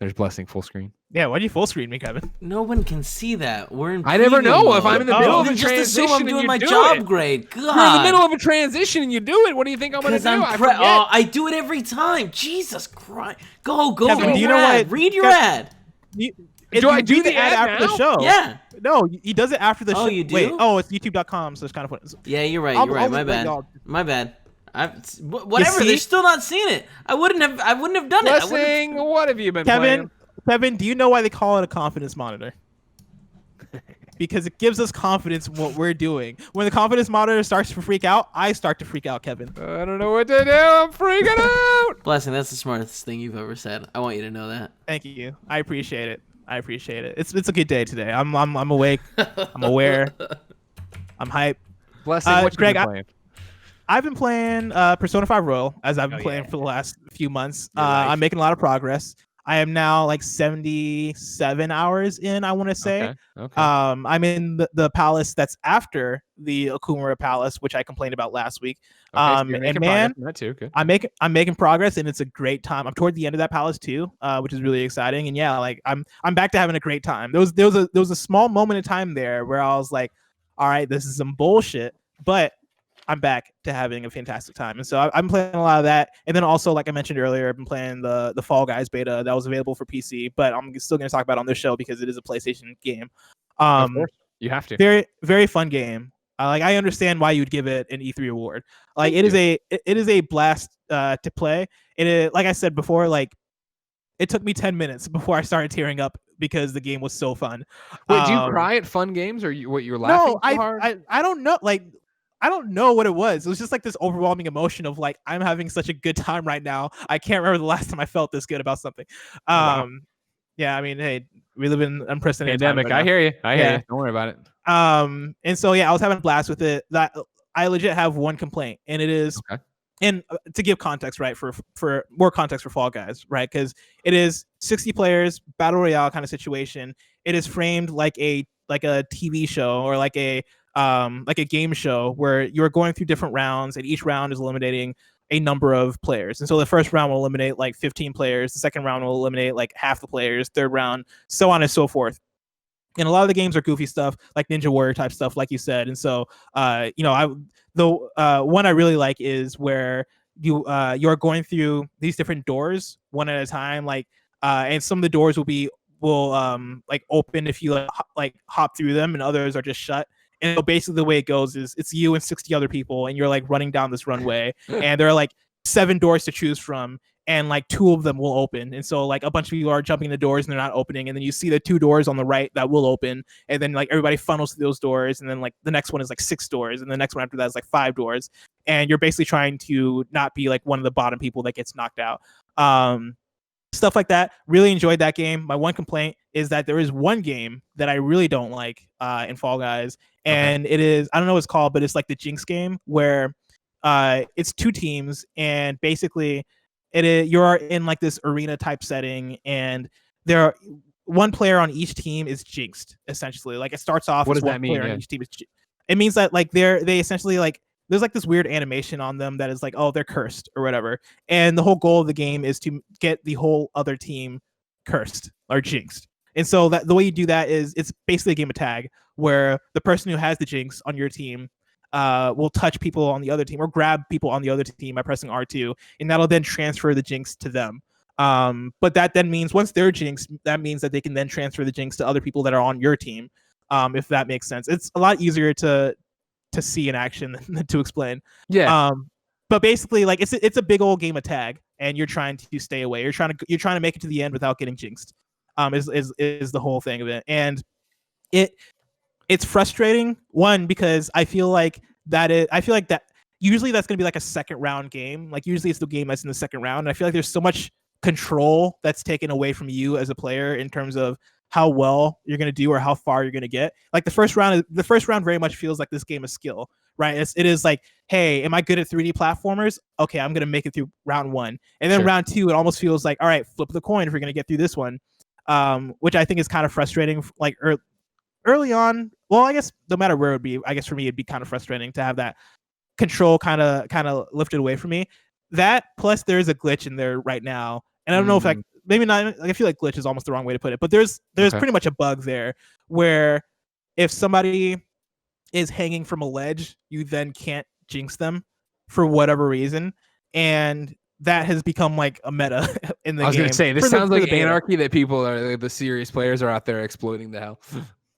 There's Blessing full screen. Yeah, why do you full screen me, Kevin? No one can see that. We're in. I never know if I'm in the middle of a transition. Just assume I'm doing my job great. God. You're in the middle of a transition and you do it. What do you think I'm going to do? I do it every time. Jesus Christ. Go. Kevin, do you know what? Read your ad. Do I do the ad after the show? Yeah. No, he does it after the show. Oh, you do? Wait, it's youtube.com, so it's kind of funny. Yeah, you're right. My bad. Whatever. They're still not seeing it. I wouldn't have done it. What have you been playing? Kevin, do you know why they call it a confidence monitor? Because it gives us confidence in what we're doing. When the confidence monitor starts to freak out, I start to freak out, Kevin. I don't know what to do. I'm freaking out. Blessing, that's the smartest thing you've ever said. I want you to know that. Thank you. I appreciate it. It's a good day today. I'm awake. I'm aware. I'm hyped. Blessing, what Greg, you been playing? I've been playing Persona 5 Royal, as I've been playing for the last few months. I'm making a lot of progress. I am now like 77 hours in, I want to say. Okay. I'm in the palace that's after the Okumura Palace, which I complained about last week. So and man, that too. Good. I'm making progress, and it's a great time. I'm toward the end of that palace too, which is really exciting. And yeah, like I'm back to having a great time. There was a small moment of time there where I was like, all right, this is some bullshit, but I'm back to having a fantastic time. And so I'm playing a lot of that. And then also, like I mentioned earlier, I've been playing the Fall Guys beta that was available for PC, but I'm still going to talk about it on this show because it is a PlayStation game. Of course. You have to. Very, very fun game. I understand why you'd give it an E3 award. Like it is a blast to play. And like I said before, like it took me 10 minutes before I started tearing up because the game was so fun. Wait, do you cry at fun games or you're laughing so hard? I don't know. Like, I don't know what it was. It was just like this overwhelming emotion of like, I'm having such a good time right now. I can't remember the last time I felt this good about something. Wow. Yeah, I mean, hey, we live in unprecedented pandemic. Right I hear you. I hear you. Don't worry about it. And so yeah, I was having a blast with it. That I legit have one complaint, and it is, and to give context, right, for more context for Fall Guys, right, because it is 60 players, battle royale kind of situation. It is framed like a TV show or like a game show where you're going through different rounds, and each round is eliminating a number of players. And so the first round will eliminate like 15 players, the second round will eliminate like half the players, third round, so on and so forth. And a lot of the games are goofy stuff, like Ninja Warrior type stuff, like you said. And so, one I really like is where you're going through these different doors one at a time, and some of the doors will open if you hop through them, and others are just shut. And so basically the way it goes is it's you and 60 other people, and you're like running down this runway, and there are like 7 doors to choose from, and like 2 of them will open. And so like a bunch of people are jumping the doors and they're not opening, and then you see the 2 doors on the right that will open, and then like everybody funnels through those doors, and then like the next one is like 6 doors, and the next one after that is like 5 doors, and you're basically trying to not be like one of the bottom people that gets knocked out. Stuff like that. Really enjoyed that game. My one complaint is that there is one game that I really don't like in Fall Guys, and it is, I don't know what it's called, but it's like the Jinx game, where it's 2 teams, and basically you're in like this arena type setting, and there are one player on each team is jinxed, essentially. Like it starts off what as does one that mean? player on each team is it means that like they essentially like there's like this weird animation on them that is like, oh, they're cursed or whatever. And the whole goal of the game is to get the whole other team cursed or jinxed. And so that the way you do that is it's basically a game of tag, where the person who has the jinx on your team will touch people on the other team or grab people on the other team by pressing R2, and that'll then transfer the jinx to them. But that then means once they're jinxed, that means that they can then transfer the jinx to other people that are on your team. If that makes sense. It's a lot easier to see in action than to explain. Yeah. But basically, like it's a big old game of tag, and you're trying to stay away. You're trying to make it to the end without getting jinxed. Is the whole thing of it, and it's frustrating. One, because I feel like that usually that's gonna be like a second round game. Like usually it's the game that's in the second round. And I feel like there's so much control that's taken away from you as a player in terms of how well you're going to do or how far you're going to get. Like the first round very much feels like this game of skill, right? It is like, hey, am I good at 3D platformers? Okay, I'm going to make it through round 1. And then round 2, it almost feels like, all right, flip the coin if you're going to get through this one, which I think is kind of frustrating. Like early on, well, I guess no matter where it would be, I guess for me, it'd be kind of frustrating to have that control kind of lifted away from me. That plus there's a glitch in there right now. And I don't know if maybe not. Like, I feel like glitch is almost the wrong way to put it, but there's pretty much a bug there where if somebody is hanging from a ledge, you then can't jinx them for whatever reason, and that has become like a meta in the game. I was going to say, this sounds like anarchy that people are, the serious players are out there exploiting the hell.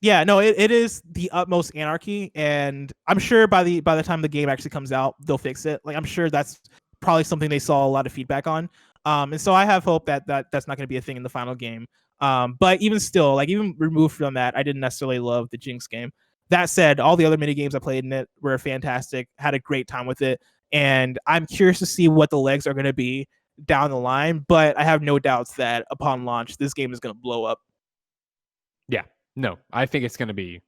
Yeah, no, it is the utmost anarchy, and I'm sure by the time the game actually comes out, they'll fix it. Like I'm sure that's probably something they saw a lot of feedback on. And so I have hope that that's not going to be a thing in the final game. But even still, like even removed from that, I didn't necessarily love the Jinx game. That said, all the other mini games I played in it were fantastic. Had a great time with it, and I'm curious to see what the legs are going to be down the line. But I have no doubts that upon launch, this game is going to blow up. Yeah, no, I think it's going to be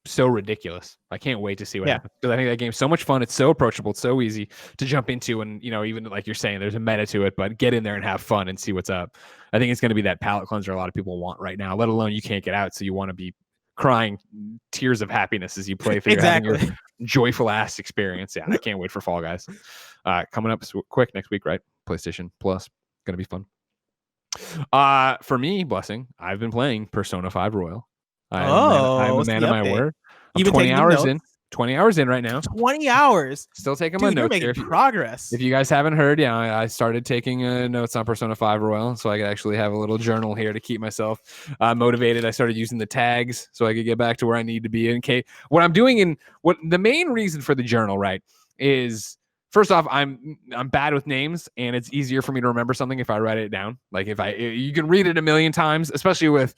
so ridiculous. I can't wait to see what happens, because I think that game's so much fun. It's so approachable. It's so easy to jump into, and even like you're saying, there's a meta to it, but get in there and have fun and see what's up. I think it's going to be that palate cleanser a lot of people want right now, let alone you can't get out, so you want to be crying tears of happiness as you play through having your joyful ass experience. Yeah, I can't wait for Fall Guys. Coming up quick next week, right? PlayStation Plus, gonna be fun. For me, Blessing, I've been playing Persona 5 Royal. I'm a man of my word. I'm 20 hours in. 20 hours in right now. 20 hours. Still taking my notes here. Making progress. If you guys haven't heard, I started taking notes on Persona 5 Royal, so I could actually have a little journal here to keep myself motivated. I started using the tags so I could get back to where I need to be. In case what I'm doing, and what the main reason for the journal, right, is first off, I'm bad with names, and it's easier for me to remember something if I write it down. Like you can read it a million times, especially with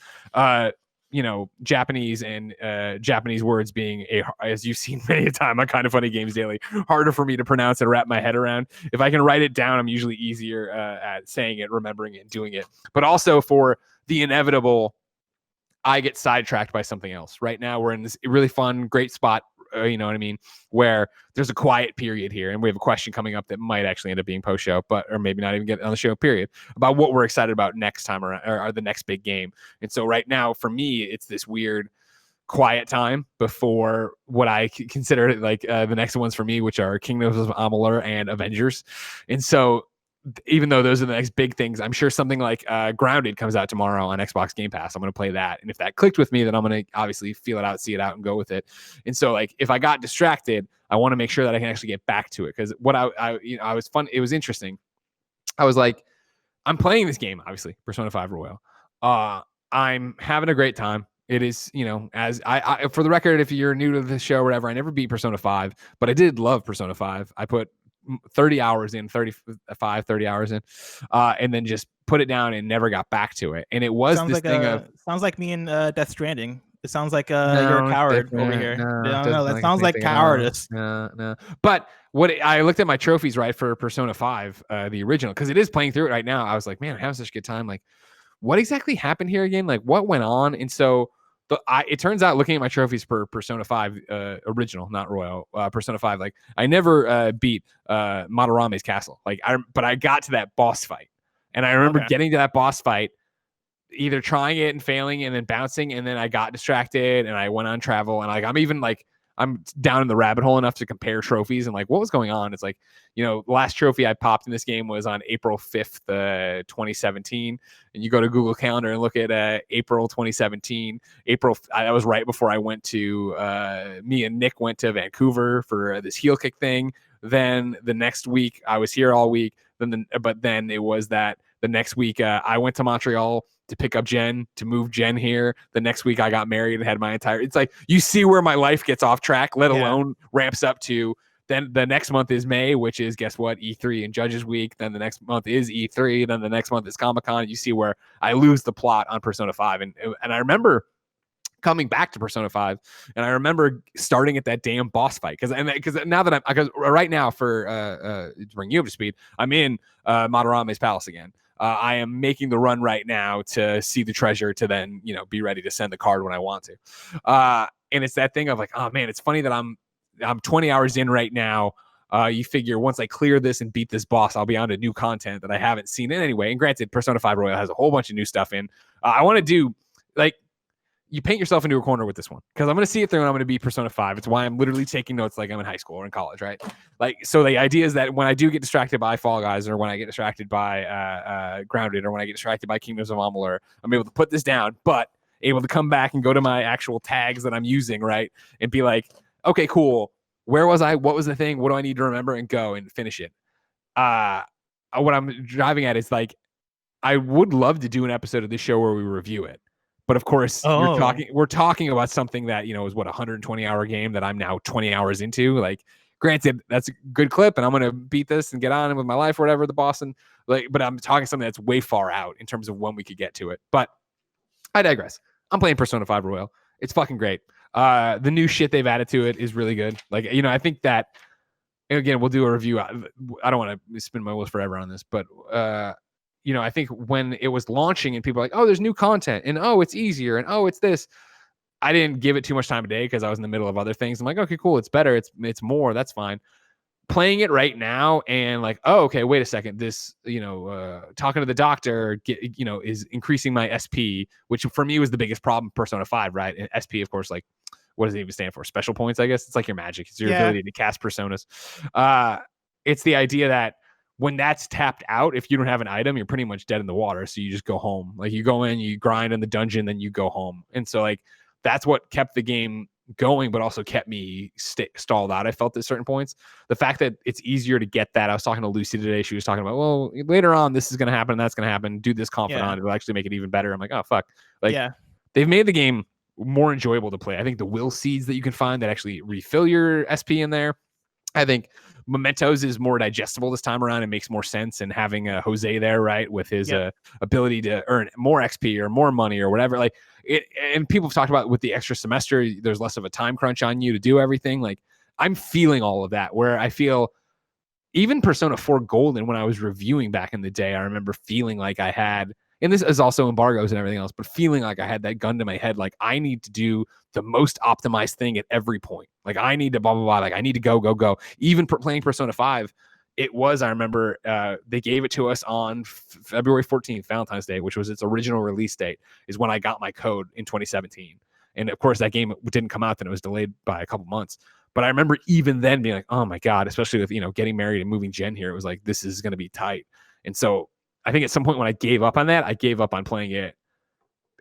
Japanese and Japanese words being as you've seen many a time on Kind of Funny Games Daily, harder for me to pronounce and wrap my head around. If I can write it down, I'm usually easier at saying it, remembering it, and doing it. But also for the inevitable, I get sidetracked by something else. Right now, we're in this really fun, great spot, you know what I mean, where there's a quiet period here, and we have a question coming up that might actually end up being post-show, or maybe not even get on the show, period, about what we're excited about next time around, or the next big game. And so right now, for me, it's this weird quiet time before what I consider like the next ones for me, which are Kingdoms of Amalur and Avengers. And so even though those are the next big things, I'm sure something like Grounded comes out tomorrow on Xbox Game Pass. I'm going to play that. And if that clicked with me, then I'm going to obviously feel it out, see it out, and go with it. And so like, if I got distracted, I want to make sure that I can actually get back to it. Cause what I was fun. It was interesting. I was like, I'm playing this game, obviously Persona 5 Royal. I'm having a great time. It is, as I for the record, if you're new to the show or whatever, I never beat Persona 5, but I did love Persona 5. I put 30 hours in, 30 hours in, and then just put it down and never got back to it. And it was sounds this like thing of sounds like me in Death Stranding. It sounds like you're a coward over here. No, that sounds like cowardice. No. But I looked at my trophies right for Persona 5, the original, because it is playing through it right now. I was like, man, I'm having such a good time. Like, what exactly happened here again? Like, what went on? And so it turns out, looking at my trophies for Persona 5 original, not Royal, Persona 5, like I never beat Madarame's castle. But I got to that boss fight, and I remember getting to that boss fight, either trying it and failing, and then bouncing, and then I got distracted, and I went on travel, and I'm down in the rabbit hole enough to compare trophies and like what was going on. It's like, the last trophy I popped in this game was on April 5th, 2017. And you go to Google Calendar and look at April 2017. That was right before I went to, me and Nick went to Vancouver for this heel kick thing. Then the next week I was here all week. But then it was that the next week I went to Montreal to pick up Jen, to move Jen here. The next week I got married and had my it's like, you see where my life gets off track, let alone ramps up to. Then the next month is May, which is, guess what, E3 and Judges Week. Then the next month is E3. Then the next month is Comic-Con. You see where I lose the plot on Persona 5. And I remember coming back to Persona 5, and I remember starting at that damn boss fight. Because now that because right now, for to bring you up to speed, I'm in Madarame's palace again. I am making the run right now to see the treasure, to then, be ready to send the card when I want to. And it's that thing of like, oh man, it's funny that I'm 20 hours in right now. You figure once I clear this and beat this boss, I'll be on to new content that I haven't seen in anyway. And granted, Persona 5 Royal has a whole bunch of new stuff in. I want to do, like, you paint yourself into a corner with this one, because I'm going to see it through and I'm going to beat Persona 5. It's why I'm literally taking notes like I'm in high school or in college, right? Like, so the idea is that when I do get distracted by Fall Guys, or when I get distracted by Grounded, or when I get distracted by Kingdoms of Amalur, I'm able to put this down, but able to come back and go to my actual tags that I'm using, right? And be like, okay, cool. Where was I? What was the thing? What do I need to remember? And go and finish it. What I'm driving at is like, I would love to do an episode of this show where we review it. But of course, we're talking about something that, is what, 120-hour game that I'm now 20 hours into. Like, granted, that's a good clip, and I'm going to beat this and get on with my life or whatever, the boss. And but I'm talking something that's way far out in terms of when we could get to it. But I digress. I'm playing Persona 5 Royal. It's fucking great. The new shit they've added to it is really good. Like, I think that, again, we'll do a review. I don't want to spin my wheels forever on this, but I think when it was launching and people were like, oh, there's new content, and oh, it's easier, and oh, it's this, I didn't give it too much time of day because I was in the middle of other things. I'm like, okay, cool, it's better, it's more, that's fine. Playing it right now and like, oh, okay, wait a second, this, talking to the doctor, is increasing my SP, which for me was the biggest problem, Persona 5, right? And SP, of course, like, what does it even stand for? Special points, I guess. It's like your magic. It's your ability to cast personas. It's the idea that when that's tapped out, if you don't have an item, you're pretty much dead in the water. So you just go home. Like, you go in, you grind in the dungeon, then you go home. And so like, that's what kept the game going, but also kept me stalled out. I felt at certain points. The fact that it's easier to get that. I was talking to Lucy today. She was talking about, well, later on, this is going to happen. That's going to happen. Do this confidant. It'll actually make it even better. I'm like, oh, fuck. Like, they've made the game more enjoyable to play. I think the will seeds that you can find that actually refill your SP in there. I think Mementos is more digestible this time around. It makes more sense, and having Jose there, right, with his ability to earn more XP or more money or whatever, like it. And people have talked about with the extra semester, there's less of a time crunch on you to do everything. Like I'm feeling all of that, where I feel even Persona 4 Golden, when I was reviewing back in the day, I remember feeling like I had, and this is also embargoes and everything else, but feeling like I had that gun to my head, like I need to do the most optimized thing at every point. Like I need to blah, blah, blah. Like I need to go. Even playing Persona 5, I remember they gave it to us on February 14th, Valentine's Day, which was its original release date, is when I got my code in 2017. And of course, that game didn't come out, then it was delayed by a couple months. But I remember even then being like, oh my God, especially with, getting married and moving gen here, it was like, this is going to be tight. And so I think at some point when I gave up on that, I gave up on playing it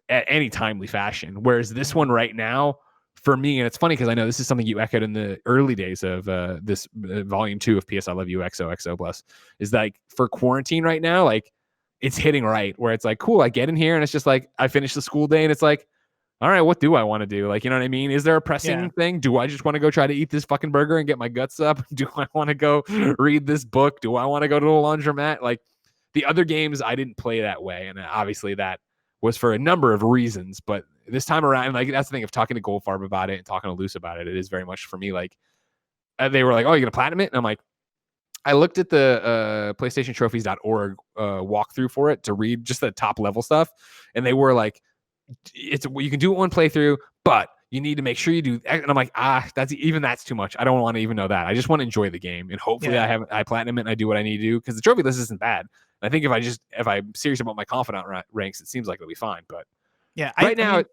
at any timely fashion. Whereas this one right now, for me, and it's funny because I know this is something you echoed in the early days of this volume 2 of PS I Love You XOXO Bless, is like for quarantine right now, like it's hitting right where it's like, cool, I get in here and it's just like, I finish the school day and it's like, all right, what do I want to do? Like, you know what I mean? Is there a pressing thing? Do I just want to go try to eat this fucking burger and get my guts up? Do I want to go read this book? Do I want to go to the laundromat? Like the other games, I didn't play that way. And obviously that was for a number of reasons. But this time around, like that's the thing of talking to Goldfarb about it and talking to Luce about it. It is very much for me like, they were like, oh, you're going to platinum it? And I'm like, I looked at the PlayStationTrophies.org walkthrough for it to read just the top level stuff. And they were like, you can do it one playthrough, but you need to make sure you do. And I'm like, that's too much. I don't want to even know that. I just want to enjoy the game, and hopefully I platinum it and I do what I need to do, because the trophy list isn't bad. And I think if I'm serious about my confidant ranks, it seems like it'll be fine. But sorry,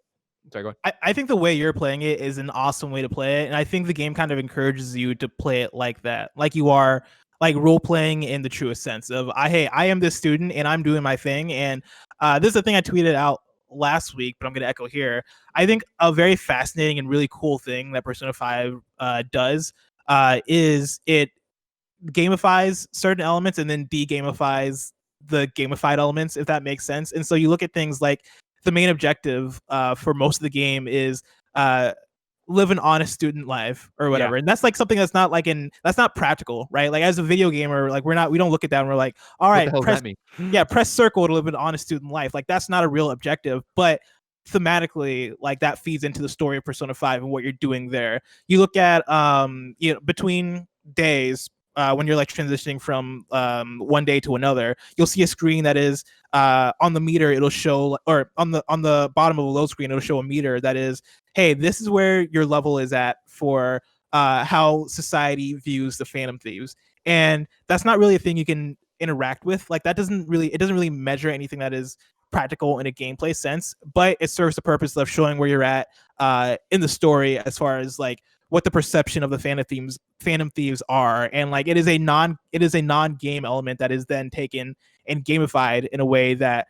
go ahead. I think the way you're playing it is an awesome way to play it, and I think the game kind of encourages you to play it like that, like you are like role playing in the truest sense of, I am this student and I'm doing my thing. And this is the thing I tweeted out last week, but I'm going to echo here. I think a very fascinating and really cool thing that Persona 5 does is it gamifies certain elements and then de-gamifies the gamified elements, if that makes sense. And so you look at things like the main objective for most of the game is live an honest student life or whatever. And that's like something that's not like that's not practical, right? Like as a video gamer, like we don't look at that and we're like, all right, press circle to live an honest student life. Like that's not a real objective, but thematically, like that feeds into the story of Persona 5 and what you're doing there. You look at between days, when you're like transitioning from one day to another, you'll see a screen that is on the meter. It'll show, or on the bottom of a load screen, it'll show a meter that is, hey, this is where your level is at for how society views the Phantom Thieves. And that's not really a thing you can interact with. Like it doesn't really measure anything that is practical in a gameplay sense, but it serves the purpose of showing where you're at in the story as far as like what the perception of the Phantom Thieves are. And like it is a non-game element that is then taken and gamified in a way that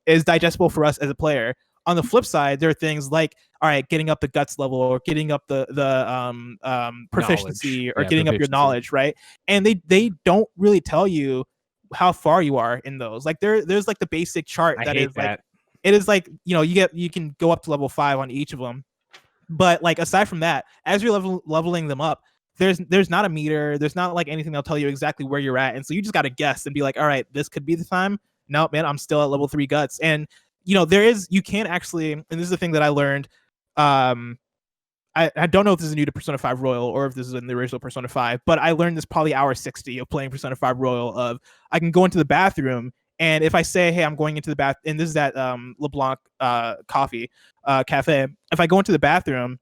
is digestible for us as a player. On the flip side, there are things like, all right, getting up the guts level, or getting up the proficiency, or getting up your knowledge, right? And they don't really tell you how far you are in those. Like there's like the basic chart that is like, it is like, you can go up to level 5 on each of them. But like aside from that, as you're leveling them up, there's not a meter, there's not like anything that'll tell you exactly where you're at. And so you just got to guess and be like, all right, this could be the time. No, man, I'm still at level 3 guts. And you can actually, and this is the thing that I learned. I don't know if this is new to Persona 5 Royal or if this is in the original Persona 5, but I learned this probably hour 60 of playing Persona 5 Royal of I can go into the bathroom, and if I say, hey, I'm going into the bath, and this is that LeBlanc cafe, if I go into the bathroom,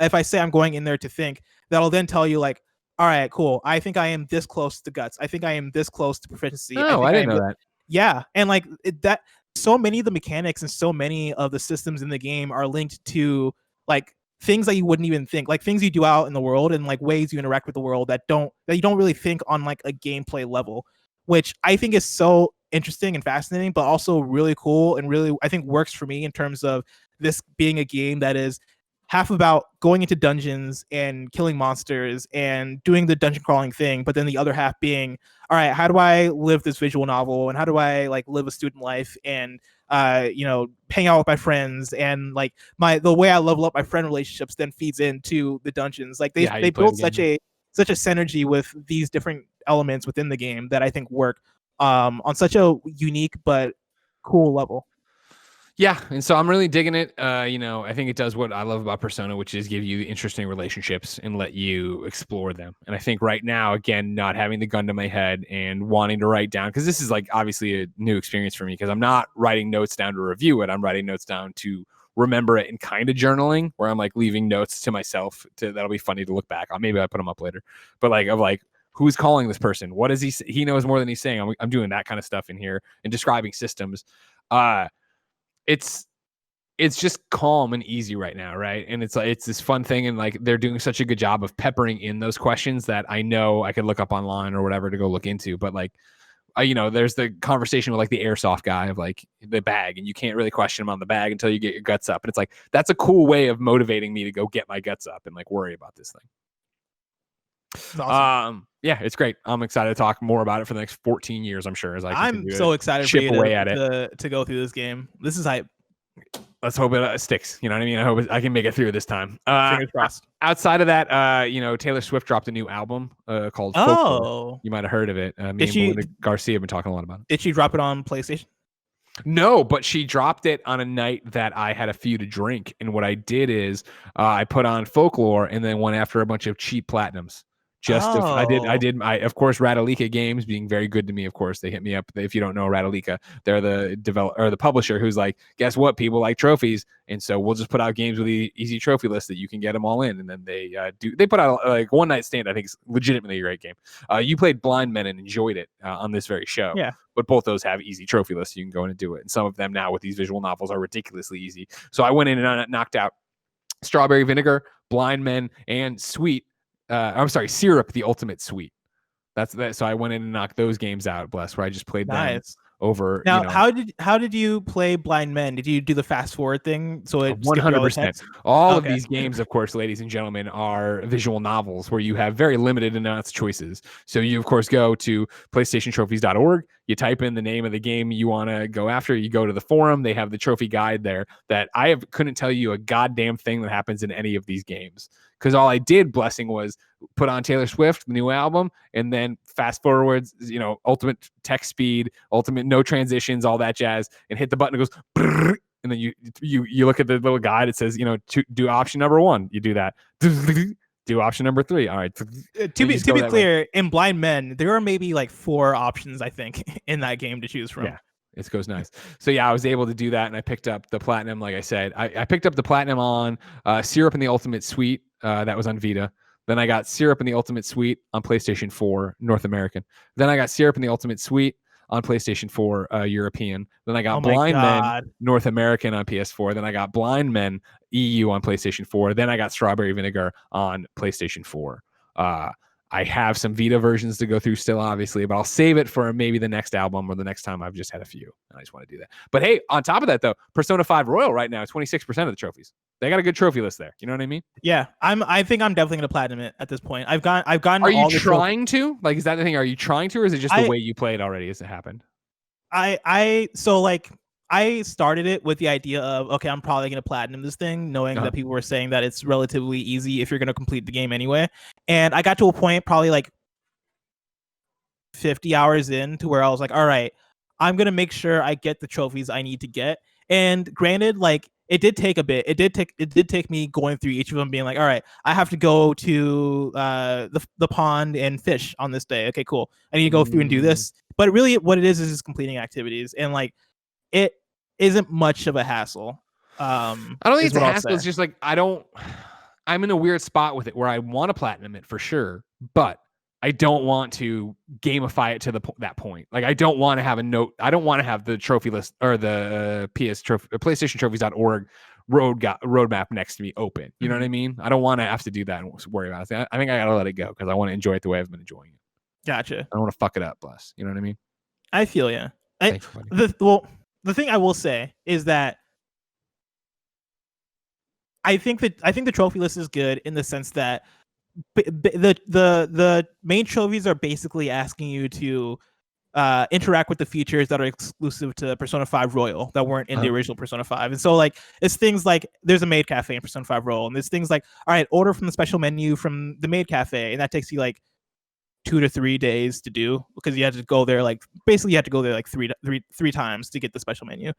if I say I'm going in there to think, that'll then tell you like, all right, cool, I think I am this close to guts. I think I am this close to proficiency. Oh, I didn't know that. Yeah, and like that, so many of the mechanics and so many of the systems in the game are linked to like things that you wouldn't even think, like things you do out in the world and like ways you interact with the world that you don't really think on like a gameplay level, which I think is so interesting and fascinating, but also really cool and really, I think, works for me in terms of this being a game that is half about going into dungeons and killing monsters and doing the dungeon crawling thing, but then the other half being, all right, how do I live this visual novel, and how do I like live a student life and hang out with my friends, and like the way I level up my friend relationships then feeds into the dungeons. Like they built such a synergy with these different elements within the game that I think work on such a unique but cool level. Yeah, and so I'm really digging it. I think it does what I love about Persona, which is give you interesting relationships and let you explore them. And I think right now, again, not having the gun to my head and wanting to write down, because this is like obviously a new experience for me, because I'm not writing notes down to review it. I'm writing notes down to remember it and kind of journaling, where I'm like leaving notes to myself that'll be funny to look back on. Maybe I put them up later, but who's calling this person? What is he? He knows more than he's saying. I'm doing that kind of stuff in here and describing systems. It's just calm and easy right now, right? And it's this fun thing, and like they're doing such a good job of peppering in those questions that I know I could look up online or whatever to go look into. But like, there's the conversation with like the airsoft guy of like the bag, and you can't really question him on the bag until you get your guts up. And it's like that's a cool way of motivating me to go get my guts up and like worry about this thing. Awesome. Yeah, it's great. I'm excited to talk more about it for the next 14 years, I'm sure. I'm so excited for you to go through this game. This is hype. Let's hope it sticks. You know what I mean? I hope I can make it through this time. Fingers crossed. Outside of that, Taylor Swift dropped a new album called Folklore. You might have heard of it. Me and Belinda Garcia have been talking a lot about it. Did she drop it on PlayStation? No, but she dropped it on a night that I had a few to drink. And what I did is I put on Folklore and then went after a bunch of cheap platinums. I did of course, Radalika Games being very good to me. Of course, they hit me up. If you don't know Radalika, they're the developer or the publisher who's like, guess what? People like trophies. And so we'll just put out games with the easy trophy list that you can get them all in. And then they put out like One Night Stand. I think it's legitimately a great game. You played Blind Men and enjoyed it on this very show. Yeah. But both those have easy trophy lists. You can go in and do it. And some of them now with these visual novels are ridiculously easy. So I went in and knocked out Strawberry Vinegar, Blind Men, and Syrup, the Ultimate Suite. That's that. So I went in and knocked those games out. Where I just played them over. Now, how did you play Blind Men? Did you do the fast forward thing? So it 100%. All of these games, of course, ladies and gentlemen, are visual novels where you have very limited amounts of choices. So you, of course, go to PlayStationTrophies.org. You type in the name of the game you want to go after. You go to the forum. They have the trophy guide there that couldn't tell you a goddamn thing that happens in any of these games. Because all I did, blessing, was put on Taylor Swift, the new album, and then fast forwards, ultimate text speed, ultimate no transitions, all that jazz, and hit the button. It goes, brrr, and then you look at the little guide. It says, to do option number 1. You do that. Do option number 3. All right. To be clear, in Blind Men, there are maybe like 4 options, I think, in that game to choose from. Yeah. It goes nice. So yeah, I was able to do that, and I picked up the platinum. Like I said, I picked up the platinum on Syrup and the Ultimate Suite. That was on Vita. Then I got Syrup and the Ultimate Suite on PlayStation 4 North American. Then I got Syrup and the Ultimate Suite on PlayStation 4 European. Then I got Blind Men North American on PS4. Then I got Blind Men EU on PlayStation 4. Then I got Strawberry Vinegar on PlayStation 4. I have some Vita versions to go through still, obviously, but I'll save it for maybe the next album or the next time. I've just had a few. I just want to do that. But hey, on top of that, though, Persona 5 Royal right now, 26% of the trophies. They got a good trophy list there. You know what I mean? Yeah, I think I'm definitely gonna platinum it at this point. I've gotten. Are you trying to? Like, is that the thing? Are you trying to, or is it just the way you play it already as it happened? I started it with the idea of, okay, I'm probably going to platinum this thing, knowing that people were saying that it's relatively easy if you're going to complete the game anyway. And I got to a point probably like 50 hours in to where I was like, all right, I'm going to make sure I get the trophies I need to get. And granted, like, it did take a bit. It did take me going through each of them being like, all right, I have to go to the pond and fish on this day. Okay, cool. I need to go through and do this. But really what it is just completing activities. And like, it isn't much of a hassle. I don't think it's a hassle. It's just like I'm in a weird spot with it where I want to platinum it for sure, but I don't want to gamify it to that point. Like, I don't want to have a note. I don't want to have the trophy list or the PlayStation Trophies.org roadmap next to me open. You know what I mean? I don't want to have to do that and worry about it. I think I got to let it go because I want to enjoy it the way I've been enjoying it. Gotcha. I don't want to fuck it up, bless. You know what I mean? I feel you. Thanks, buddy. The thing I will say is that I think the trophy list is good in the sense that the main trophies are basically asking you to interact with the features that are exclusive to Persona 5 Royal that weren't in the original Persona 5. And so like it's things like there's a maid cafe in Persona 5 Royal, and there's things like, all right, order from the special menu from the maid cafe, and that takes you like 2 to 3 days to do, because you had to go there like three times to get the special menu.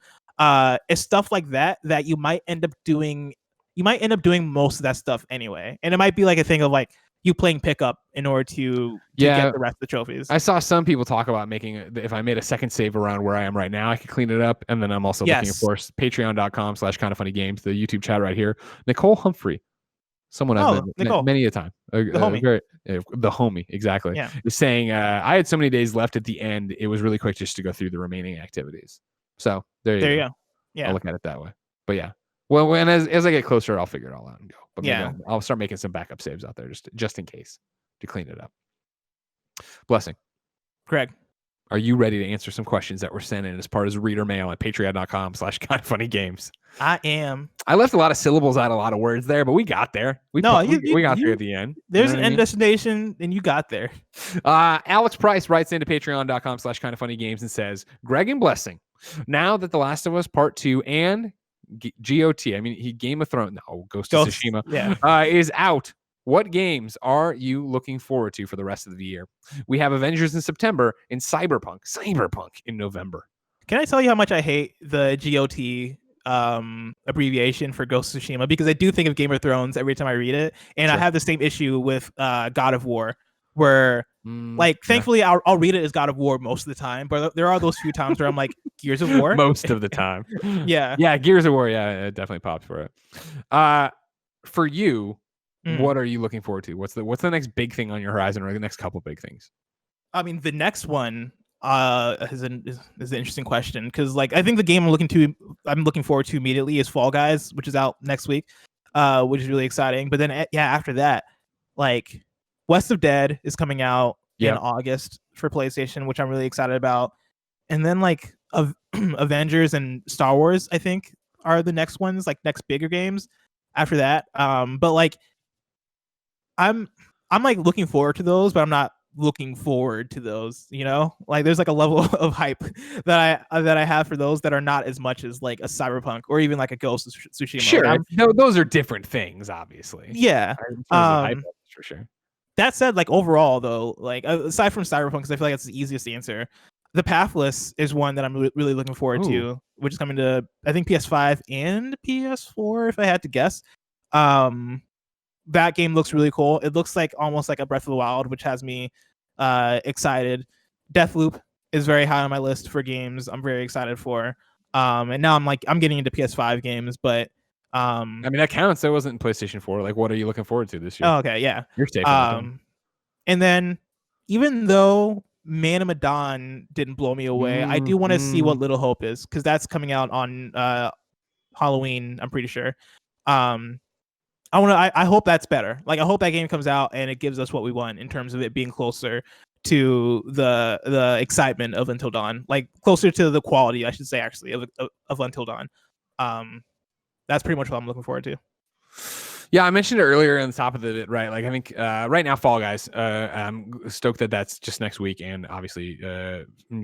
It's stuff like that you might end up doing. You might end up doing most of that stuff anyway, and it might be like a thing of like you playing pickup in order to get the rest of the trophies. I saw some people talk about if I made a second save around where I am right now, I could clean it up. And then I'm also looking, of course, patreon.com/kindoffunnygames, the YouTube chat right here. Nicole Humphrey, someone I've met many a time. The homie, exactly. Yeah. Is saying, I had so many days left at the end, it was really quick just to go through the remaining activities. So there you go. Yeah. I'll look at it that way. But yeah. Well, when as I get closer, I'll figure it all out and go. But maybe I'll start making some backup saves out there just in case to clean it up. Blessing. Greg, are you ready to answer some questions that were sent in as part of reader mail at patreon.com/kindoffunnygames? I am. I left a lot of syllables out, a lot of words there, but we got there. We got there at the end. There's an end destination, and you got there. Alex Price writes into patreon.com/kindoffunnygames and says, Greg and Blessing, now that The Last of Us Part 2 and GOT, Game of Thrones, Ghost of Tsushima, is out, what games are you looking forward to for the rest of the year? We have Avengers in September and Cyberpunk in November. Can I tell you how much I hate the GOT abbreviation for Ghost of Tsushima? Because I do think of Game of Thrones every time I read it, and I have the same issue with God of War, where thankfully I'll read it as God of War most of the time, but there are those few times where I'm like, Gears of War most of the time. yeah Gears of War, it definitely popped for it. For you, what are you looking forward to? What's the next big thing on your horizon, or the next couple big things? The next one is an interesting question, because like I think the game I'm looking forward to immediately is Fall Guys, which is out next week, which is really exciting. But then after that, like West of Dead is coming out in August for PlayStation, which I'm really excited about. And then like Avengers and Star Wars, I think, are the next ones, like next bigger games after that. But like I'm like looking forward to those, but I'm not looking forward to those, like there's like a level of hype that I have for those that are not as much as like a Cyberpunk or even like a Ghost of Tsushima. Sure, those are different things, obviously. Yeah, hype, for sure. That said, like overall though, like aside from Cyberpunk, because I feel like that's the easiest answer, The Pathless is one that I'm really looking forward to, which is coming to I think PS5 and PS4 if I had to guess. That game looks really cool. It looks like almost like a Breath of the Wild, which has me excited. Deathloop is very high on my list for games I'm very excited for. And now I'm getting into PS5 games, but that counts. That wasn't in PlayStation 4. Like, what are you looking forward to this year? Oh, okay, yeah. You're safe. And then even though Man of Medan didn't blow me away, I do want to see what Little Hope is, because that's coming out on Halloween, I'm pretty sure. I hope that's better. Like, I hope that game comes out and it gives us what we want in terms of it being closer to the excitement of Until Dawn, like closer to the quality, I should say, actually, of Until Dawn. That's pretty much what I'm looking forward to. Yeah, I mentioned it earlier on the top of it, right? Like, I think right now, Fall Guys, I'm stoked that that's just next week and obviously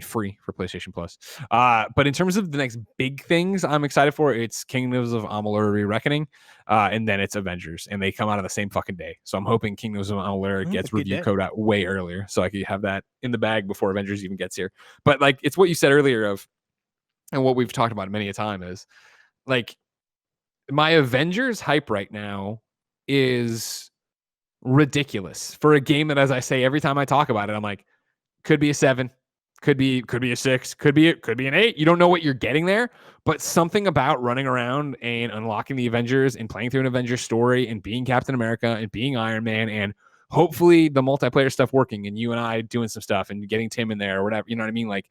free for PlayStation Plus. But in terms of the next big things I'm excited for, it's Kingdoms of Amalur: Reckoning, and then it's Avengers, and they come out on the same fucking day. So I'm hoping Kingdoms of Amalur gets review code out way earlier, so I can have that in the bag before Avengers even gets here. But like, it's what you said earlier and what we've talked about many a time is like, my Avengers hype right now is ridiculous for a game that, as I say every time I talk about it, I'm like, could be a 7, could be a 6, could be an 8. You don't know what you're getting there, but something about running around and unlocking the Avengers and playing through an Avengers story and being Captain America and being Iron Man and hopefully the multiplayer stuff working and you and I doing some stuff and getting Tim in there or whatever, you know what I mean? Like,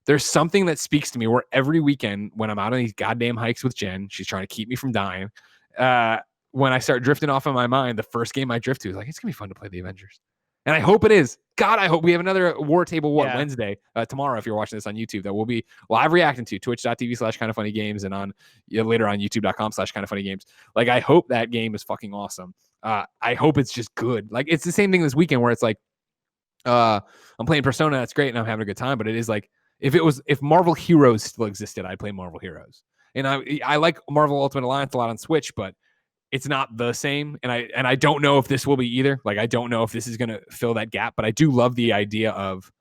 there's something that speaks to me where every weekend when I'm out on these goddamn hikes with Jen, she's trying to keep me from dying. When I start drifting off in my mind, the first game I drift to is like, it's going to be fun to play the Avengers. And I hope it is. God, I hope we have another War Table Wednesday, tomorrow, if you're watching this on YouTube, that we'll be live reacting to twitch.tv/kindoffunnygames and on later on youtube.com/kindoffunnygames. Like, I hope that game is fucking awesome. I hope it's just good. Like, it's the same thing this weekend where it's like, I'm playing Persona. That's great, and I'm having a good time. But it is like if Marvel Heroes still existed, I'd play Marvel Heroes. And I like Marvel Ultimate Alliance a lot on Switch, but it's not the same. And I don't know if this will be either. Like, I don't know if this is going to fill that gap, but I do love the idea of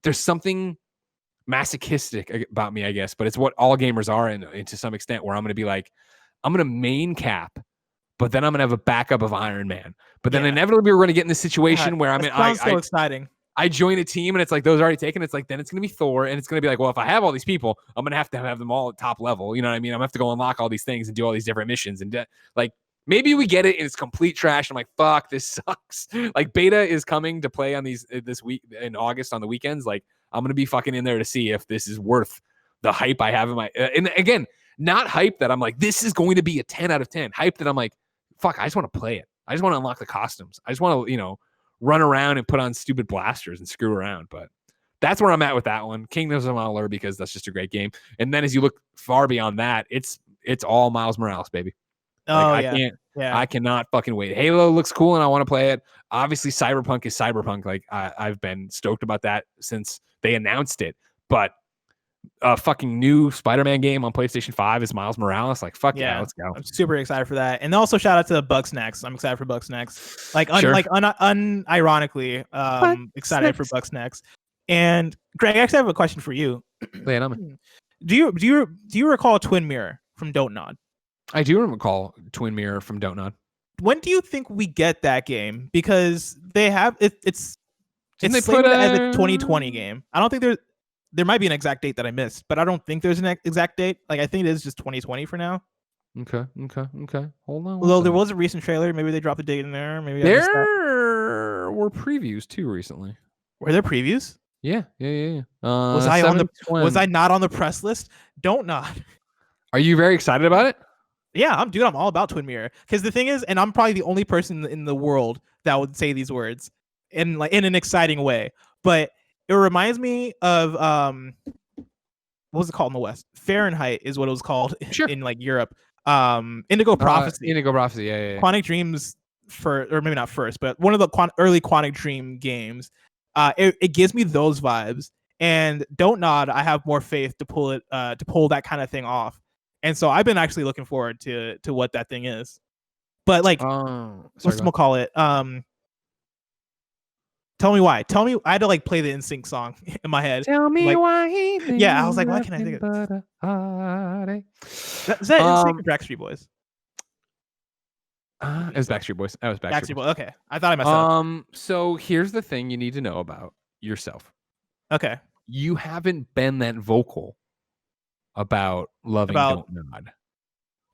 there's something masochistic about me, I guess, but it's what all gamers are, and to some extent, where I'm going to be like, I'm going to main cap, but then I'm going to have a backup of Iron Man. But then inevitably we're going to get in this situation where sounds so exciting. I join a team and it's like those are already taken. It's like then it's going to be Thor, and it's going to be like, well, if I have all these people, I'm going to have them all at top level. You know what I mean? I'm going to have to go unlock all these things and do all these different missions. And like maybe we get it and it's complete trash. I'm like, fuck, this sucks. Like beta is coming to play on this week in August on the weekends. Like I'm going to be fucking in there to see if this is worth the hype I have in my. And again, not hype that I'm like, this is going to be a 10 out of 10. Hype that I'm like, fuck, I just want to play it. I just want to unlock the costumes. I just want to, run around and put on stupid blasters and screw around. But that's where I'm at with that one. Kingdoms of Amalur, because that's just a great game. And then as you look far beyond that, it's all Miles Morales, baby. Like, I cannot fucking wait. Halo looks cool and I want to play it. Obviously, Cyberpunk is Cyberpunk. Like I've been stoked about that since they announced it. But a fucking new Spider-Man game on PlayStation 5 is Miles Morales. Like, fuck yeah, let's go. I'm super excited for that. And also shout out to Bugsnax. I'm excited for Bugsnax. Like, unironically, excited for Bugsnax. And Greg, I actually have a question for you. Lay it on me. Do you recall Twin Mirror from Don't Nod? I do recall Twin Mirror from Don't Nod. When do you think we get that game? Because they have it's slated as a 2020 game. I don't think there might be an exact date that I missed, but I don't think there's an exact date. Like, I think it is just 2020 for now. Okay. Hold on. Although there was a recent trailer. Maybe they dropped a date in there. Maybe there were previews too recently. Were there previews? Yeah. Was I not on the press list? Don't Nod. Are you very excited about it? Yeah, I'm all about Twin Mirror. Because the thing is, and I'm probably the only person in the world that would say these words in an exciting way. But it reminds me of what was it called in the West? Fahrenheit is what it was called in like Europe. Indigo Prophecy. Yeah. Quantic Dreams or maybe not first, but one of the early Quantic Dream games. It gives me those vibes. And Don't Nod, I have more faith to pull that kind of thing off. And so I've been actually looking forward to what that thing is. But like, what's we'll call it? Tell me why. I had to like play the NSYNC song in my head. Tell me why. Yeah, I was like, why can't I think of it? Is that NSYNC or Backstreet Boys? It was Backstreet Boys. That was Backstreet Boys. Okay, I thought I messed up. So here's the thing you need to know about yourself. Okay. You haven't been that vocal about loving Don't Nod.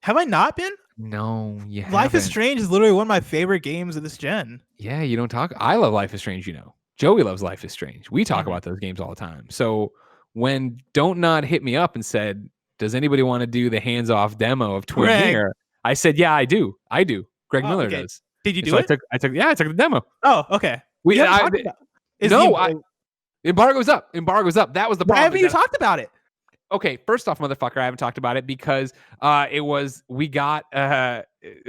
Have I not been? No, you haven't. Life is Strange is literally one of my favorite games of this gen. Yeah, you don't talk. I love Life is Strange, Joey loves Life is Strange. We talk about those games all the time. So when Don't Nod hit me up and said, does anybody want to do the hands-off demo of Twin Mirror? I said, yeah, I do. Greg Miller does. Did you do it? I took the demo. Oh, okay. Embargo's up. That was the problem. Why haven't you talked about it? Okay, first off, motherfucker, I haven't talked about it because we got a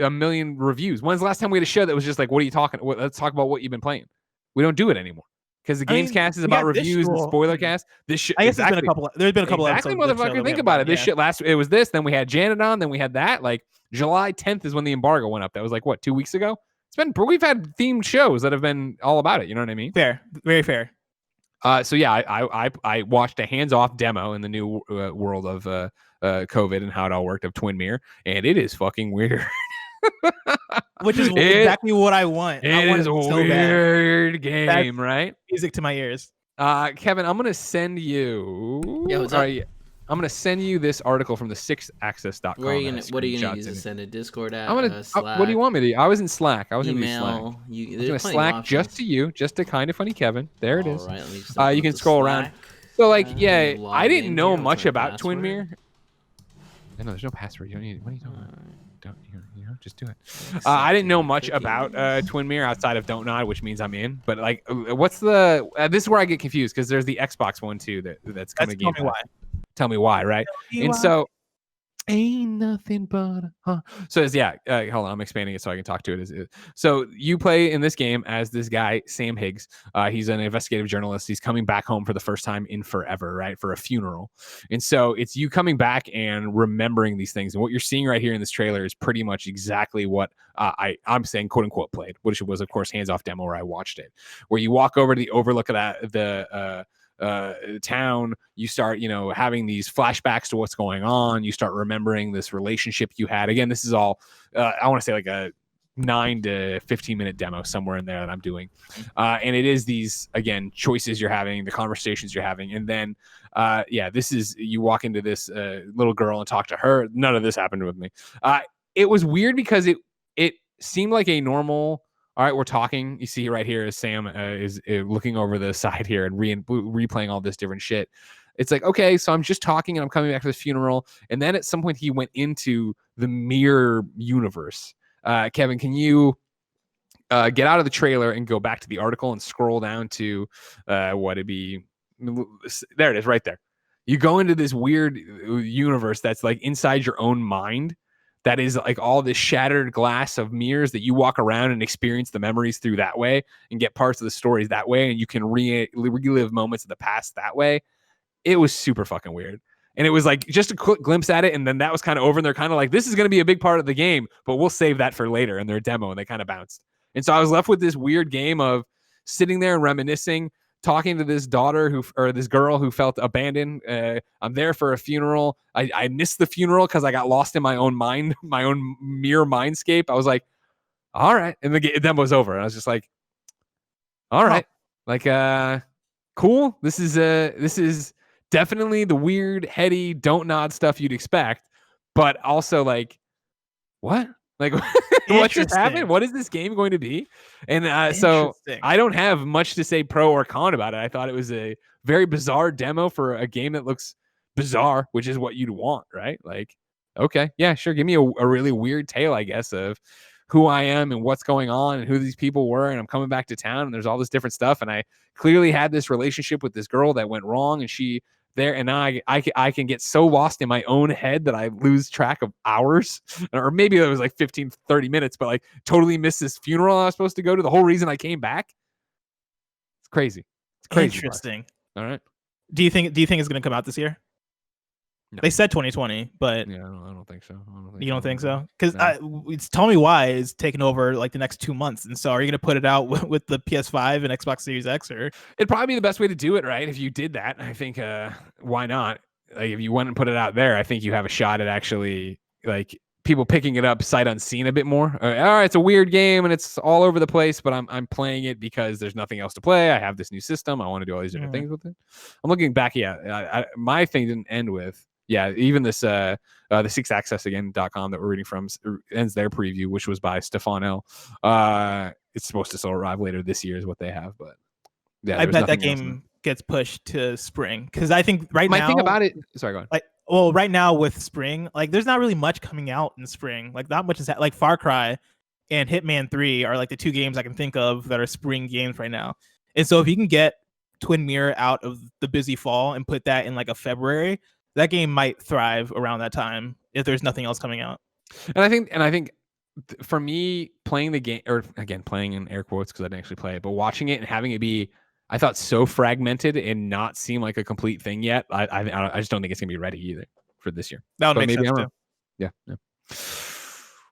million reviews. When's the last time we had a show that was just like, what are you talking? Let's talk about what you've been playing. We don't do it anymore because the Games Cast is about reviews and spoiler cast. This shit. I guess there's been a couple episodes. Motherfucker, think about it. This shit it was this. Then we had Janet on. Then we had that. Like July 10th is when the embargo went up. That was like what, 2 weeks ago. We've had themed shows that have been all about it. You know what I mean? Fair, very fair. So yeah, I watched a hands-off demo in the new world of COVID and how it all worked of Twin Mirror, and it is fucking weird. Which is exactly what I want. It is a weird game, right? Music to my ears. Kevin, I'm gonna send you. Yeah, what's up? I'm gonna send you this article from the 6axis.com. What are you gonna use to send a Discord at? Slack. What do you want me to do? I was in Slack. I was email. I'm gonna Slack just to you, just to Kind of Funny Kevin. There it is. Right, you can scroll around. So like, I didn't know much about Twin Mirror. No, there's no password. You don't need. What are you talking about? Don't just do it. I didn't know much about Twin Mirror outside of Don't Nod, which means I'm in. But like, what's the? This is where I get confused because there's the Xbox one too that's coming. Tell me why. Tell me why, right? So Ain't nothing but so hold on, I'm expanding it so I can talk to it. So you play in this game as this guy Sam Higgs. He's an investigative journalist. He's coming back home for the first time in forever, right, for a funeral. And so it's you coming back and remembering these things. And what you're seeing right here in this trailer is pretty much exactly what I'm saying, quote unquote, played, which was of course hands off demo where I watched it, where you walk over to the overlook of the town. You start having these flashbacks to what's going on. You start remembering this relationship you had. Again, this is all I want to say like a 9 to 15 minute demo somewhere in there that I'm doing, and it is these again choices you're having, the conversations you're having, and then this is you walk into this little girl and talk to her. None of this happened with me. It was weird because it seemed like a normal, all right, we're talking. You see right here is Sam is looking over the side here and replaying all this different shit. It's like, okay, so I'm just talking and I'm coming back to this funeral. And then at some point he went into the mirror universe. Kevin, can you get out of the trailer and go back to the article and scroll down to what it'd be? There it is right there. You go into this weird universe that's like inside your own mind. That is like all this shattered glass of mirrors that you walk around and experience the memories through that way and get parts of the stories that way. And you can relive moments of the past that way. It was super fucking weird. And it was like just a quick glimpse at it. And then that was kind of over. And they're kind of like, this is going to be a big part of the game, but we'll save that for later in their demo. And they kind of bounced. And so I was left with this weird game of sitting there and reminiscing, talking to this this girl who felt abandoned. I'm there for a funeral. I missed the funeral because I got lost in my own mind, my own mere mindscape. I was like, all right. And the demo's over. And I was just like, all right. Like, cool. This is definitely the weird, heady, don't nod stuff you'd expect. But also like, what? Like, what just happened? What is this game going to be? And so I don't have much to say pro or con about it. I thought it was a very bizarre demo for a game that looks bizarre, which is what you'd want, right? Like, okay, yeah, sure. Give me a really weird tale, I guess, of who I am and what's going on and who these people were. And I'm coming back to town and there's all this different stuff. And I clearly had this relationship with this girl that went wrong, and she there, and I can get so lost in my own head that I lose track of hours, or maybe it was like 15, 30 minutes, but like totally miss this funeral I was supposed to go to. The whole reason I came back. It's crazy. It's crazy. Interesting. All right. Do you think it's going to come out this year? No. They said 2020, but yeah, I don't think so. You don't think so? Because it's Tell Me Why is taking over like the next 2 months, and so are you going to put it out with the PS5 and Xbox Series X, or it'd probably be the best way to do it, right? If you did that, I think why not? Like if you went and put it out there, I think you have a shot at actually like people picking it up sight unseen a bit more. All right, it's a weird game and it's all over the place, but I'm playing it because there's nothing else to play. I have this new system. I want to do all these different things with it. I'm looking back. Yeah, my thing didn't end with. Yeah, even this the 6accessagain.com that we're reading from ends their preview, which was by Stefan L. It's supposed to still arrive later this year is what they have, but yeah, I bet that game gets pushed to spring, because I think now my thing about it. Sorry, go on. Like, well, right now with spring, like there's not really much coming out in spring. Like not much is like Far Cry and Hitman 3 are like the 2 games I can think of that are spring games right now. And so if you can get Twin Mirror out of the busy fall and put that in like a February, that game might thrive around that time if there's nothing else coming out. And I think for me, playing the game, or again, playing in air quotes because I didn't actually play it, but watching it and having it be, I thought, so fragmented and not seem like a complete thing yet. I just don't think it's gonna be ready either for this year. That would make sense too. Yeah.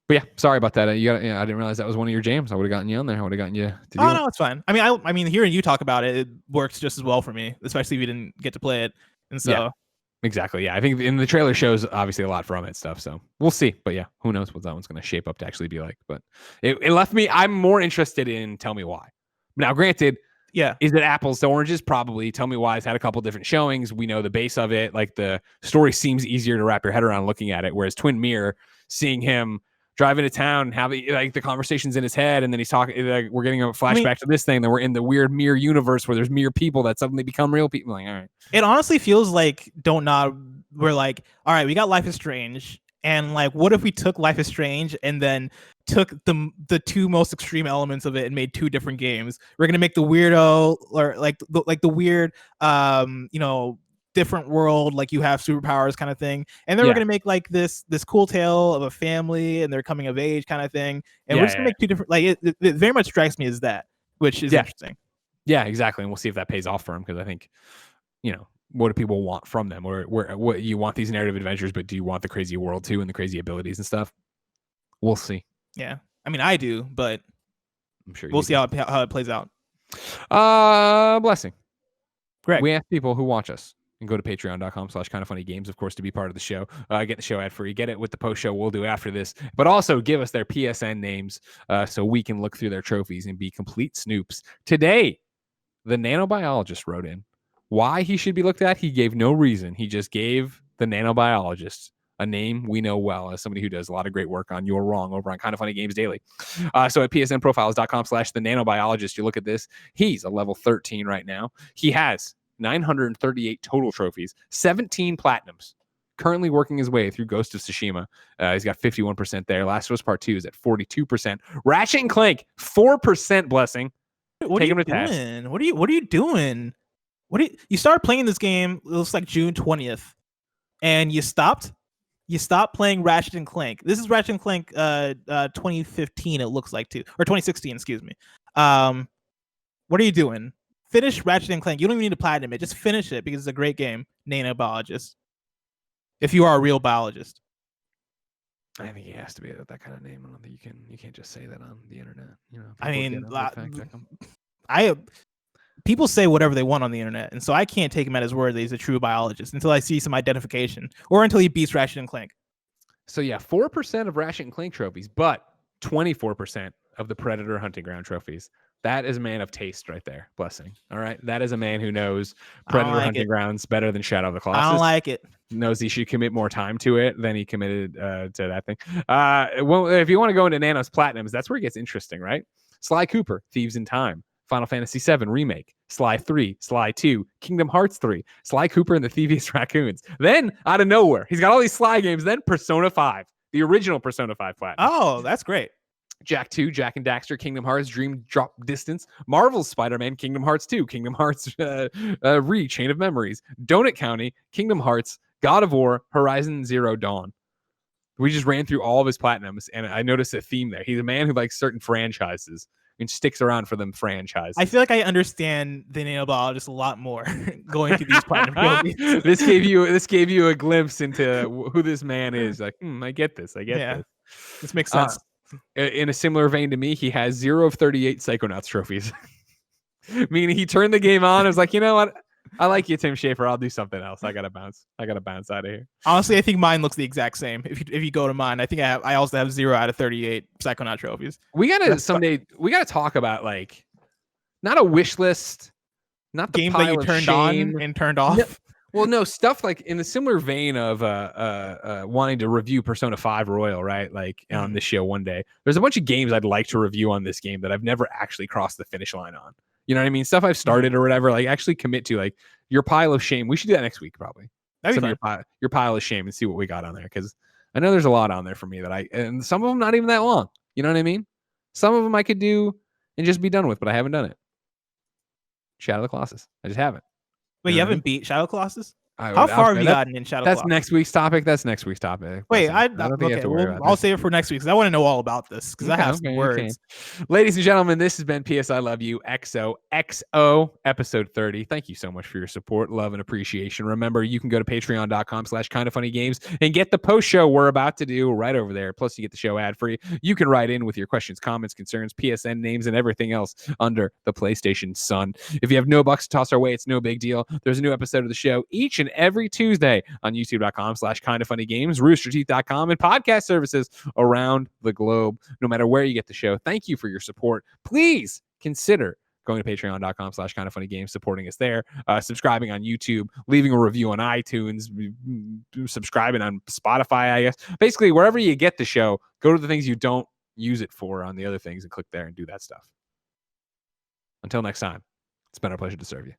But yeah, sorry about that. I didn't realize that was one of your jams. I would have gotten you on there. I would have gotten you. No, it's fine. I mean, hearing you talk about it, it works just as well for me, especially if you didn't get to play it. And so. Yeah. Exactly. Yeah, I think in the trailer shows obviously a lot from it stuff. So we'll see. But yeah, who knows what that one's going to shape up to actually be like. But it left me. I'm more interested in Tell Me Why. Now, granted, yeah, is it apples to oranges? Probably. Tell Me Why has had a couple different showings. We know the base of it. Like the story seems easier to wrap your head around looking at it. Whereas Twin Mirror, seeing him driving to town and having like the conversations in his head, and then he's talking. Like, we're getting a flashback to this thing. Then we're in the weird mirror universe where there's mirror people that suddenly become real people. Like, all right. It honestly feels like Don't Nod. We're like, all right, we got Life is Strange, and like, what if we took Life is Strange and then took the 2 most extreme elements of it and made 2 different games? We're gonna make the weirdo, or like the weird, different world, like you have superpowers kind of thing, and then we're gonna make like this cool tale of a family and their coming of age kind of thing, and we're just gonna make two different, like it very much strikes me as that, which is interesting. Yeah, exactly, and we'll see if that pays off for him, because I think, what do people want from them, or what you want these narrative adventures, but do you want the crazy world too and the crazy abilities and stuff? We'll see. Yeah, I mean, I do, but I'm sure we'll see how it plays out. Blessing. Correct. We ask people who watch us and go to patreon.com/kindoffunnygames, of course, to be part of the show. Get the show ad free. Get it with the post show we'll do after this, but also give us their PSN names so we can look through their trophies and be complete snoops. Today, the nanobiologist wrote in why he should be looked at. He gave no reason. He just gave the nanobiologist a name we know well as somebody who does a lot of great work on You're Wrong over on Kind of Funny Games Daily. So at psnprofiles.com/the-nanobiologist, you look at this. He's a level 13 right now. He has 938 total trophies, 17 platinums. Currently working his way through Ghost of Tsushima. He's got 51% there. Last of Us Part 2 is at 42%. Ratchet and Clank, 4%, Blessing. What are you doing? What are you doing? You started playing this game, it looks like June 20th, and you stopped? You stopped playing Ratchet and Clank. This is Ratchet and Clank 2015, it looks like, too. Or 2016, excuse me. What are you doing? Finish Ratchet and Clank. You don't even need to platinum it. Just finish it because it's a great game. Nanobiologist. If you are a real biologist. I think he has to be that kind of name. I don't think you can't just say that on the internet. I mean, people say whatever they want on the internet, and so I can't take him at his word that he's a true biologist until I see some identification, or until he beats Ratchet and Clank. So 4% of Ratchet and Clank trophies, but 24% of the Predator Hunting Ground trophies. That is a man of taste right there. Blessing. All right. That is a man who knows Predator Hunting Grounds better than Shadow of the Colossus. I don't like it. Knows he should commit more time to it than he committed to that thing. If you want to go into Nanos Platinums, that's where it gets interesting, right? Sly Cooper, Thieves in Time, Final Fantasy VII Remake, Sly 3, Sly 2, Kingdom Hearts 3, Sly Cooper and the Thievius Raccoons. Then, out of nowhere, he's got all these Sly games. Then Persona 5, the original Persona 5 Platinum. Oh, that's great. Jak 2, Jak and Daxter, Kingdom Hearts, Dream Drop Distance, Marvel's Spider-Man, Kingdom Hearts 2, Kingdom Hearts Chain of Memories, Donut County, Kingdom Hearts, God of War, Horizon Zero Dawn. We just ran through all of his platinums, and I noticed a theme there. He's a man who likes certain franchises and sticks around for them franchises. I feel like I understand the nanobiologist a lot more going through these platinum trophies. This gave you a glimpse into who this man is. Like, I get this. This. This makes sense. In a similar vein to me, he has 0 of 38 Psychonauts trophies. Meaning he turned the game on and was like, you know what? I like you, Tim Schafer. I'll do something else. I gotta bounce out of here. Honestly, I think mine looks the exact same. If you go to mine, I think I also have 0 out of 38 Psychonaut trophies. We gotta talk about, like, not a wish list, not the games pile that you of turned shame. on and turned off. No, well, no, stuff like in a similar vein of wanting to review Persona 5 Royal, right? Like on this show one day. There's a bunch of games I'd like to review on this game that I've never actually crossed the finish line on. You know what I mean? Stuff I've started or whatever, like actually commit to, like your pile of shame. We should do that next week, probably. That'd be your pile of shame and see what we got on there. Because I know there's a lot on there for me and some of them not even that long. You know what I mean? Some of them I could do and just be done with, but I haven't done it. Shadow of the Colossus. I just haven't. Wait, you haven't beat Shadow Colossus? How far have you gotten in Shadow Colossus? That's next week's topic. Wait, I'll save it for next week because I want to know all about this because I have some words. Ladies and gentlemen, this has been PS I Love You XOXO episode 30. Thank you so much for your support, love, and appreciation. Remember, you can go to patreon.com/kindoffunnygames and get the post show we're about to do right over there. Plus, you get the show ad free. You can write in with your questions, comments, concerns, PSN names, and everything else under the PlayStation Sun. If you have no bucks to toss our way, it's no big deal. There's a new episode of the show each and every Tuesday on youtube.com/kindoffunnygames, roosterteeth.com, and podcast services around the globe. No matter where you get the show, thank you for your support. Please consider going to patreon.com/kindoffunnygames, supporting us there, subscribing on YouTube, leaving a review on iTunes, subscribing on Spotify, I guess. Basically, wherever you get the show, go to the things you don't use it for on the other things and click there and do that stuff. Until next time, it's been our pleasure to serve you.